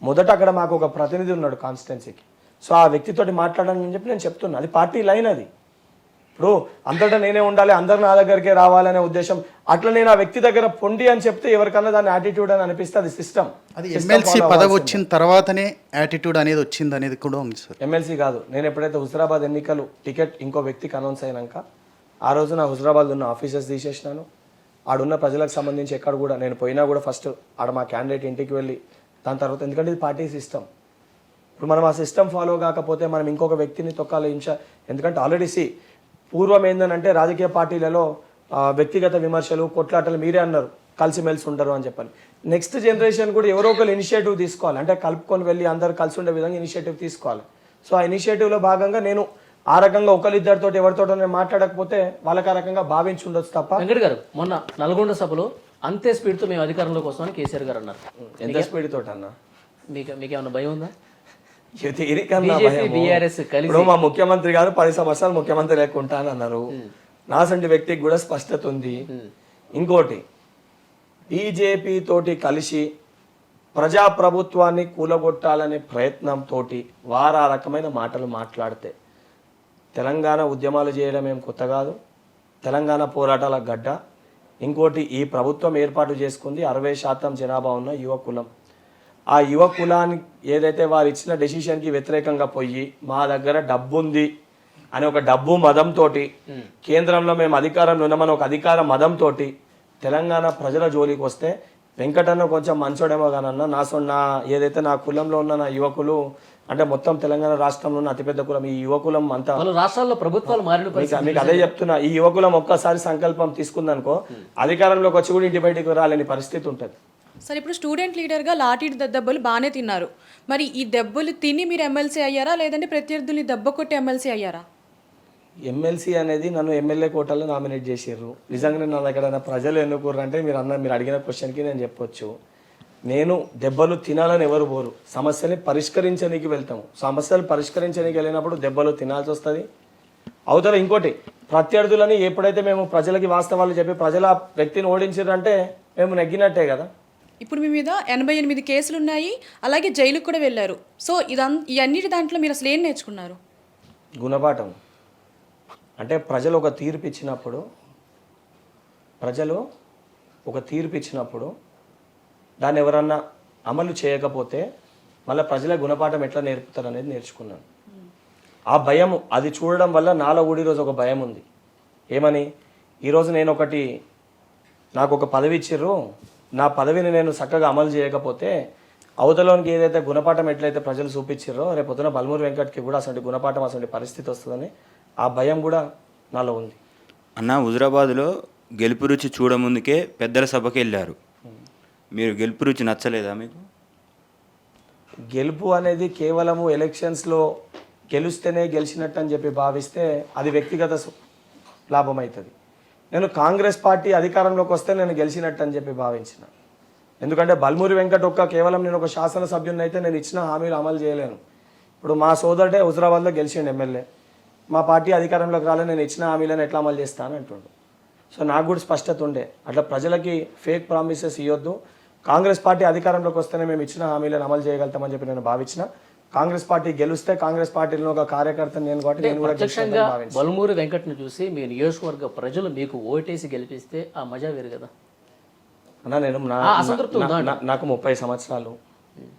మొదట అక్కడ మాకు ఒక ప్రతినిధి ఉన్నాడు కాన్స్టిట్యున్సీకి. సో ఆ వ్యక్తితోటి మాట్లాడాలని చెప్పి నేను చెప్తున్నా. అది పార్టీ లైన్. అది ఇప్పుడు అంతటా నేనే ఉండాలి, అందరు నా దగ్గరికే రావాలనే ఉద్దేశం. అట్లా నేను ఆ వ్యక్తి దగ్గర పొండి అని చెప్తే ఎవరికన్నా దాని యాటిట్యూడ్ అని అనిపిస్తే అది సిస్టమ్. అది ఎమ్మెల్సీ పదవి వచ్చిన తర్వాతనే యాటిట్యూడ్ అనేది వచ్చింది అనేది కూడా ఉంది సార్. ఎమ్మెల్సీ కాదు, నేను ఎప్పుడైతే హుజూరాబాద్ ఎన్నికలు టికెట్ ఇంకో వ్యక్తికి అనౌన్స్ అయినాక ఆ రోజు నా హుజూరాబాద్ ఉన్న ఆఫీసర్స్ తీసేసినాను. ఆడున్న ప్రజలకు సంబంధించి ఎక్కడ కూడా నేను పోయినా కూడా ఫస్ట్ ఆడ మా క్యాండిడేట్ ఇంటికి వెళ్ళి దాని తర్వాత, ఎందుకంటే ఇది పార్టీ సిస్టమ్. ఇప్పుడు మనం ఆ సిస్టమ్ ఫాలో కాకపోతే మనం ఇంకొక వ్యక్తిని తొక్కాలి. ఎందుకంటే ఆల్రెడీ పూర్వం ఏంటంటే రాజకీయ పార్టీలలో వ్యక్తిగత విమర్శలు, కొట్లాటలు మీరే అన్నారు కలిసిమెలిసి ఉండరు అని చెప్పని. నెక్స్ట్ జనరేషన్ కూడా ఎవరో ఒకరు ఇనిషియేటివ్ తీసుకోవాలి. అంటే కలుపుకొని వెళ్ళి అందరు కలిసి ఉండే విధంగా ఇనిషియేటివ్ తీసుకోవాలి. సో ఆ ఇనిషియేటివ్లో భాగంగా నేను ఆ రకంగా ఒకరిద్దరితో ఎవరితో నేను మాట్లాడకపోతే వాళ్ళకి ఆ రకంగా భావించి ఉండొచ్చు తప్ప. వెంకట్ గారు, మొన్న నల్గొండ సభలో అంతే స్పీడ్తో మేము అధికారంలోకి వస్తామని కేసీఆర్ గారు అన్నారు. ఎంత స్పీడ్ తోటి అన్న? మీకేమన్నా భయం ఉందా? ఇప్పుడు మా ముఖ్యమంత్రి గారు 10 సంవత్సరాలు ముఖ్యమంత్రి లేకుంటా అని అన్నారు. నాసంటి వ్యక్తికి కూడా స్పష్టత ఉంది. ఇంకోటి, బీజేపీ తోటి కలిసి ప్రజాప్రభుత్వాన్ని కూలగొట్టాలనే ప్రయత్నంతో వారు ఆ రకమైన మాటలు మాట్లాడితే తెలంగాణ ఉద్యమాలు చేయడం ఏం కొత్త కాదు. తెలంగాణ పోరాటాల గడ్డ. ఇంకోటి, ఈ ప్రభుత్వం ఏర్పాటు చేసుకుంది 60% జనాభా ఉన్న యువ కులం. ఆ యువ కులానికి ఏదైతే వారు ఇచ్చిన డెసిషన్కి వ్యతిరేకంగా పోయి మా దగ్గర డబ్బు ఉంది అని ఒక డబ్బు మదంతో, కేంద్రంలో మేము అధికారంలో ఉన్నామని ఒక అధికార మదంతో తెలంగాణ ప్రజల జోలికి వస్తే వెంకటన్న కొంచెం మంచోడేమో కానన్నా నా ఏదైతే నా కులంలో ఉన్న నా యువకులు, అంటే మొత్తం తెలంగాణ రాష్ట్రంలో ఉన్న అతిపెద్ద కులం ఈ యువకులం అంతా. రాష్ట్రాల్లో ప్రభుత్వాలు మారిన మీకు అదే చెప్తున్నా. ఈ యువకులం ఒక్కసారి సంకల్పం తీసుకుందనుకో అధికారంలోకి వచ్చి కూడా ఇంటి బయటికి రాలేని పరిస్థితి ఉంటుంది. సరే, ఇప్పుడు స్టూడెంట్ లీడర్గా లాఠీ దెబ్బలు బాగానే తిన్నారు. మరి ఈ దెబ్బలు తిని మీరు ఎమ్మెల్సీ అయ్యారా, లేదంటే ప్రత్యర్థుల్ని దెబ్బ కొట్టి ఎమ్మెల్సీ అయ్యారా? ఎమ్మెల్సీ అనేది నన్ను ఎమ్మెల్యే కోటాలో నామినేట్ చేసారు. నిజంగా నా దగ్గర ప్రజలు ఎన్నుకోరు అంటే మీరు అడిగిన క్వశ్చన్కి నేను చెప్పొచ్చు. నేను దెబ్బలు తినాలని ఎవరు పోరు, సమస్యని పరిష్కరించడానికి వెళ్తాము. సమస్యలు పరిష్కరించడానికి వెళ్ళినప్పుడు దెబ్బలు తినాల్సి వస్తుంది. అవతల ఇంకోటి, ప్రత్యర్థులని ఎప్పుడైతే మేము ప్రజలకి వాస్తవాలు చెప్పి ప్రజల వ్యక్తిని ఓడించారంటే మేము నెగ్గినట్టే కదా. ఇప్పుడు మీ మీద 88 కేసులు ఉన్నాయి, అలాగే జైలుకు కూడా వెళ్ళారు. సో ఇవన్నిటి దాంట్లో మీరు అసలు ఏం నేర్చుకున్నారు? గుణపాఠం. అంటే ప్రజలు ఒక తీర్పు ఇచ్చినప్పుడు దాన్ని ఎవరన్నా అమలు చేయకపోతే మళ్ళీ ప్రజల గుణపాఠం ఎట్లా నేర్పుతారు అనేది నేర్చుకున్నాను. ఆ భయం, అది చూడడం వల్ల నాలో కూడా ఈరోజు ఒక భయం ఉంది. ఏమని, ఈరోజు నాకు ఒక పదవి ఇచ్చిర్రు, నా పదవిని నేను చక్కగా అమలు చేయకపోతే అవతలోనికి ఏదైతే గుణపాఠం ఎట్లయితే ప్రజలు చూపించారో రేపు పొద్దున బల్మూరి వెంకట్కి కూడా అసలు గుణపాఠం అసలు పరిస్థితి వస్తుందని ఆ భయం కూడా నాలో ఉంది. అన్న హుజురాబాద్లో గెలుపు రుచి చూడముందుకే పెద్దల సభకి వెళ్ళారు. మీరు గెలుపు రుచి నచ్చలేదా మీకు? గెలుపు అనేది కేవలము ఎలక్షన్స్లో గెలిస్తేనే గెలిచినట్టు అని చెప్పి భావిస్తే అది వ్యక్తిగత లాభం అవుతుంది. నేను కాంగ్రెస్ పార్టీ అధికారంలోకి వస్తే నేను గెలిచినట్టు అని చెప్పి భావించిన. ఎందుకంటే బల్మూరి వెంకట్ కేవలం నేను ఒక శాసనసభ్యుని అయితే నేను ఇచ్చిన హామీలు అమలు చేయలేను. ఇప్పుడు మా సోదరుడే హుజురాబాద్లో గెలిచిండు ఎమ్మెల్యే, మా పార్టీ అధికారంలోకి రాలే, నేను ఇచ్చిన హామీలను ఎట్లా అమలు చేస్తాను అంటుండు. సో నాకు కూడా స్పష్టత ఉండే అట్లా ప్రజలకి ఫేక్ ప్రామిసెస్ ఇవ్వద్దు, కాంగ్రెస్ పార్టీ అధికారంలోకి వస్తేనే మేము ఇచ్చిన హామీలను అమలు చేయగలుగుతామని చెప్పి నేను భావించిన. కాంగ్రెస్ పార్టీ గెలిస్తే కాంగ్రెస్ పార్టీలో ఒక కార్యకర్త నేను కాబట్టి నేను కూడా ప్రత్యక్షంగా బల్మూరి వెంకట్ను చూసి మీ నియోజకవర్గ ప్రజలు మీకు ఓటేసి గెలిపిస్తే ఆ మజా వేరు కదా అన్నా. నేను నాకు 30 సంవత్సరాలు,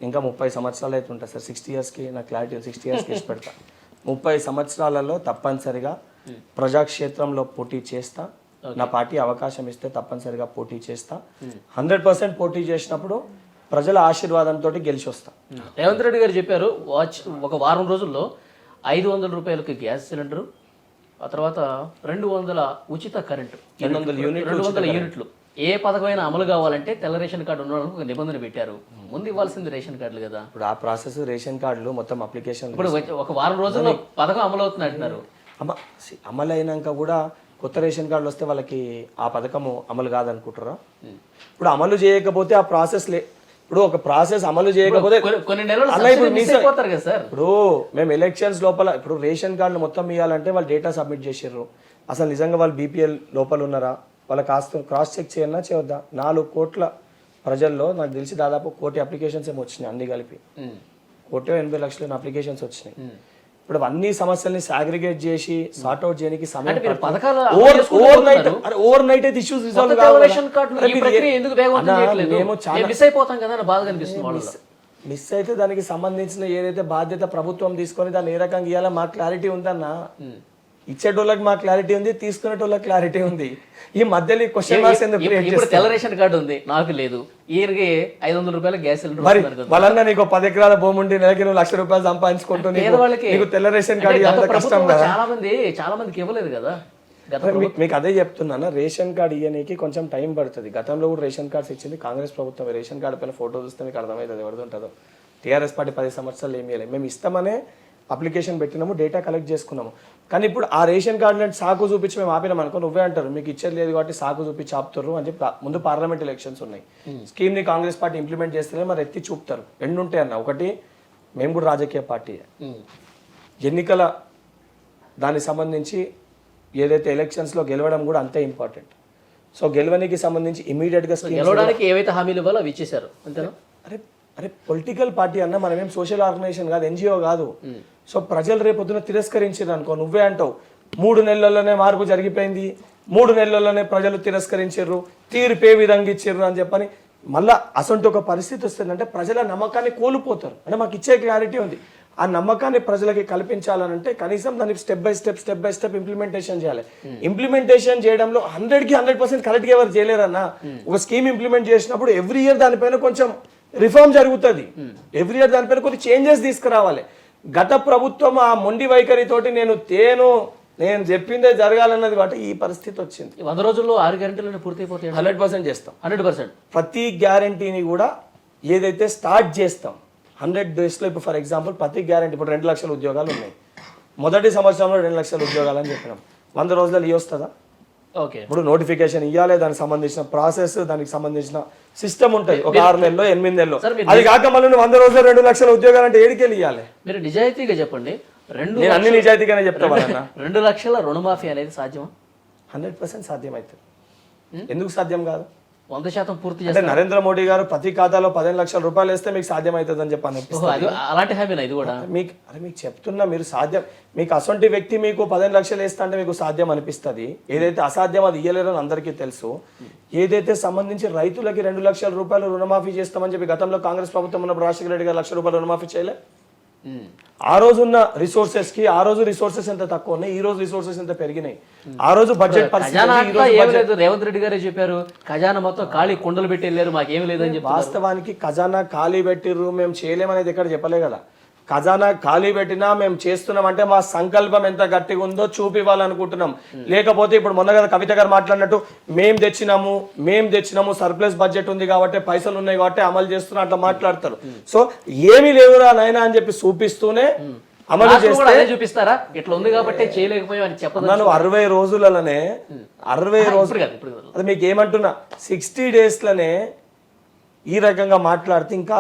ఇంకా 30 సంవత్సరాలు అయితే ఉంటాయి సార్. 60 yearsకి నా క్లారిటీ 60 yearsకి ఇచ్చి పెడతా. 30 సంవత్సరాలలో తప్పనిసరిగా ప్రజాక్షేత్రంలో పోటీ చేస్తా. నా పార్టీ అవకాశం ఇస్తే తప్పనిసరిగా పోటీ చేస్తా. 100% పోటీ చేసినప్పుడు ప్రజల ఆశీర్వాదంతో గెలిచి వస్తా. రేవంత్ రెడ్డి గారు చెప్పారు ఒక వారం రోజుల్లో 500 రూపాయలకి గ్యాస్ సిలిండరు, ఆ తర్వాత 200 ఉచిత కరెంటు, 200 యూనిట్లు. ఏ పథకమైనా అమలు కావాలంటే తెల్ల రేషన్ కార్డు ఉన్న వాళ్ళకి ఒక నిబంధన పెట్టారు. ముందు ఇవ్వాల్సింది రేషన్ కార్డులు కదా. ఇప్పుడు ఆ ప్రాసెస్ రేషన్ కార్డులు మొత్తం అప్లికేషన్ ఇప్పుడు ఒక వారం రోజుల్లో పథకం అమలు అవుతుంది అంటున్నారు. అమలు అయినాక కూడా కొత్త రేషన్ కార్డులు వస్తే వాళ్ళకి ఆ పథకము అమలు కాదనుకుంటారా? ఇప్పుడు అమలు చేయకపోతే ఆ ప్రాసెస్ ఇప్పుడు ఒక ప్రాసెస్ అమలు చేయకపోతే కొన్ని నెలలు కదా సార్. ఇప్పుడు మేము ఎలక్షన్స్ లోపల ఇప్పుడు రేషన్ కార్డులు మొత్తం ఇవ్వాలంటే వాళ్ళు డేటా సబ్మిట్ చేసారు. అసలు నిజంగా వాళ్ళు బీపీఎల్ లోపల ఉన్నారా, వాళ్ళ క్రాస్ చెక్ చేయన్నా చేయొద్దా? 4 కోట్ల ప్రజల్లో నాకు తెలిసి దాదాపు 1 కోటి అప్లికేషన్స్ ఏమో వచ్చినాయి, అన్ని కలిపి 1,80,00,000 అప్లికేషన్స్ వచ్చినాయి. ఇప్పుడు అన్ని సమస్యల్ని సాగ్రిగేట్ చేసి సార్ట్అవుట్ చేయడానికి సమయం ఓవర్ నైట్ అయితే ఇష్యూస్ రిజాల్వ్ మిస్ అయితే దానికి సంబంధించిన ఏదైతే బాధ్యత ప్రభుత్వం తీసుకొని దాన్ని ఏ రకంగా ఇవ్వాలో మాకు క్లారిటీ ఉందన్నా. ఇచ్చేటోళ్ళకి మాకు క్లారిటీ ఉంది, తీసుకునేటోళ్ళకి క్లారిటీ ఉంది. ఈ మధ్యలో క్వశ్చన్ మార్క్స్ ఎందుకు క్రియేట్ చేస్తారు? తెల్ల రేషన్ కార్డు ఉంది, నాకు లేదు. ఈయనకి 500 రూపాయల గ్యాస్ సిలిండర్. మరి వాళ్ళన్నా నీకు 10 ఎకరాల భూమి ఉండి నెలకి నువ్వు ₹1,00,000 సంపాదించుకుంటూ నీకు తెల్ల రేషన్ కార్డు కష్టం కదా. చాలా మందికి ఇవ్వలేదు కదా. మీకు అదే చెప్తున్నాను, రేషన్ కార్డు ఇవ్వడానికి కొంచెం టైం పడుతుంది. గతంలో కూడా రేషన్ కార్డ్స్ ఇచ్చింది కాంగ్రెస్ ప్రభుత్వం. రేషన్ కార్డు పైన ఫోటో చూస్తే మీకు అర్థమవుతుంది ఎవరిది ఉంటుందో. టీఆర్ఎస్ పార్టీ 10 సంవత్సరాలు ఏమి ఇవ్వలేదు. మేము ఇస్తామనే అప్లికేషన్ పెట్టినాము, డేటా కలెక్ట్ చేసుకున్నాము. కానీ ఇప్పుడు ఆ రేషన్ కార్డులను సాకు చూపించి మేము ఆపినాం అనుకో, నువ్వే అంటారు మీకు ఇచ్చేది లేదు కాబట్టి సాకు చూపించి ఆపుతారు అని చెప్పి. ముందు పార్లమెంట్ ఎలక్షన్స్ ఉన్నాయి, స్కీమ్ని కాంగ్రెస్ పార్టీ ఇంప్లిమెంట్ చేస్తేనే మరి ఎత్తి చూపుతారు. 2 ఉంటాయి అన్న. ఒకటి, మేము కూడా రాజకీయ పార్టీ, ఎన్నికల దానికి సంబంధించి ఏదైతే ఎలక్షన్స్లో గెలవడం కూడా అంతే ఇంపార్టెంట్. సో గెలవడానికి సంబంధించి ఇమీడియట్గా గెలవడానికి ఏవైతే హామీలు ఇవ్వాలో అవి ఇచ్చేసారు అంతేనా? అరే పొలిటికల్ పార్టీ అన్న, మనమేం సోషల్ ఆర్గనైజేషన్ కాదు, ఎన్జిఓ కాదు. సో ప్రజలు రేపొద్దున తిరస్కరించారు అనుకో, నువ్వే అంటావు 3 నెలల్లోనే మార్పు జరిగిపోయింది, 3 నెలల్లోనే ప్రజలు తిరస్కరించారు, తీర్పు ఏ విధంగా ఇచ్చారు అని చెప్పని మళ్ళీ అసంటి ఒక పరిస్థితి వస్తుందంటే ప్రజల నమ్మకాన్ని కోల్పోతారు. అంటే మాకు ఇచ్చే క్లారిటీ ఉంది. ఆ నమ్మకాన్ని ప్రజలకి కల్పించాలనంటే కనీసం దానికి స్టెప్ బై స్టెప్ ఇంప్లిమెంటేషన్ చేయాలి. ఇంప్లిమెంటేషన్ చేయడంలో 100కి 100% కరెక్ట్గా ఎవరు చేయలేరన్నా. ఒక స్కీమ్ ఇంప్లిమెంట్ చేసినప్పుడు ఎవ్రీ ఇయర్ దానిపైన కొంచెం రిఫార్మ్ జరుగుతుంది, ఎవ్రీ ఇయర్ దానిపైన కొన్ని చేంజెస్ తీసుకురావాలి. గత ప్రభుత్వం ఆ మొండి వైఖరితోటి నేను చెప్పిందే జరగాలన్నది కాబట్టి ఈ పరిస్థితి వచ్చింది. 100 రోజుల్లో 6 గ్యారెంటీలను పూర్తి అయిపోతాయి. 100% చేస్తాం. 100% ప్రతి గ్యారంటీని కూడా ఏదైతే స్టార్ట్ చేస్తాం 100 daysలో, ఇప్పుడు ఫర్ ఎగ్జాంపుల్ ప్రతి గ్యారంటీ ఇప్పుడు 2 లక్షల ఉద్యోగాలు ఉన్నాయి. మొదటి సంవత్సరంలో 2 లక్షల ఉద్యోగాలు అని చెప్పినాం. 100 రోజులలో ఇవ్వస్తుందా? ఓకే. ఇప్పుడు నోటిఫికేషన్ ఇవ్వాలి, దానికి సంబంధించిన ప్రాసెస్, దానికి సంబంధించిన సిస్టమ్ ఉంటుంది. ఒక 6 నెలలో 8 నెలలో. అది కాక మళ్ళీ 100 రోజులు 2 లక్షల ఉద్యోగాలు అంటే ఏడికెళ్ళి ఇవ్వాలి? మీరు నిజాయితీగా చెప్పండి. నేను అన్ని నిజాయితీగానే చెప్తా. 2 లక్షల రుణమాఫీ అనేది సాధ్యమా? 100% సాధ్యం అవుతుంది. ఎందుకు సాధ్యం కాదు? 100% పూర్తి అంటే నరేంద్ర మోడీ గారు ప్రతి ఖాతాలో 15 లక్షల రూపాయలు వేస్తే మీకు సాధ్యం అవుతుంది అని చెప్పి అలాంటి హామీనా ఇది కూడా? మీకు చెప్తున్నా, మీరు సాధ్యం, మీకు అసొంటి వ్యక్తి మీకు 15 లక్షలు వేస్తా అంటే మీకు సాధ్యం అనిపిస్తుంది. ఏదైతే అసాధ్యం అది ఇయ్యలేరని అందరికీ తెలుసు. ఏదైతే సంబంధించి రైతులకి 2 లక్షల రూపాయలు రుణమాఫీ చేస్తామని చెప్పి గతంలో కాంగ్రెస్ ప్రభుత్వం ఉన్నప్పుడు రాజశేఖర రెడ్డి గారు ₹1,00,000 రుణమాఫీ చేయలే. ఆ రోజు ఉన్న రిసోర్సెస్ కి ఆ రోజు రిసోర్సెస్ ఎంత తక్కువ ఉన్నాయి, ఈ రోజు రిసోర్సెస్ ఎంత పెరిగినాయి. ఆ రోజు బడ్జెట్ ఖజానా అంతా ఏం లేదు, రేవంత్ రెడ్డి గారే చెప్పారు ఖజానా మొత్తం ఖాళీ కుండలు పెట్టి వెళ్ళారు, మాకేం లేదని చెప్పి. వాస్తవానికి ఖజానా ఖాళీ పెట్టిర్రు మేము చేయలేమనేది ఎక్కడ చెప్పలే కదా. ఖజానా ఖాళీ పెట్టినా మేము చేస్తున్నాం అంటే మా సంకల్పం ఎంత గట్టిగా ఉందో చూపివ్వాలనుకుంటున్నాం. లేకపోతే ఇప్పుడు మొన్న కదా కవిత గారు మాట్లాడినట్టు మేము తెచ్చినాము సర్ప్లస్ బడ్జెట్ ఉంది కాబట్టి పైసలు ఉన్నాయి కాబట్టి అమలు చేస్తున్నా అట్లా మాట్లాడతారు. సో ఏమీ లేవురా నాయనా అని చెప్పి చూపిస్తూనే అమలు చేస్తే చూపిస్తారా ఇట్లా ఉంది కాబట్టి చేయలేకపోయాం అని చెప్పదు. 60 రోజులలోనే 60 రోజులు అది మీకు ఏమంటున్నా 60 డేస్లనే ఈ రకంగా మాట్లాడితే ఇంకా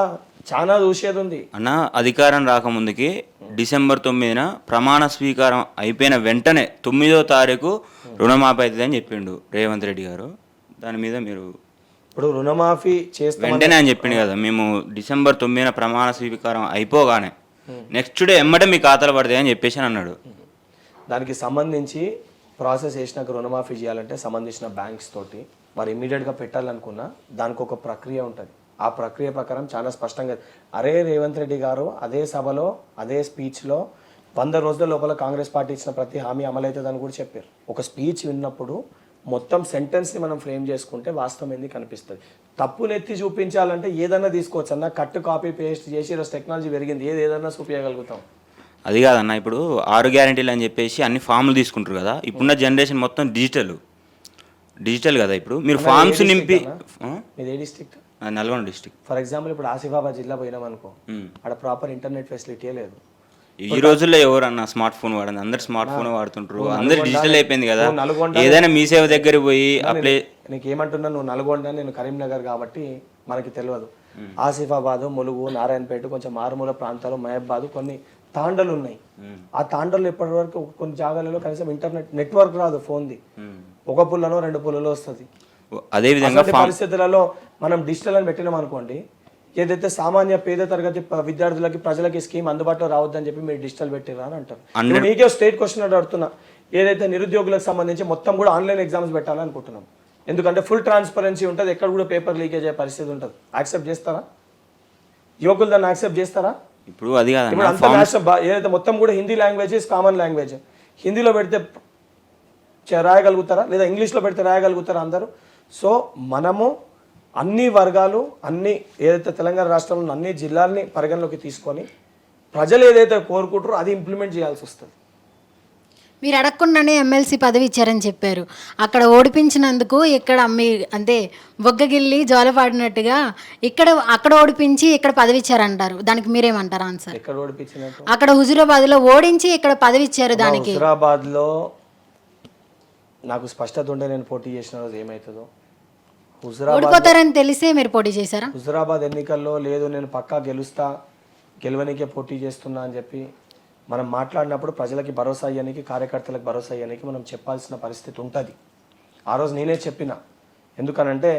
చాలా చూసేది ఉంది అన్న. అధికారం రాకముందుకి డిసెంబర్ 9న ప్రమాణ స్వీకారం అయిపోయిన వెంటనే 9వ తారీఖు రుణమాఫీ అవుతుందని చెప్పిండు రేవంత్ రెడ్డి గారు. దాని మీద మీరు ఇప్పుడు రుణమాఫీ చేస్తే వెంటనే అని చెప్పిండు కదా, మేము డిసెంబర్ 9న ప్రమాణ స్వీకారం అయిపోగానే నెక్స్ట్ డే ఎమ్మటే మీ ఖాతాలో పడతాయి అని చెప్పేసి అన్నాడు. దానికి సంబంధించి ప్రాసెస్ చేసినాక రుణమాఫీ చేయాలంటే సంబంధించిన బ్యాంక్స్ తోటి వారు ఇమ్మీడియట్గా పెట్టాలనుకున్నా దానికి ఒక ప్రక్రియ ఉంటుంది. ఆ ప్రక్రియ ప్రకారం చాలా స్పష్టంగా రేవంత్ రెడ్డి గారు అదే సభలో అదే స్పీచ్లో 100 రోజుల లోపల కాంగ్రెస్ పార్టీ ఇచ్చిన ప్రతి హామీ అమలవుతుందని కూడా చెప్పారు. ఒక స్పీచ్ విన్నప్పుడు మొత్తం సెంటెన్స్ని మనం ఫ్రేమ్ చేసుకుంటే వాస్తవం ఏంది కనిపిస్తుంది. తప్పునెత్తి చూపించాలంటే ఏదైనా తీసుకోవచ్చు అన్న, కట్ కాపీ పేస్ట్ చేసి ఈరోజు టెక్నాలజీ పెరిగింది, ఏదైనా చూపించగలుగుతాం. అది కాదన్న, ఇప్పుడు 6 గ్యారెంటీలు అని చెప్పేసి అన్ని ఫామ్లు తీసుకుంటారు కదా. ఇప్పుడున్న జనరేషన్ మొత్తం డిజిటల్ కదా. ఇప్పుడు మీరు ఫామ్స్ నింపి ఇది ఏ district? Nalgonda district. For example ఇప్పుడు ఆసిఫాబాద్ జిల్లా పోయినాం అనుకో, అక్కడ ప్రాపర్ ఇంటర్నెట్ ఫెసిలిటీ లేదు. ఈ రోజుల్లో ఎవరన్నా స్మార్ట్ ఫోన్ వాడండి, అందరు స్మార్ట్ ఫోన్ వాడుతుంటారు, అందరు డిజిటల్ అయిపోయింది కదా. ఏదైనా మీ సేవ దగ్గర పోయి అప్లై నీకు ఏమంటున్నా, నువ్వు నల్గొండ నేను కరీంనగర్ కాబట్టి మనకి తెలియదు. ఆసిఫాబాద్, ములుగు, నారాయణపేట కొంచెం మారుమూల ప్రాంతాలు, మహబాద్ కొన్ని తాండలు ఉన్నాయి. ఆ తాండలు ఇప్పటి వరకు కొన్ని జాగాలలో కనీసం ఇంటర్నెట్ నెట్వర్క్ రాదు, ఫోన్ది 1 పుల్లలో 2 పుల్లలో వస్తుంది. అదే విధంగా పరిస్థితులలో మనం డిజిటల్ అని పెట్టినాం అనుకోండి, ఏదైతే సామాన్య పేద తరగతి విద్యార్థులకి ప్రజలకి స్కీమ్ అందుబాటులో రావద్దని చెప్పి మీరు డిజిటల్ పెట్టిరా అని అంటారు. మీకే స్టేట్ క్వశ్చన్ అడుగుతున్నా, ఏదైతే నిరుద్యోగులకు సంబంధించి మొత్తం కూడా ఆన్లైన్ ఎగ్జామ్స్ పెట్టాలనుకుంటున్నాం. ఎందుకంటే ఫుల్ ట్రాన్స్పరెన్సీ ఉంటుంది, ఎక్కడ కూడా పేపర్ లీకేజ్ అయ్యే పరిస్థితి ఉంటుంది. యాక్సెప్ట్ చేస్తారా? యువకులు దాన్ని యాక్సెప్ట్ చేస్తారా? ఇప్పుడు అది ఏదైతే మొత్తం కూడా Hindi language is common language, హిందీలో పెడితే రాయగలుగుతారా లేదా ఇంగ్లీష్లో పెడితే రాయగలుగుతారా అందరూ? సో మనము అన్ని వర్గాలు అన్ని ఏదైతే తెలంగాణ రాష్ట్రంలో అన్ని జిల్లాల్ని పరిగణలోకి తీసుకొని ప్రజలు ఏదైతే కోరుకుంటారో అది ఇంప్లిమెంట్ చేయాల్సి వస్తుంది. మీరు అడగకుండానే ఎమ్మెల్సీ పదవి ఇచ్చారని చెప్పారు. అక్కడ ఓడిపించినందుకు ఇక్కడ అంటే బొగ్గగిల్లి జోలపాడినట్టుగా అక్కడ ఓడిపించి ఇక్కడ పదవి ఇచ్చారంటారు. దానికి మీరేమంటారు ఆన్సర్? ఎక్కడ ఓడిపించినట్టు? అక్కడ హుజూరాబాద్లో ఓడించి ఇక్కడ పదవి ఇచ్చారు. దానికి హుజూరాబాద్లో నాకు స్పష్టత ఉండే నేను పోటీ చేసిన రోజు ఏమవుతుందో. ఓడిపోతారని తెలిసే మీరు పోటీ చేశారా? హుజూరాబాద్ ఎన్నికల్లో లేదు నేను పక్కా గెలవనికే పోటీ చేస్తున్నా అని చెప్పి మనం మాట్లాడినప్పుడు ప్రజలకి భరోసా అయ్యానికి, కార్యకర్తలకు భరోసా అయ్యానికి మనం చెప్పాల్సిన పరిస్థితి ఉంటుంది. ఆ రోజు నేనే చెప్పిన, ఎందుకనంటే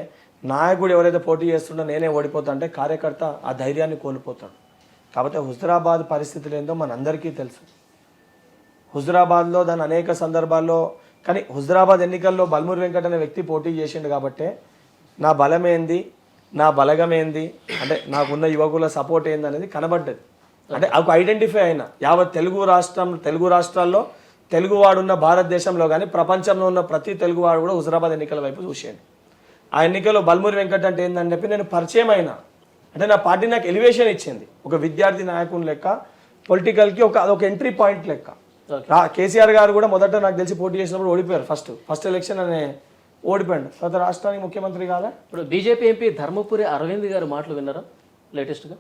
నాయకుడు ఎవరైతే పోటీ చేస్తుండో నేనే ఓడిపోతా అంటే కార్యకర్త ఆ ధైర్యాన్ని కోల్పోతాడు. కాబట్టి హుజూరాబాద్ పరిస్థితులు ఏందో మనందరికీ తెలుసు. హుజూరాబాద్లో దాని అనేక సందర్భాల్లో, కానీ హుజూరాబాద్ ఎన్నికల్లో బల్మూరి వెంకట్ అనే వ్యక్తి పోటీ చేసిండు కాబట్టి నా బలమేంది, నా బలగమేంది, అంటే నాకున్న యువకుల సపోర్ట్ ఏంది అనేది కనబడ్డది. అంటే ఒక ఐడెంటిఫై అయినా యావత్ తెలుగు రాష్ట్రాల్లో తెలుగువాడున్న భారతదేశంలో కానీ ప్రపంచంలో ఉన్న ప్రతి తెలుగువాడు కూడా హుజూరాబాద్ ఎన్నికల వైపు చూసాను. ఆ ఎన్నికల్లో బల్మూరి వెంకట్ అంటే ఏందని చెప్పి నేను పరిచయం అయినా, అంటే నా పార్టీ నాకు ఎలివేషన్ ఇచ్చింది. ఒక విద్యార్థి నాయకుని లెక్క, పొలిటికల్కి అదొక ఎంట్రీ పాయింట్ లెక్క. కేసీఆర్ గారు కూడా మొదట నాకు తెలిసి పోటీ చేసినప్పుడు ఓడిపోయారు. ఫస్ట్ ఎలక్షన్ అనే ఓడిపోయాడు, తర్వాత రాష్ట్రానికి ముఖ్యమంత్రి కాదా. ఇప్పుడు బీజేపీ ఎంపీ ధర్మపురి అరవింద్ గారు మాటలు విన్నారా లేటెస్ట్గా?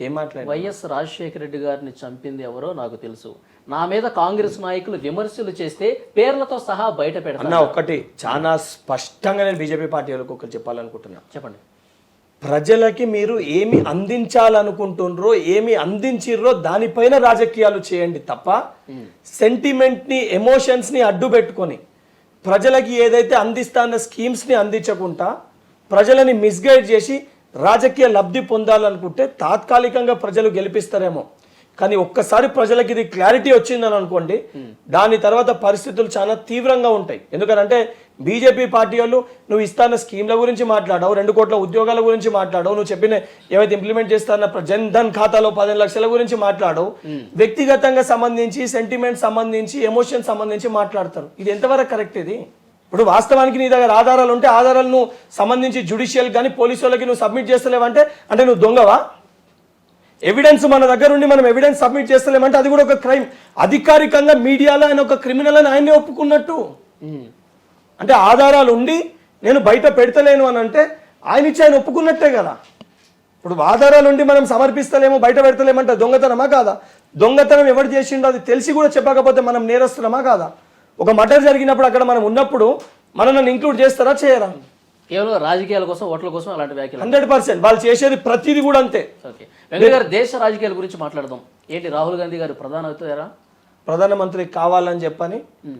ఏం మాట్లాడారు? వైఎస్ రాజశేఖర రెడ్డి గారిని చంపింది ఎవరో నాకు తెలుసు, నా మీద కాంగ్రెస్ నాయకులు విమర్శలు చేస్తే పేర్లతో సహా బయట పెడతారు అన్న. ఒకటి చాలా స్పష్టంగా నేను బీజేపీ పార్టీ వాళ్ళకి ఒకటి చెప్పాలనుకుంటున్నా. చెప్పండి. ప్రజలకి మీరు ఏమి అందించాలనుకుంటున్నారో, ఏమి అందించిర్రో దానిపైన రాజకీయాలు చేయండి తప్ప సెంటిమెంట్ని, ఎమోషన్స్ని అడ్డు పెట్టుకొని ప్రజలకి ఏదైతే అందిస్తాన్న స్కీమ్స్ని అందించకుండా ప్రజలని మిస్గైడ్ చేసి రాజకీయ లబ్ధి పొందాలనుకుంటే తాత్కాలికంగా ప్రజలు గెలిపిస్తారేమో, కానీ ఒక్కసారి ప్రజలకి ఇది క్లారిటీ వచ్చిందని అనుకోండి, దాని తర్వాత పరిస్థితులు చాలా తీవ్రంగా ఉంటాయి. ఎందుకంటే బీజేపీ పార్టీ వాళ్ళు నువ్వు ఇస్తాన్న స్కీమ్ల గురించి మాట్లాడావు, 2 కోట్ల ఉద్యోగాల గురించి మాట్లాడావు, నువ్వు చెప్పిన ఏవైతే ఇంప్లిమెంట్ చేస్తాన్న జన్ ధన్ ఖాతాలో 15 లక్షల గురించి మాట్లాడావు, వ్యక్తిగతంగా సంబంధించి సెంటిమెంట్ సంబంధించి ఎమోషన్ సంబంధించి మాట్లాడతారు. ఇది ఎంతవరకు కరెక్ట్? ఇది ఇప్పుడు వాస్తవానికి నీ దగ్గర ఆధారాలు ఉంటే ఆధారాలను సంబంధించి జ్యుడిషియల్ కానీ పోలీసు వాళ్ళకి నువ్వు సబ్మిట్ చేస్తలేవంటే అంటే నువ్వు దొంగవా? ఎవిడెన్స్ మన దగ్గర ఉండి మనం ఎవిడెన్స్ సబ్మిట్ చేస్తలేమంటే అది కూడా ఒక క్రైమ్. అధికారికంగా మీడియాలో ఆయన ఒక క్రిమినల్ అని ఆయనే ఒప్పుకున్నట్టు. అంటే ఆధారాలు ఉండి నేను బయట పెడతలేను అని అంటే ఆయన ఇచ్చి ఆయన ఒప్పుకున్నట్టే కదా. ఇప్పుడు ఆధారాలు ఉండి మనం సమర్పిస్తలేమో బయట పెడతలేమంటే దొంగతనమా కాదా? దొంగతనం ఎవరు చేసిండో అది తెలిసి కూడా చెప్పకపోతే మనం నేరస్తున్నామా కాదా? ఒక మర్డర్ జరిగినప్పుడు అక్కడ మనం ఉన్నప్పుడు మనల్ని ఇంక్లూడ్ చేస్తారా చేయరా? కేవలం రాజకీయాల కోసం, ఓట్ల కోసం అలాంటి వ్యాఖ్యలు 100% వాళ్ళు చేసేది ప్రతిదీ కూడా అంతే. ఓకే, వెంకయ్య గారు దేశ రాజకీయాల గురించి మాట్లాడదాం. ఏంటి రాహుల్ గాంధీ గారు ప్రధాని అవుతారా? ప్రధానమంత్రి కావాలని చెప్పని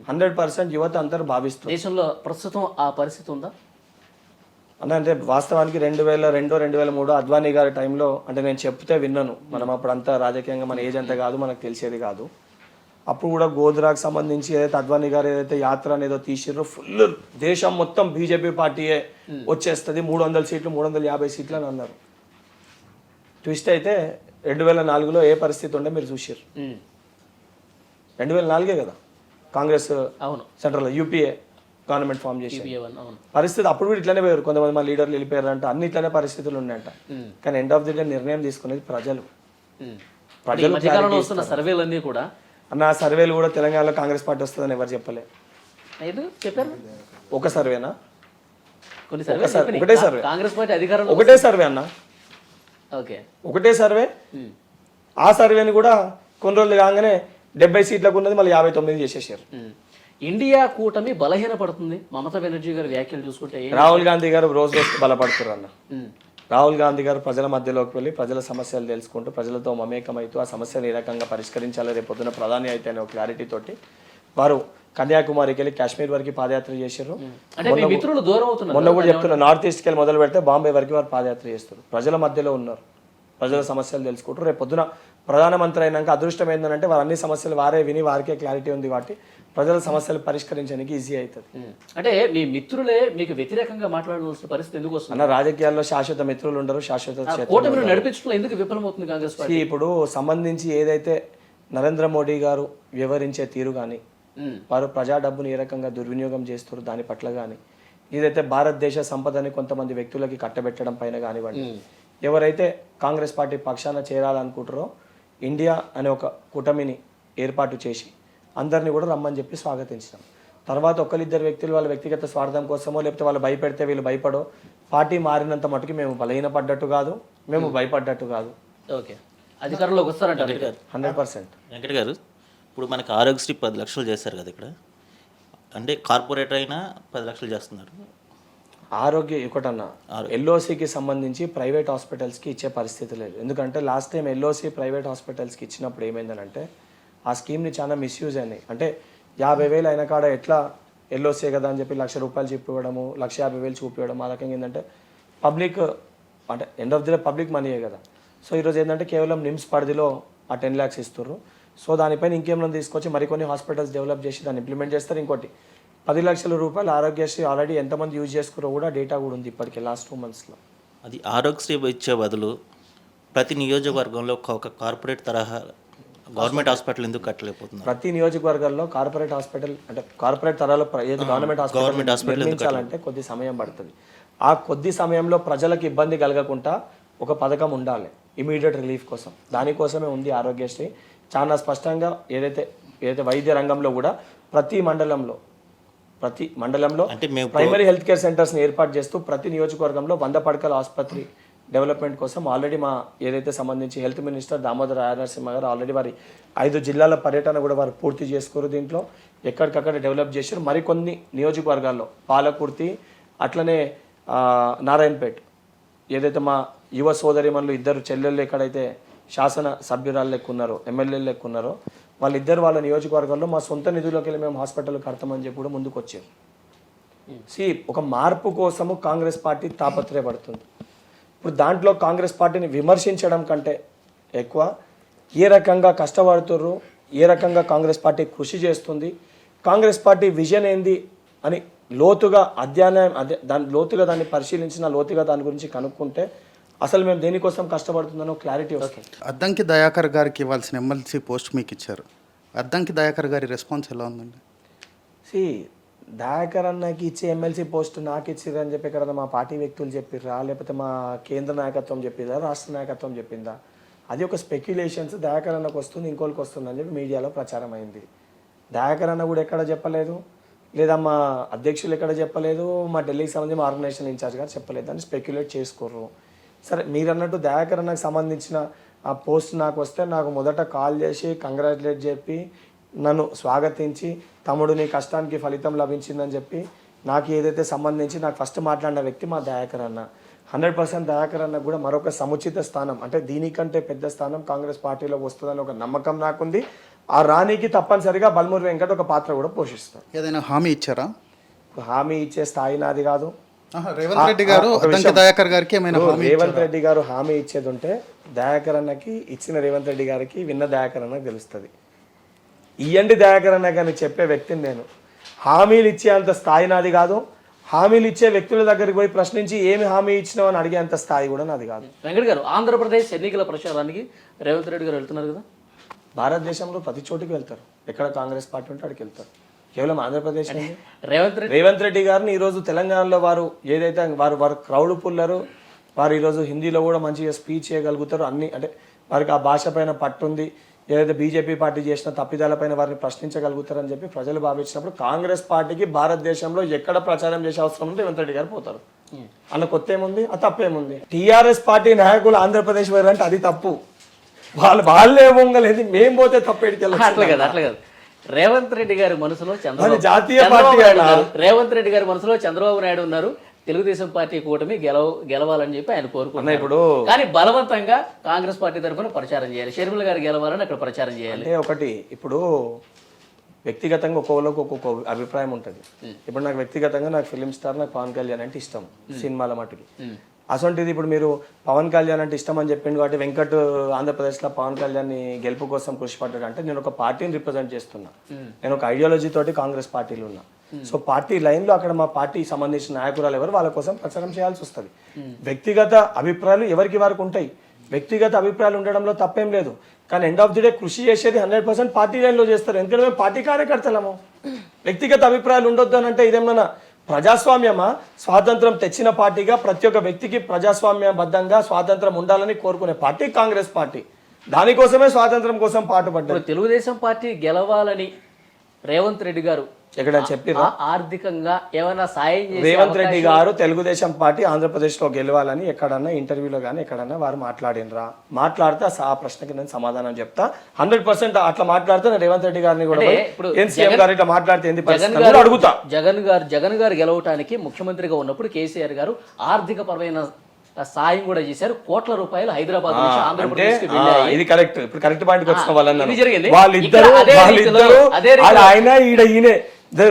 100% యువత అందరూ భావిస్తారు. దేశంలో ప్రస్తుతం ఆ పరిస్థితి ఉందా అంటే వాస్తవానికి 2002, 2003 అద్వానీ గారి టైంలో అంటే నేను చెప్తే విన్నాను. మనం అప్పుడు అంతా రాజకీయంగా మన ఏజ్ అంతా కాదు, మనకు తెలిసేది కాదు. అప్పుడు కూడా గోధురాకు సంబంధించి ఏదైతే అద్వానీ గారు ఏదైతే యాత్ర అనేదో తీసిర్రో ఫుల్ దేశం మొత్తం బీజేపీ పార్టీయే వచ్చేస్తుంది, 300 సీట్లు 350 సీట్లు అని అన్నారు. ట్విస్ట్ అయితే 2004లో ఏ పరిస్థితి ఉండే మీరు చూసారు. 2004 కదా కాంగ్రెస్ అవును సెంట్రల్ యూపీఏ గవర్నమెంట్ ఫామ్ చేసి పరిస్థితి అప్పుడు కూడా ఇట్లానే పోయారు. కొంతమంది మా లీడర్లు వెళ్ళిపోయారంట, అన్ని ఇట్లానే పరిస్థితులు ఉన్నాయంట. కానీ ఎండ్ ఆఫ్ ది డే నిర్ణయం తీసుకునేది ప్రజలు. వస్తున్న సర్వేలన్నీ కూడా అన్న సర్వేలు కూడా తెలంగాణలో కాంగ్రెస్ పార్టీ వస్తుందని ఎవరు చెప్పలే. చెప్పారు ఒక సర్వేనా? కొన్ని ఒకటే సర్వే, కాంగ్రెస్ పార్టీ అధికారం ఒకటే సర్వే అన్న, ఓకే ఒకటే సర్వే. ఆ సర్వేని కూడా కొన్ని రోజులు కాగానే 70 సీట్లకు ఉన్నది మళ్ళీ 59 చేసేసారు. ఇండియా కూటమి బలహీనపడుతుంది. మమతా బెనర్జీ గారి వ్యాఖ్యలు చూసుకుంటే రాహుల్ గాంధీ గారు రోజు రోజు బలపడుతున్నారు అన్న. రాహుల్ గాంధీ గారు ప్రజల మధ్యలోకి వెళ్ళి ప్రజల సమస్యలు తెలుసుకుంటూ ప్రజలతో మమేకమైతూ ఆ సమస్యలు ఏ రకంగా పరిష్కరించాలో రేపు పొద్దున ప్రధాని అయితే అనే క్లారిటీ తోటి వారు కన్యాకుమారికి వెళ్ళి కాశ్మీర్ వరకు పాదయాత్ర చేశారు. మొన్న కూడా చెప్తున్నా, నార్త్ ఈస్ట్కి వెళ్ళి మొదలు పెడితే బాంబే వరకు వారు పాదయాత్ర చేస్తారు. ప్రజల మధ్యలో ఉన్నారు, ప్రజల సమస్యలు తెలుసుకుంటారు. రేపు పొద్దున ప్రధానమంత్రి అయినాక అదృష్టం ఏంటంటే వారు అన్ని సమస్యలు వారే విని వారికే క్లారిటీ ఉంది కాబట్టి ప్రజల సమస్యలు పరిష్కరించడానికి ఈజీ అవుతుంది. అంటే మీ మిత్రులే మీకు వ్యతిరేకంగా మాట్లాడాల్సిన పరిస్థితి ఎందుకు వస్తుంది అన్న? రాజకీయాల్లో శాశ్వత మిత్రులు ఉండరు, శాశ్వత నడిపించడంలో ఎందుకు విఫలమవుతుంది కాంగ్రెస్ పార్టీ? ఇప్పుడు సంబంధించి ఏదైతే నరేంద్ర మోడీ గారు వ్యవహరించే తీరు కానీ, వారు ప్రజా డబ్బుని ఏ రకంగా దుర్వినియోగం చేస్తారు దాని పట్ల కానీ, ఏదైతే భారతదేశ సంపదని కొంతమంది వ్యక్తులకి కట్టబెట్టడం పైన కానివ్వండి, ఎవరైతే కాంగ్రెస్ పార్టీ పక్షాన చేరాలనుకుంటారో ఇండియా అనే ఒక కూటమిని ఏర్పాటు చేసి అందరినీ కూడా రమ్మని చెప్పి స్వాగతించినాం. తర్వాత ఒకరిద్దరు వ్యక్తులు వాళ్ళ వ్యక్తిగత స్వార్థం కోసమో లేకపోతే వాళ్ళు భయపెడితే వీళ్ళు భయపడో పార్టీ మారినంత మటుకు మేము బలహీనపడ్డట్టు కాదు, మేము భయపడ్డట్టు కాదు. ఓకే, అధికారంలోకి వస్తారంటారు 100%. వెంకట గారు, ఇప్పుడు మనకి ఆరోగ్యశ్రీ 10 లక్షలు చేస్తారు కదా ఇక్కడ, అంటే కార్పొరేటర్ అయినా 10 లక్షలు చేస్తున్నారు. ఆరోగ్య ఒకటన్నా ఎల్ఓసికి సంబంధించి ప్రైవేట్ హాస్పిటల్స్కి ఇచ్చే పరిస్థితి లేదు. ఎందుకంటే లాస్ట్ టైం ఎల్ఓసి ప్రైవేట్ హాస్పిటల్స్కి ఇచ్చినప్పుడు ఏమైందనంటే ఆ స్కీమ్ని చాలా మిస్యూజ్ అయినాయి. అంటే 50,000 అయిన కాడ ఎట్లా ఎల్ఓసీ కదా అని చెప్పి ₹1,00,000 చూపించడము, 1,50,000 చూపించడం, ఆ రకంగా ఏంటంటే పబ్లిక్ అంటే end of the day public మనీయే కదా. సో ఈరోజు ఏంటంటే కేవలం నిమ్స్ పరిధిలో ఆ 10 lakhs ఇస్తారు. సో దానిపైన ఇంకేమైనా తీసుకొచ్చి మరికొన్ని హాస్పిటల్స్ డెవలప్ చేసి దాన్ని ఇంప్లిమెంట్ చేస్తారు. ఇంకోటి ₹10 లక్షల ఆరోగ్యశ్రీ ఆల్రెడీ ఎంతమంది యూజ్ చేసుకున్నారో కూడా డేటా కూడా ఉంది ఇప్పటికే లాస్ట్ 2 monthsలో. అది ఆరోగ్యశ్రీ ఇచ్చే బదులు ప్రతి నియోజకవర్గంలో ఒక కార్పొరేట్ తరహా గవర్నమెంట్ హాస్పిటల్ ఎందుకు కట్టలేకపోతున్నారు? ప్రతి నియోజకవర్గాల్లో కార్పొరేట్ హాస్పిటల్ అంటే కార్పొరేట్ తరాలో గవర్నమెంట్ హాస్పిటల్ నిర్మించాలంటే కొద్ది సమయం పడుతుంది. ఆ కొద్ది సమయంలో ప్రజలకు ఇబ్బంది కలగకుండా ఒక పథకం ఉండాలి ఇమీడియట్ రిలీఫ్ కోసం. దానికోసమే ఉంది ఆరోగ్యశ్రీ. చాలా స్పష్టంగా ఏదైతే వైద్య రంగంలో కూడా ప్రతి మండలంలో అంటే ప్రైమరీ హెల్త్ కేర్ సెంటర్స్ని ఏర్పాటు చేస్తూ ప్రతి నియోజకవర్గంలో 100 పడకల ఆసుపత్రి డెవలప్మెంట్ కోసం ఆల్రెడీ మా ఏదైతే సంబంధించి హెల్త్ మినిస్టర్ దామోదర్ రాజనరసింహ గారు ఆల్రెడీ వారి 5 జిల్లాల పర్యటన కూడా వారు పూర్తి చేసుకోరు. దీంట్లో ఎక్కడికక్కడ డెవలప్ చేశారు. మరికొన్ని నియోజకవర్గాల్లో పాలకుర్తి అట్లనే నారాయణపేట్ ఏదైతే మా యువ సోదరిమణులు 2 చెల్లెళ్ళు ఎక్కడైతే శాసన సభ్యురాలు లెక్క ఉన్నారో, ఎమ్మెల్యేలు లెక్క ఉన్నారో, వాళ్ళిద్దరు వాళ్ళ నియోజకవర్గాల్లో మా సొంత నిధుల్లోకి వెళ్ళి మేము హాస్పిటల్ కడతామని చెప్పి కూడా ముందుకు వచ్చారు. ఒక మార్పు కోసము కాంగ్రెస్ పార్టీ తాపత్రయపడుతుంది. ఇప్పుడు దాంట్లో కాంగ్రెస్ పార్టీని విమర్శించడం కంటే ఎక్కువ ఏ రకంగా కష్టపడుతుర్రు, ఏ రకంగా కాంగ్రెస్ పార్టీ కృషి చేస్తుంది, కాంగ్రెస్ పార్టీ విజన్ ఏంది అని లోతుగా అధ్యయనం దాన్ని పరిశీలించిన లోతుగా దాని గురించి కనుక్కుంటే అసలు మేము దేనికోసం కష్టపడుతుందనో క్లారిటీ వస్తుంది. అద్దంకి దయాకర్ గారికి ఇవ్వాల్సిన ఎమ్మెల్సీ పోస్ట్ మీకు ఇచ్చారు. అద్దంకి దయాకర్ గారి రెస్పాన్స్ ఎలా ఉందండి? దయాకర్ అన్నకి ఇచ్చే ఎమ్మెల్సీ పోస్ట్ నాకు ఇచ్చిర్రు అని చెప్పి ఎక్కడ మా పార్టీ వ్యక్తులు చెప్పిర్రా, లేకపోతే మా కేంద్ర నాయకత్వం చెప్పిందా, రాష్ట్ర నాయకత్వం చెప్పిందా? అది ఒక స్పెక్యులేషన్స్. దయాకర్ అన్నకు వస్తుంది, ఇంకోళ్ళకి వస్తుంది అని చెప్పి మీడియాలో ప్రచారం అయింది. దయాకర్ అన్న కూడా ఎక్కడ చెప్పలేదు, లేదా మా అధ్యక్షులు ఎక్కడ చెప్పలేదు, మా ఢిల్లీకి సంబంధించి మా ఆర్గనైజేషన్ ఇన్ఛార్జ్ గారు చెప్పలేదు అని స్పెక్యులేట్ చేసుకోర్రు. సరే, మీరు అన్నట్టు దయాకర్ అన్నకు సంబంధించిన ఆ పోస్ట్ నాకు వస్తే నాకు మొదట కాల్ చేసి కంగ్రాచులేట్ చెప్పి నన్ను స్వాగతించి తమ్ముడు నీ కష్టానికి ఫలితం లభించిందని చెప్పి నాకు ఏదైతే సంబంధించి నాకు ఫస్ట్ మాట్లాడిన వ్యక్తి మా దయాకర్ అన్న. 100% దయాకర్ అన్న కూడా మరొక సముచిత స్థానం, అంటే దీనికంటే పెద్ద స్థానం కాంగ్రెస్ పార్టీలో వస్తుందని ఒక నమ్మకం నాకుంది. ఆ రాణికి తప్పనిసరిగా బల్మూరి వెంకట్ ఒక పాత్ర కూడా పోషిస్తారు. ఏదైనా హామీ ఇచ్చారా? హామీ ఇచ్చే స్థాయి నాది కాదు. రేవంత్ రెడ్డి గారు అద్దంకి దయాకర్ గారికి ఏమైనా హామీ రేవంత్ రెడ్డి గారు హామీ ఇచ్చేది ఉంటే దయాకర్ అన్నకి ఇచ్చిన రేవంత్ రెడ్డి గారికి విన్న దయాకర్ అన్నకి తెలుస్తుంది. ఇయ్యండి దయాకర్ అన్న కానీ చెప్పే వ్యక్తిని నేను. హామీలు ఇచ్చే అంత స్థాయి నాది కాదు. హామీలు ఇచ్చే వ్యక్తుల దగ్గరికి పోయి ప్రశ్నించి ఏమి హామీ ఇచ్చినావు అని అడిగే అంత స్థాయి కూడా నాది కాదు. వెంకట్ గారు, ఆంధ్రప్రదేశ్ ఎన్నికల ప్రచారానికి రేవంత్ రెడ్డి గారు వెళ్తున్నారు కదా? భారతదేశంలో ప్రతి చోటికి వెళ్తారు. ఎక్కడ కాంగ్రెస్ పార్టీ ఉంటే అక్కడికి వెళ్తారు. కేవలం ఆంధ్రప్రదేశ్ రేవంత్ రెడ్డి గారిని ఈరోజు తెలంగాణలో వారు ఏదైతే వారు క్రౌడ్ పుల్లరు, వారు ఈరోజు హిందీలో కూడా మంచిగా స్పీచ్ చేయగలుగుతారు. అన్ని అంటే వారికి ఆ భాష పైన పట్టుంది. ఏదైతే బీజేపీ పార్టీ చేసిన తప్పిదాలపైన వారిని ప్రశ్నించగలుగుతారని చెప్పి ప్రజలు భావించినప్పుడు కాంగ్రెస్ పార్టీకి భారతదేశంలో ఎక్కడ ప్రచారం చేసే అవసరం ఉంటే రేవంత్ రెడ్డి గారు పోతారు. అన్న కొత్త ఏముంది, ఆ తప్పేముంది? టీఆర్ఎస్ పార్టీ నాయకులు ఆంధ్రప్రదేశ్ పోయారు అంటే అది తప్పు. వాళ్ళే పొంగలేదు, మేము పోతే తప్పేడికి అట్లా కాదు. రేవంత్ రెడ్డి గారి మనసులో జాతీయ పార్టీ రేవంత్ రెడ్డి గారి మనసులో చంద్రబాబు నాయుడు ఉన్నారు. తెలుగుదేశం పార్టీ కూటమి గెలవాలని చెప్పి ఆయన కోరుకున్నారు. ఇప్పుడు కానీ బలవంతంగా కాంగ్రెస్ పార్టీ తరఫున ప్రచారం చేయాలి. షర్మిల గారు గెలవాలని అక్కడ ప్రచారం చేయాలి. అంటే ఒకటి, ఇప్పుడు వ్యక్తిగతంగా ఒక్కొక్కరికి ఒక్కొక్క అభిప్రాయం ఉంటుంది. ఇప్పుడు నాకు వ్యక్తిగతంగా నాకు ఫిలిం స్టార్ నాకు పవన్ కళ్యాణ్ అంటే ఇష్టం, సినిమాల మట్టుకి. అసొంటిది ఇప్పుడు మీరు పవన్ కళ్యాణ్ అంటే ఇష్టం అని చెప్పిండు కాబట్టి వెంకట్ ఆంధ్రప్రదేశ్లో పవన్ కళ్యాణ్ గెలుపు కోసం కృషి పడ్డాడు అంటే నేను ఒక పార్టీని రిప్రజెంట్ చేస్తున్నా. నేను ఒక ఐడియాలజీ తోటి కాంగ్రెస్ పార్టీలో ఉన్నా. సో పార్టీ లైన్లో అక్కడ మా పార్టీకి సంబంధించిన నాయకురాలు ఎవరు వాళ్ళ కోసం ప్రచారం చేయాల్సి వస్తుంది. వ్యక్తిగత అభిప్రాయాలు ఎవరికి వారికి ఉంటాయి. వ్యక్తిగత అభిప్రాయాలు ఉండడంలో తప్పేం లేదు. కానీ ఎండ్ ఆఫ్ ది డే కృషి చేసేది 100% పార్టీ లైన్లో చేస్తారు. ఎందుకంటే మేము పార్టీ కార్యకర్తలము. వ్యక్తిగత అభిప్రాయాలు ఉండొద్దు అని అంటే ఇదేమన్నా ప్రజాస్వామ్యమా? స్వాతంత్రం తెచ్చిన పార్టీగా ప్రతి ఒక్క వ్యక్తికి ప్రజాస్వామ్యబద్ధంగా స్వాతంత్రం ఉండాలని కోరుకునే పార్టీ కాంగ్రెస్ పార్టీ. దానికోసమే స్వాతంత్రం కోసం పాటుపడ్డారు. తెలుగుదేశం పార్టీ గెలవాలని రేవంత్ రెడ్డి గారు ఎక్కడ చెప్పిరా? ఆర్థికంగా ఏమైనా సాయం చేసే రేవంత్ రెడ్డి గారు తెలుగుదేశం పార్టీ ఆంధ్రప్రదేశ్లో గెలవాలని ఎక్కడన్నా ఇంటర్వ్యూలో కానీ ఎక్కడన్నా వారు మాట్లాడినరా? మాట్లాడితే ఆ ప్రశ్నకి నేను సమాధానం చెప్తా. 100% అట్లా మాట్లాడితే నేను రేవంత్ రెడ్డి గారిని కూడా సీఎం గారు ఇట్లా మాట్లాడితే ఏంది అడుగుతా. జగన్ గారు గెలవటానికి ముఖ్యమంత్రిగా ఉన్నప్పుడు కేసీఆర్ గారు ఆర్థిక పరమైన సాయం కూడా చేశారు. కోట్ల రూపాయలు హైదరాబాద్ నుంచి ఆంధ్రప్రదేశ్. ఇది కరెక్ట్. ఇప్పుడు కరెక్ట్ పాయింట్కి వచ్చిన వాళ్ళిద్దరు ఆయన ఈయనే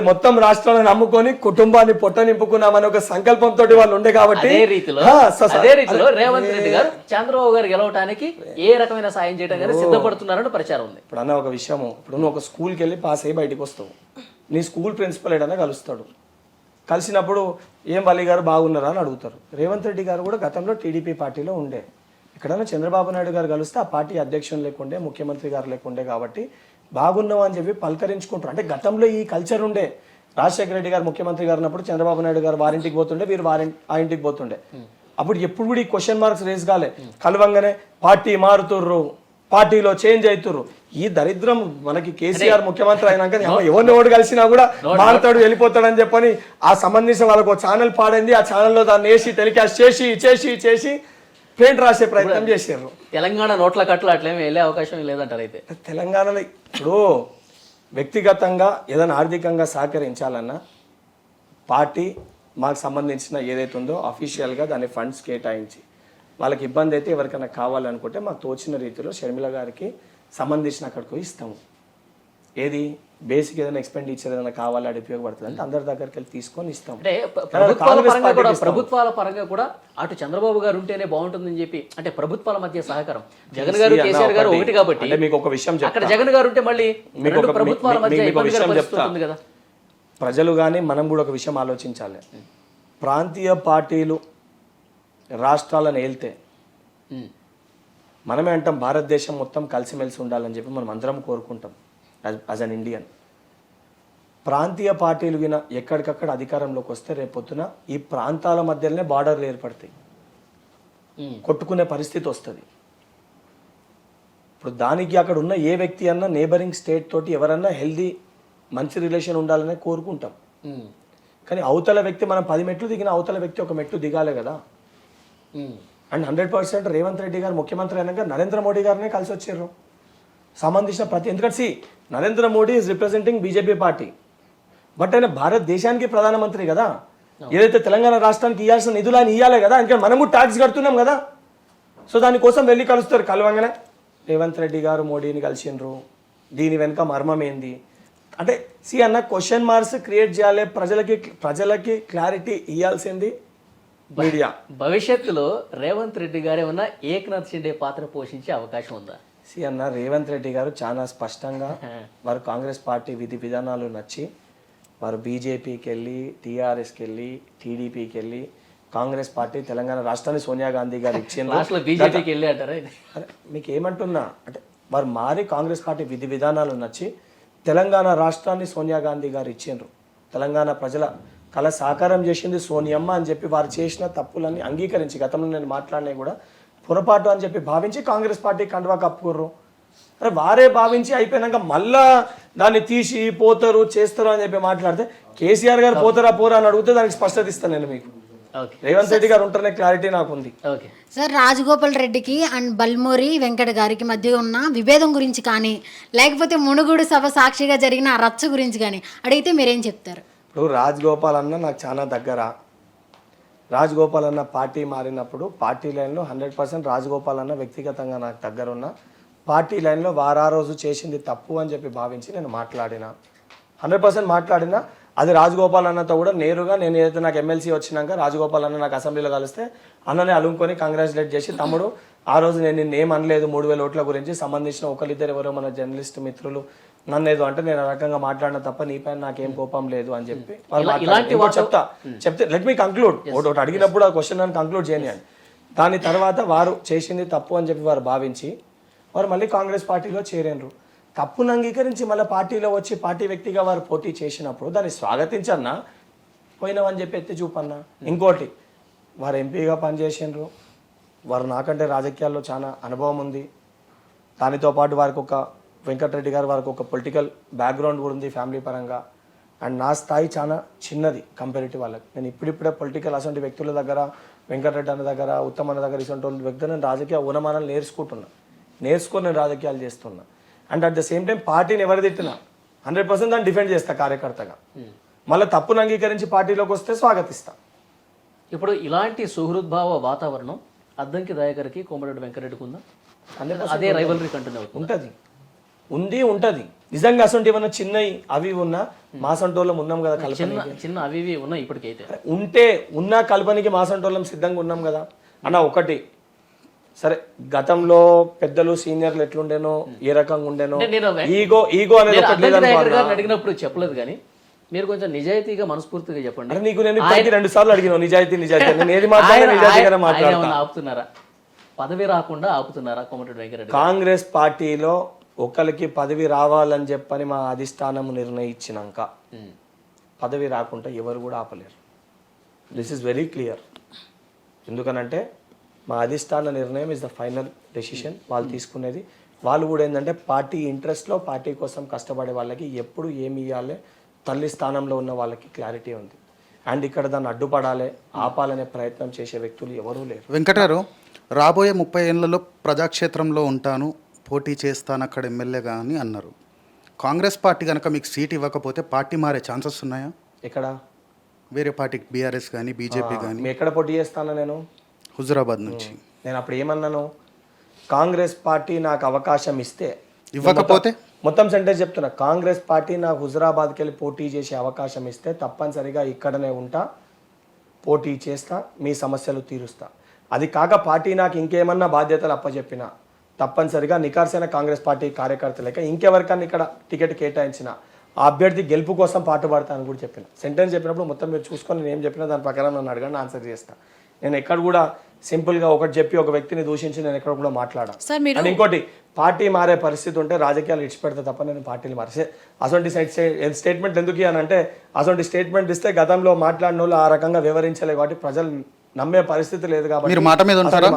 మొత్తం రాష్ట్రాలను నమ్ముకొని కుటుంబాన్ని పొట్ట నింపుకున్నామని ఒక సంకల్పంతో వాళ్ళు ఉండే కాబట్టి అదే రీతిలో రేవంత్ రెడ్డి గారు చంద్రబాబు గారు గెలవటానికి ఏ రకమైన సాయం చేయడానికి సిద్ధపడుతున్నారని ప్రచారం ఉంది. ఇప్పుడు అన్న ఒక విషయము, ఇప్పుడు నువ్వు ఒక స్కూల్కి వెళ్ళి పాస్ అయ్యి బయటకు వస్తావు. నీ స్కూల్ ప్రిన్సిపల్ ఏడన్నా కలుస్తాడు. కలిసినప్పుడు ఏం వల్లి గారు బాగున్నారా అని అడుగుతారు. రేవంత్ రెడ్డి గారు కూడా గతంలో టీడీపీ పార్టీలో ఉండే. ఎక్కడైనా చంద్రబాబు నాయుడు గారు కలిస్తే ఆ పార్టీ అధ్యక్షులు లేకుండే, ముఖ్యమంత్రి గారు లేకుండే కాబట్టి బాగున్నావు అని చెప్పి పలకరించుకుంటారు. అంటే గతంలో ఈ కల్చర్ ఉండే. రాజశేఖర రెడ్డి గారు ముఖ్యమంత్రి గారు ఉన్నప్పుడు చంద్రబాబు నాయుడు గారు వారింటికి పోతుండే, వీరు ఆ ఇంటికి పోతుండే. అప్పుడు ఎప్పుడు కూడా ఈ క్వశ్చన్ మార్క్స్ రేస్ కాలే. కలవంగానే పార్టీ మారుతుర్రు, పార్టీలో చేంజ్ అవుతుర్రు. ఈ దరిద్రం మనకి కేసీఆర్ ముఖ్యమంత్రి అయినాక ఎవరిని ఓడి కలిసినా కూడా మారుతాడు, వెళ్ళిపోతాడని చెప్పని ఆ సంబంధించిన వాళ్ళకు ఛానల్ పాడింది. ఆ ఛానల్లో దాన్ని వేసి టెలికాస్ట్ చేసి చేసి చేసి పెయింట్ రాసే ప్రయత్నం చేశారు. తెలంగాణ నోట్ల కట్టలు అట్లేమీ వెళ్ళే అవకాశం లేదంటారు. అయితే తెలంగాణలో ఇప్పుడు వ్యక్తిగతంగా ఏదైనా ఆర్థికంగా సహకరించాలన్నా పార్టీ మాకు సంబంధించిన ఏదైతే ఉందో అఫీషియల్గా దాన్ని ఫండ్స్ కేటాయించి వాళ్ళకి ఇబ్బంది అయితే ఎవరికైనా కావాలనుకుంటే మాకు తోచిన రీతిలో షర్మిల గారికి సంబంధించిన అక్కడికి ఇస్తాము. ఏది బేసిక్ ఏదైనా ఎక్స్పెండిచర్ ఏదైనా కావాలి, అది ఉపయోగపడుతుంది అంటే అందరి దగ్గరికి వెళ్ళి తీసుకొని ఇస్తాం. అంటే ప్రభుత్వాల పరంగా కూడా అటు చంద్రబాబు గారు ఉంటేనే బాగుంటుందని చెప్పి, అంటే ప్రభుత్వాల మధ్య సహకారం జగన్ గారు కేసీఆర్ గారు ఒకటి కాబట్టి మీకు ఒక విషయం అక్కడ జగన్ గారు ఉంటే మళ్ళీ ప్రభుత్వాల మధ్య ఇబ్బంది కదా. ప్రజలు కానీ మనం కూడా ఒక విషయం ఆలోచించాలి. ప్రాంతీయ పార్టీలు రాష్ట్రాలను ఏల్తే మనమే అంటాం భారతదేశం మొత్తం కలిసిమెలిసి ఉండాలని చెప్పి మనం అందరం కోరుకుంటాం యాజ్ అన్ ఇండియన్. ప్రాంతీయ పార్టీలు విన ఎక్కడికక్కడ అధికారంలోకి వస్తే రేపొద్దున ఈ ప్రాంతాల మధ్యలోనే బార్డర్లు ఏర్పడతాయి, కొట్టుకునే పరిస్థితి వస్తుంది. ఇప్పుడు దానికి అక్కడ ఉన్న ఏ వ్యక్తి అన్నా నేబరింగ్ స్టేట్ తోటి ఎవరన్నా హెల్దీ మంచి రిలేషన్ ఉండాలనే కోరుకుంటాం. కానీ అవతల వ్యక్తి మనం 10 మెట్లు దిగిన అవతల వ్యక్తి ఒక మెట్టు దిగాలే కదా. అండ్ 100% రేవంత్ రెడ్డి గారు ముఖ్యమంత్రి అయినాక నరేంద్ర మోడీ గారినే కలిసి వచ్చారు సంబంధించిన ఎందుకంటే Narendra Modi is representing BJP party, but ఆయన భారతదేశానికి ప్రధానమంత్రి కదా. ఏదైతే తెలంగాణ రాష్ట్రానికి ఇవ్వాల్సిన నిధులు ఆయన ఇవ్వాలే కదా, ఎందుకంటే మనము ట్యాక్స్ కడుతున్నాం కదా. సో దానికోసం వెళ్ళి కలుస్తారు. కలవంగానే రేవంత్ రెడ్డి గారు మోడీని కలిసిండ్రు, దీని వెనుక మర్మం ఏంది అంటే అన్న క్వశ్చన్ మార్క్స్ క్రియేట్ చేయాలి, ప్రజలకి క్లారిటీ ఇవ్వాల్సింది మీడియా. భవిష్యత్తులో రేవంత్ రెడ్డి గారు ఏమన్నా ఏక్నాథ్ షిండే పాత్ర పోషించే అవకాశం ఉందా? అన్న రేవంత్ రెడ్డి గారు చాలా స్పష్టంగా వారు కాంగ్రెస్ పార్టీ విధి విధానాలు నచ్చి వారు బీజేపీకి వెళ్ళి, టీఆర్ఎస్కి వెళ్ళి, టీడీపీకి వెళ్ళి, కాంగ్రెస్ పార్టీ తెలంగాణ రాష్ట్రాన్ని సోనియా గాంధీ గారు ఇచ్చిండ్రు. బీజేపీకి వెళ్ళి అంటారా? మీకు ఏమంటున్నా అంటే వారు మారి కాంగ్రెస్ పార్టీ విధి విధానాలు నచ్చి తెలంగాణ రాష్ట్రాన్ని సోనియా గాంధీ గారు ఇచ్చిండ్రు. తెలంగాణ ప్రజల కళ సాకారం చేసింది సోనియమ్మ అని చెప్పి వారు చేసిన తప్పులన్నీ అంగీకరించి, గతంలో నేను మాట్లాడినా కూడా పొరపాటు అని చెప్పి భావించి కాంగ్రెస్ పార్టీ కండువా కప్పుకోర్రు. అరే వారే భావించి అయిపోయినాక మళ్ళా దాన్ని తీసి పోతారు చేస్తారు అని చెప్పి మాట్లాడితే కేసీఆర్ గారు పోతారా పోరా అని అడిగితే దానికి స్పష్టత ఇస్తాను నేను మీకు. రేవంత్ రెడ్డి గారు ఉంటేనే క్లారిటీ నాకు ఉంది. సార్, రాజగోపాల్ రెడ్డికి అండ్ బల్మూరి వెంకట గారికి మధ్య ఉన్న విభేదం గురించి కానీ, లేకపోతే మునుగోడు సభ సాక్షిగా జరిగిన ఆ రచ్చ గురించి కానీ అడిగితే మీరేం చెప్తారు? ఇప్పుడు రాజగోపాల్ అన్న నాకు చాలా దగ్గర. రాజగోపాల్ అన్న పార్టీ మారినప్పుడు పార్టీ లైన్లో 100% రాజగోపాల్ అన్న వ్యక్తిగతంగా నాకు దగ్గర ఉన్న పార్టీ లైన్లో వారా రోజు చేసింది తప్పు అని చెప్పి భావించి నేను మాట్లాడిన 100% మాట్లాడినా. అది రాజగోపాల్ అన్నతో కూడా నేరుగా నేను ఏదైతే నాకు ఎమ్మెల్సీ వచ్చినాక రాజగోపాల్ అన్న నాకు అసెంబ్లీలో కలిస్తే అన్ననే అలుముకొని కంగ్రాచులేట్ చేసి, తమ్ముడు ఆ రోజు నేను నిన్నేం అనలేదు 3000 ఓట్ల గురించి, సంబంధించిన ఒకరిద్దరు ఎవరో మన జర్నలిస్ట్ మిత్రులు నన్ను ఏదో అంటే నేను ఆ రకంగా మాట్లాడిన తప్ప నీపైన నాకేం కోపం లేదు అని చెప్పి చెప్తే లెట్ మీ కంక్లూడ్. ఒకటి అడిగినప్పుడు ఆ క్వశ్చన్ నన్ను కంక్లూడ్ చేయని. దాని తర్వాత వారు చేసింది తప్పు అని చెప్పి వారు భావించి వారు మళ్ళీ కాంగ్రెస్ పార్టీలో చేరేండ్రు. తప్పును అంగీకరించి మళ్ళీ పార్టీలో వచ్చి పార్టీ వ్యక్తిగా వారు పోటీ చేసినప్పుడు దాన్ని స్వాగతించన్నా, పోయినామని చెప్పి ఎత్తి చూపన్నా. ఇంకోటి, వారు ఎంపీగా పనిచేసిండ్రు, వారు నాకంటే రాజకీయాల్లో చాలా అనుభవం ఉంది. దానితో పాటు వారికి ఒక వెంకటరెడ్డి గారు వారికి ఒక పొలిటికల్ బ్యాక్గ్రౌండ్ కూడా ఉంది ఫ్యామిలీ పరంగా. అండ్ నా స్థాయి చాలా చిన్నది కంపారిటివ్ వాళ్ళకి. నేను ఇప్పుడిప్పుడే పొలిటికల్ అసంటి వ్యక్తుల దగ్గర, వెంకటరెడ్డి అన్న దగ్గర, ఉత్తమ్ అన్న దగ్గర ఇటువంటి వ్యక్తులు నేను రాజకీయ ఊనమానాలు నేర్చుకొని నేను రాజకీయాలు చేస్తున్నా. And at the same time పార్టీని ఎవరు తిట్టినా 100% దాన్ని డిఫెండ్ చేస్తా కార్యకర్తగా. మళ్ళీ తప్పును అంగీకరించి పార్టీలోకి వస్తే స్వాగతిస్తా. ఇప్పుడు ఇలాంటి సుహృద్భావ వాతావరణం అద్దంకి దయాకర్కి కోమటిరెడ్డి వెంకటరెడ్డికి ఉందా? అదే రైవలరీ కంటిన్యూ ఉంటుంది. నిజంగా అసలు ఏమన్నా చిన్నవి అవి ఉన్నా మాసంటోళ్ళం ఉన్నాం కదా, చిన్న అవి ఉన్నాయి ఇప్పటికైతే. ఉంటే ఉన్న కల్పనకి మాసంటోళ్ళం సిద్ధంగా ఉన్నాం కదా అన్న. ఒకటి సరే, గతంలో పెద్దలు సీనియర్లు ఎట్లుండేనో, ఏ రకంగా ఉండేనో, ఈగో అనేది అడిగినప్పుడు చెప్పలేదు. కానీ మీరు కొంచెం నిజాయితీగా మనస్ఫూర్తిగా చెప్పండి. నీకు నేను 2 సార్లు అడిగినావు నిజాయితీ నేను ఏది మాట్లాడినా ఆపుతున్నారా? పదవి రాకుండా ఆపుతున్నారా కోమటిరెడ్డి వెంకటరెడ్డి? కాంగ్రెస్ పార్టీలో ఒకరికి పదవి రావాలని చెప్పని మా అధిష్టానం నిర్ణయించినాక పదవి రాకుండా ఎవరు కూడా ఆపలేరు. This is very clear. ఎందుకనంటే మా అధిష్టాన నిర్ణయం ఇస్ ద ఫైనల్ డెసిషన్. వాళ్ళు తీసుకునేది. వాళ్ళు కూడా ఏంటంటే పార్టీ ఇంట్రెస్ట్లో పార్టీ కోసం కష్టపడే వాళ్ళకి ఎప్పుడు ఏమి ఇవ్వాలి, తల్లి స్థానంలో ఉన్న వాళ్ళకి క్లారిటీ ఉంది. అండ్ ఇక్కడ దాన్ని అడ్డుపడాలి, ఆపాలనే ప్రయత్నం చేసే వ్యక్తులు ఎవరూ లేరు. వెంకటారు, రాబోయే 30 ఏళ్లలో ప్రజాక్షేత్రంలో ఉంటాను, పోటీ చేస్తాను అక్కడ ఎమ్మెల్యేగా అని అన్నారు. కాంగ్రెస్ పార్టీ కనుక మీకు సీట్ ఇవ్వకపోతే పార్టీ మారే ఛాన్సెస్ ఉన్నాయా? ఎక్కడ? వేరే పార్టీకి, బీఆర్ఎస్ కానీ బీజేపీ కానీ. ఎక్కడ పోటీ చేస్తాను నేను? హుజురాబాద్ నుంచి. నేను అప్పుడు ఏమన్నాను, కాంగ్రెస్ పార్టీ నాకు అవకాశం ఇస్తే, ఇవ్వకపోతే మొత్తం సెంటెన్స్ చెప్తున్నా, కాంగ్రెస్ పార్టీ నాకు హుజురాబాద్కి వెళ్ళి పోటీ చేసే అవకాశం ఇస్తే తప్పనిసరిగా ఇక్కడనే ఉంటా, పోటీ చేస్తా, మీ సమస్యలు తీరుస్తా. అది కాక పార్టీ నాకు ఇంకేమన్నా బాధ్యతలు అప్పచెప్పినా తప్పనిసరిగా నికార్సైన కాంగ్రెస్ పార్టీ కార్యకర్తలక ఇంకెవరికన్నా ఇక్కడ టికెట్ కేటాయించిన ఆ అభ్యర్థి గెలుపు కోసం పాటుపడతానని కూడా చెప్పిన. సెంటెన్స్ చెప్పినప్పుడు మొత్తం మీరు చూసుకొని నేను ఏం చెప్పినా దాని ప్రకారం నన్ను అడగండి, ఆన్సర్ చేస్తాను. నేను ఎక్కడ కూడా సింపుల్గా ఒకటి చెప్పి ఒక వ్యక్తిని దూషించి నేను ఎక్కడ కూడా మాట్లాడాను. అండ్ ఇంకోటి, పార్టీ మారే పరిస్థితి ఉంటే రాజకీయాలు ఇచ్చిపెడతా తప్ప నేను పార్టీలు మారే అటువంటి స్టేట్మెంట్ ఎందుకు అంటే అటువంటి స్టేట్మెంట్ ఇస్తే గతంలో మాట్లాడిన వాళ్ళు ఆ రకంగా వివరించలేదు కాబట్టి ప్రజలు నమ్మే పరిస్థితి లేదు. కాబట్టి మీరు మాట మీద ఉంటారా?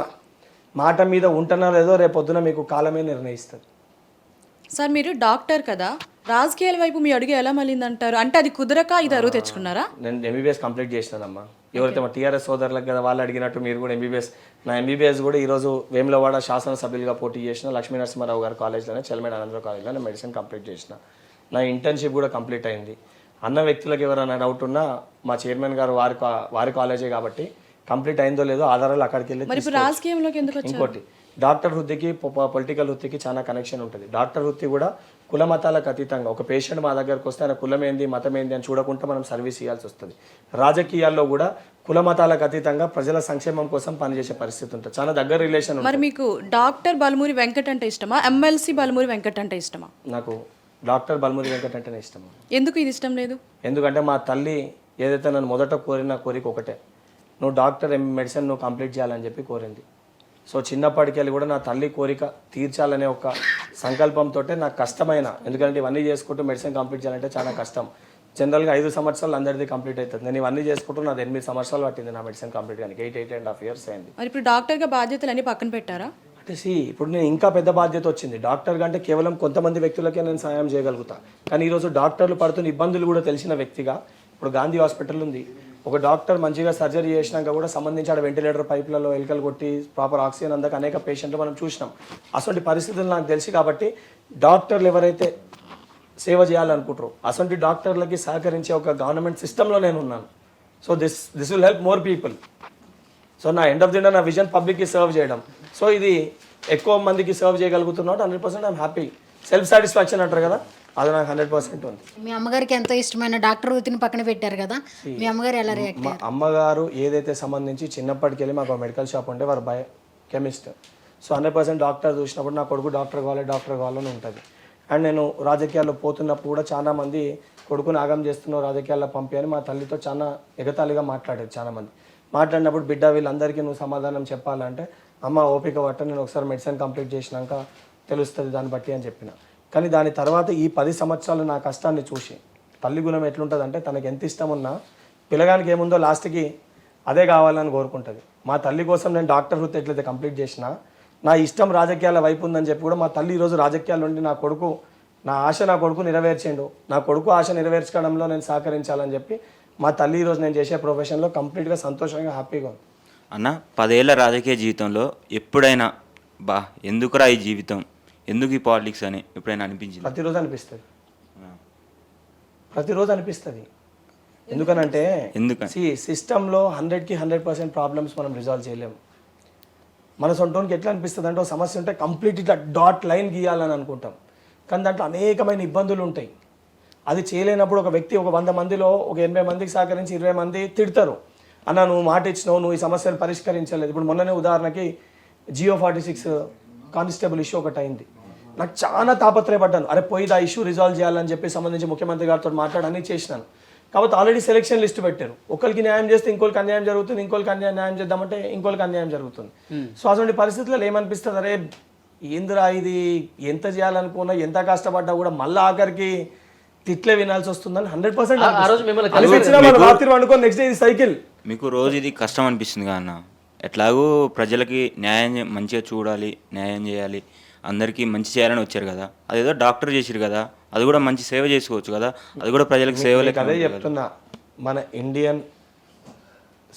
మాట మీద ఉంటున్నా లేదో రేపు పొద్దున మీకు కాలమే నిర్ణయిస్తుంది. సార్ మీరు డాక్టర్ కదా, రాజకీయాల వైపు మీ అడుగు ఎలా మళ్ళిందంటారు? అంటే అది కుదరక ఇది అరువు తెచ్చుకున్నారా? నేను ఎంబీబీఎస్ కంప్లీట్ చేసినానమ్మా. ఎవరైతే మా టీఆర్ఎస్ సోదరులకు కదా వాళ్ళు అడిగినట్టు మీరు కూడా ఎంబీబీఎస్, నా ఎంబీబీఎస్ కూడా ఈరోజు వేములవాడ శాసనసభ్యులుగా పోటీ చేసిన లక్ష్మీ నరసింహారావు గారి కాలేజ్లోనే, చెల్మేడ ఆనందరావు కాలేజ్లో నేను మెడిసిన్ కంప్లీట్ చేసిన. నా ఇంటర్న్షిప్ కూడా కంప్లీట్ అయింది. అన్న వ్యక్తులకు ఎవరైనా డౌట్ ఉన్నా మా చైర్మన్ గారు వారి కాలేజే కాబట్టి కంప్లీట్ అయిందో లేదో ఆధారాలు అక్కడికి వెళ్ళి. రాజకీయంలోకి ఎందుకు వచ్చారు? ఇంకోటి, డాక్టర్ వృత్తికి పొలిటికల్ వృత్తికి చాలా కనెక్షన్ ఉంటుంది. డాక్టర్ వృత్తి కూడా కుల మతాలకు అతీతంగా ఒక పేషెంట్ మా దగ్గరకు వస్తే ఆయన కులం ఏంది మతం ఏంది అని చూడకుండా మనం సర్వీస్ ఇవ్వాల్సి వస్తుంది. రాజకీయాల్లో కూడా కుల మతాలకు అతీతంగా ప్రజల సంక్షేమం కోసం పనిచేసే పరిస్థితి ఉంటుంది. చాలా దగ్గర రిలేషన్. మరి మీకు డాక్టర్ బల్మూరి వెంకట్ అంటే ఇష్టమా, ఎమ్మెల్సీ బల్మూరి వెంకట్ అంటే ఇష్టమా? నాకు డాక్టర్ బల్మూరి వెంకట్ అంటేనే ఇష్టం. ఎందుకు ఇది ఇష్టం లేదు? ఎందుకంటే మా తల్లి ఏదైతే నన్ను మొదట కోరిన కోరిక ఒకటే, నువ్వు డాక్టర్ మెడిసిన్ నువ్వు కంప్లీట్ చేయాలని చెప్పి కోరింది. సో చిన్నప్పటికి వెళ్ళి కూడా నా తల్లి కోరిక తీర్చాలనే ఒక సంకల్పంతో నాకు కష్టమైన, ఎందుకంటే ఇవన్నీ చేసుకుంటూ మెడిసిన్ కంప్లీట్ చేయాలంటే చాలా కష్టం. జనరల్గా 5 సంవత్సరాలు అందరిది కంప్లీట్ అవుతుంది. నేను ఇవన్నీ చేసుకుంటూ నాది 8 సంవత్సరాలు పట్టింది నా మెడిసిన్ కంప్లీట్ కానీ. 8.5 years అయింది. మరి ఇప్పుడు డాక్టర్గా బాధ్యతలు అన్ని పక్కన పెట్టారా? అంటే ఇప్పుడు నేను ఇంకా పెద్ద బాధ్యత వచ్చింది. డాక్టర్ కంటే కేవలం కొంతమంది వ్యక్తులకే నేను సాయం చేయగలుగుతా, కానీ ఈరోజు డాక్టర్లు పడుతున్న ఇబ్బందులు కూడా తెలిసిన వ్యక్తిగా, ఇప్పుడు గాంధీ హాస్పిటల్ ఉంది, ఒక డాక్టర్ మంచిగా సర్జరీ చేసినాక కూడా సంబంధించి ఆడ వెంటిలేటర్ పైపులలో ఎలుకలు కొట్టి ప్రాపర్ ఆక్సిజన్ అందక అనేక పేషెంట్లు మనం చూసినాం. అటువంటి పరిస్థితులు నాకు తెలిసి కాబట్టి డాక్టర్లు ఎవరైతే సేవ చేయాలనుకుంటారో అటువంటి డాక్టర్లకి సహకరించే ఒక గవర్నమెంట్ సిస్టంలో నేను ఉన్నాను. So this will help more people. So నా ఎండ్ ఆఫ్ ది డే నా విజన్ పబ్లిక్కి సర్వ్ చేయడం. సో ఇది ఎక్కువ మందికి సర్వ్ చేయగలుగుతున్నాడు. 100% ఐఎమ్ హ్యాపీ. సెల్ఫ్ సాటిస్ఫాక్షన్ అంటారు కదా, అది నాకు 100% ఉంది. మీ అమ్మగారికి ఎంతో ఇష్టమైన డాక్టర్ వృత్తిని పక్కన పెట్టారు కదా, మీ అమ్మగారు ఎలా రియాక్ట్ అయ్యారు? మా అమ్మగారు ఏదైతే సంబంధించి చిన్నప్పటికెళ్ళి మాకు మెడికల్ షాప్ ఉంటే వారు కెమిస్ట్. సో 100% డాక్టర్ చూసినప్పుడు నా కొడుకు డాక్టర్ కావాలని ఉంటుంది. అండ్ నేను రాజకీయాల్లో పోతున్నప్పుడు కూడా చాలా మంది కొడుకుని ఆగం చేస్తున్నావు రాజకీయాల్లో పంపి అని మా తల్లితో చాలా ఎగతాళిగా మాట్లాడారు చాలామంది. మాట్లాడినప్పుడు బిడ్డ వీళ్ళందరికీ నువ్వు సమాధానం చెప్పాలంటే అమ్మ ఓపిక పట్ట, నేను ఒకసారి మెడిసిన్ కంప్లీట్ చేసినాక తెలుస్తుంది దాన్ని బట్టి అని చెప్పిన. కానీ దాని తర్వాత ఈ 10 సంవత్సరాలు నా కష్టాన్ని చూసి తల్లి గుణం ఎట్లుంటుందంటే తనకి ఎంత ఇష్టం ఉన్నా పిల్లగానికి ఏముందో లాస్ట్కి అదే కావాలని కోరుకుంటుంది. మా తల్లి కోసం నేను డాక్టర్ వృత్తి ఎట్లయితే కంప్లీట్ చేసినా నా ఇష్టం రాజకీయాల వైపు ఉందని చెప్పి కూడా మా తల్లి ఈరోజు రాజకీయాలు ఉండి నా కొడుకు నెరవేర్చిండు. నా కొడుకు ఆశ నెరవేర్చడంలో నేను సహకరించాలని చెప్పి మా తల్లి ఈరోజు నేను చేసే ప్రొఫెషన్లో కంప్లీట్గా సంతోషంగా హ్యాపీగా ఉంది. అన్న 10 ఏళ్ల రాజకీయ జీవితంలో ఎప్పుడైనా ఎందుకురా ఈ జీవితం, ఎందుకు ఈ పాలిటిక్స్ అని ఎప్పుడైనా అనిపించింది? ప్రతిరోజు అనిపిస్తుంది. ఎందుకనంటే సిస్టంలో 100కి 100% ప్రాబ్లమ్స్ మనం రిజాల్వ్ చేయలేము. మన సొంటోనికి ఎట్లా అనిపిస్తుంది అంటే ఒక సమస్య ఉంటే కంప్లీట్ ఇట్లా డాట్ లైన్ గీయాలని అనుకుంటాం, కానీ దాంట్లో అనేకమైన ఇబ్బందులు ఉంటాయి. అది చేయలేనప్పుడు ఒక వ్యక్తి ఒక 100 మందిలో ఒక 80 మందికి సహకరించి 20 మంది తిడతారు, అన్న నువ్వు మాట ఇచ్చినావు, నువ్వు ఈ సమస్యను పరిష్కరించలేదు. ఇప్పుడు మొన్ననే ఉదాహరణకి జియో 46 కానిస్టేబుల్ ఇష్యూ ఒకటి అయింది. నాకు చాలా తాపత్రయపడ్డాను, అరే పోయి ఆ ఇష్యూ రిజాల్వ్ చేయాలని చెప్పి సంబంధించి ముఖ్యమంత్రి గారితో మాట్లాడని చేసినాను. కాబట్టి ఆల్రెడీ సెలక్షన్ లిస్ట్ పెట్టారు. ఒకరికి న్యాయం చేస్తే ఇంకోరికి అన్యాయం జరుగుతుంది, ఇంకోరికి న్యాయం చేద్దామంటే ఇంకోరికి అన్యాయం జరుగుతుంది. సో అటువంటి పరిస్థితుల్లో ఏమనిపిస్తుంది, అరే ఏందిరా ఇది, ఎంత చేయాలనుకున్నా ఎంత కష్టపడ్డా కూడా మళ్ళీ ఆఖరికి తిట్లే వినాల్సి వస్తుందని 100% రాత్రి వండుకొని నెక్స్ట్ డే ఇది సైకిల్. మీకు రోజు ఇది కష్టం అనిపిస్తుంది కదా అన్న, ఎట్లాగూ ప్రజలకి న్యాయం మంచిగా చూడాలి, న్యాయం చేయాలి, అందరికీ మంచి చేయాలని వచ్చారు కదా, అదేదో డాక్టర్ చేసిరు కదా, అది కూడా మంచి సేవ చేసుకోవచ్చు కదా, అది కూడా ప్రజలకు సేవలే. అదే చెప్తున్నా, మన ఇండియన్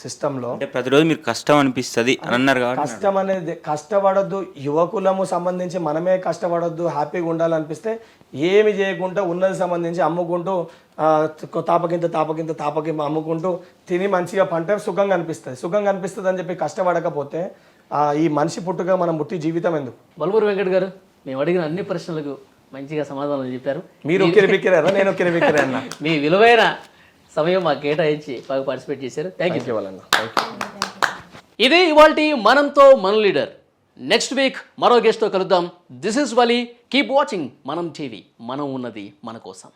సిస్టంలో ప్రతిరోజు మీరు కష్టం అనిపిస్తుంది అని అన్నారు కాబట్టి కష్టం అనేది కష్టపడద్దు, యువకులము సంబంధించి మనమే కష్టపడద్దు, హ్యాపీగా ఉండాలనిపిస్తే ఏమి చేయకుండా ఉన్నది సంబంధించి అమ్ముకుంటూ తాపకింత అమ్ముకుంటూ తిని మంచిగా పంట సుఖంగా అనిపిస్తుంది అని చెప్పి కష్టపడకపోతే ఈ మనిషి పుట్టుగా మనం పుట్టి జీవితం ఎందుకు? బల్మూరి వెంకట్ గారు, మేము అడిగిన అన్ని ప్రశ్నలకు మంచిగా సమాధానం చెప్పారు. మీరు ఉక్కిరిబిక్కిరారా, నేను ఉక్కిరిబిక్కిరా? మీ విలువైన సమయం మాకు కేటాయించి బాగా పార్టిసిపేట్ చేశారు. Thank you. ఇది ఇవాల్టి మనంతో మన లీడర్. నెక్స్ట్ వీక్ మరో గెస్ట్తో కలుద్దాం. This is Wali. Keep watching మనం టీవీ. మనం ఉన్నది మన కోసం.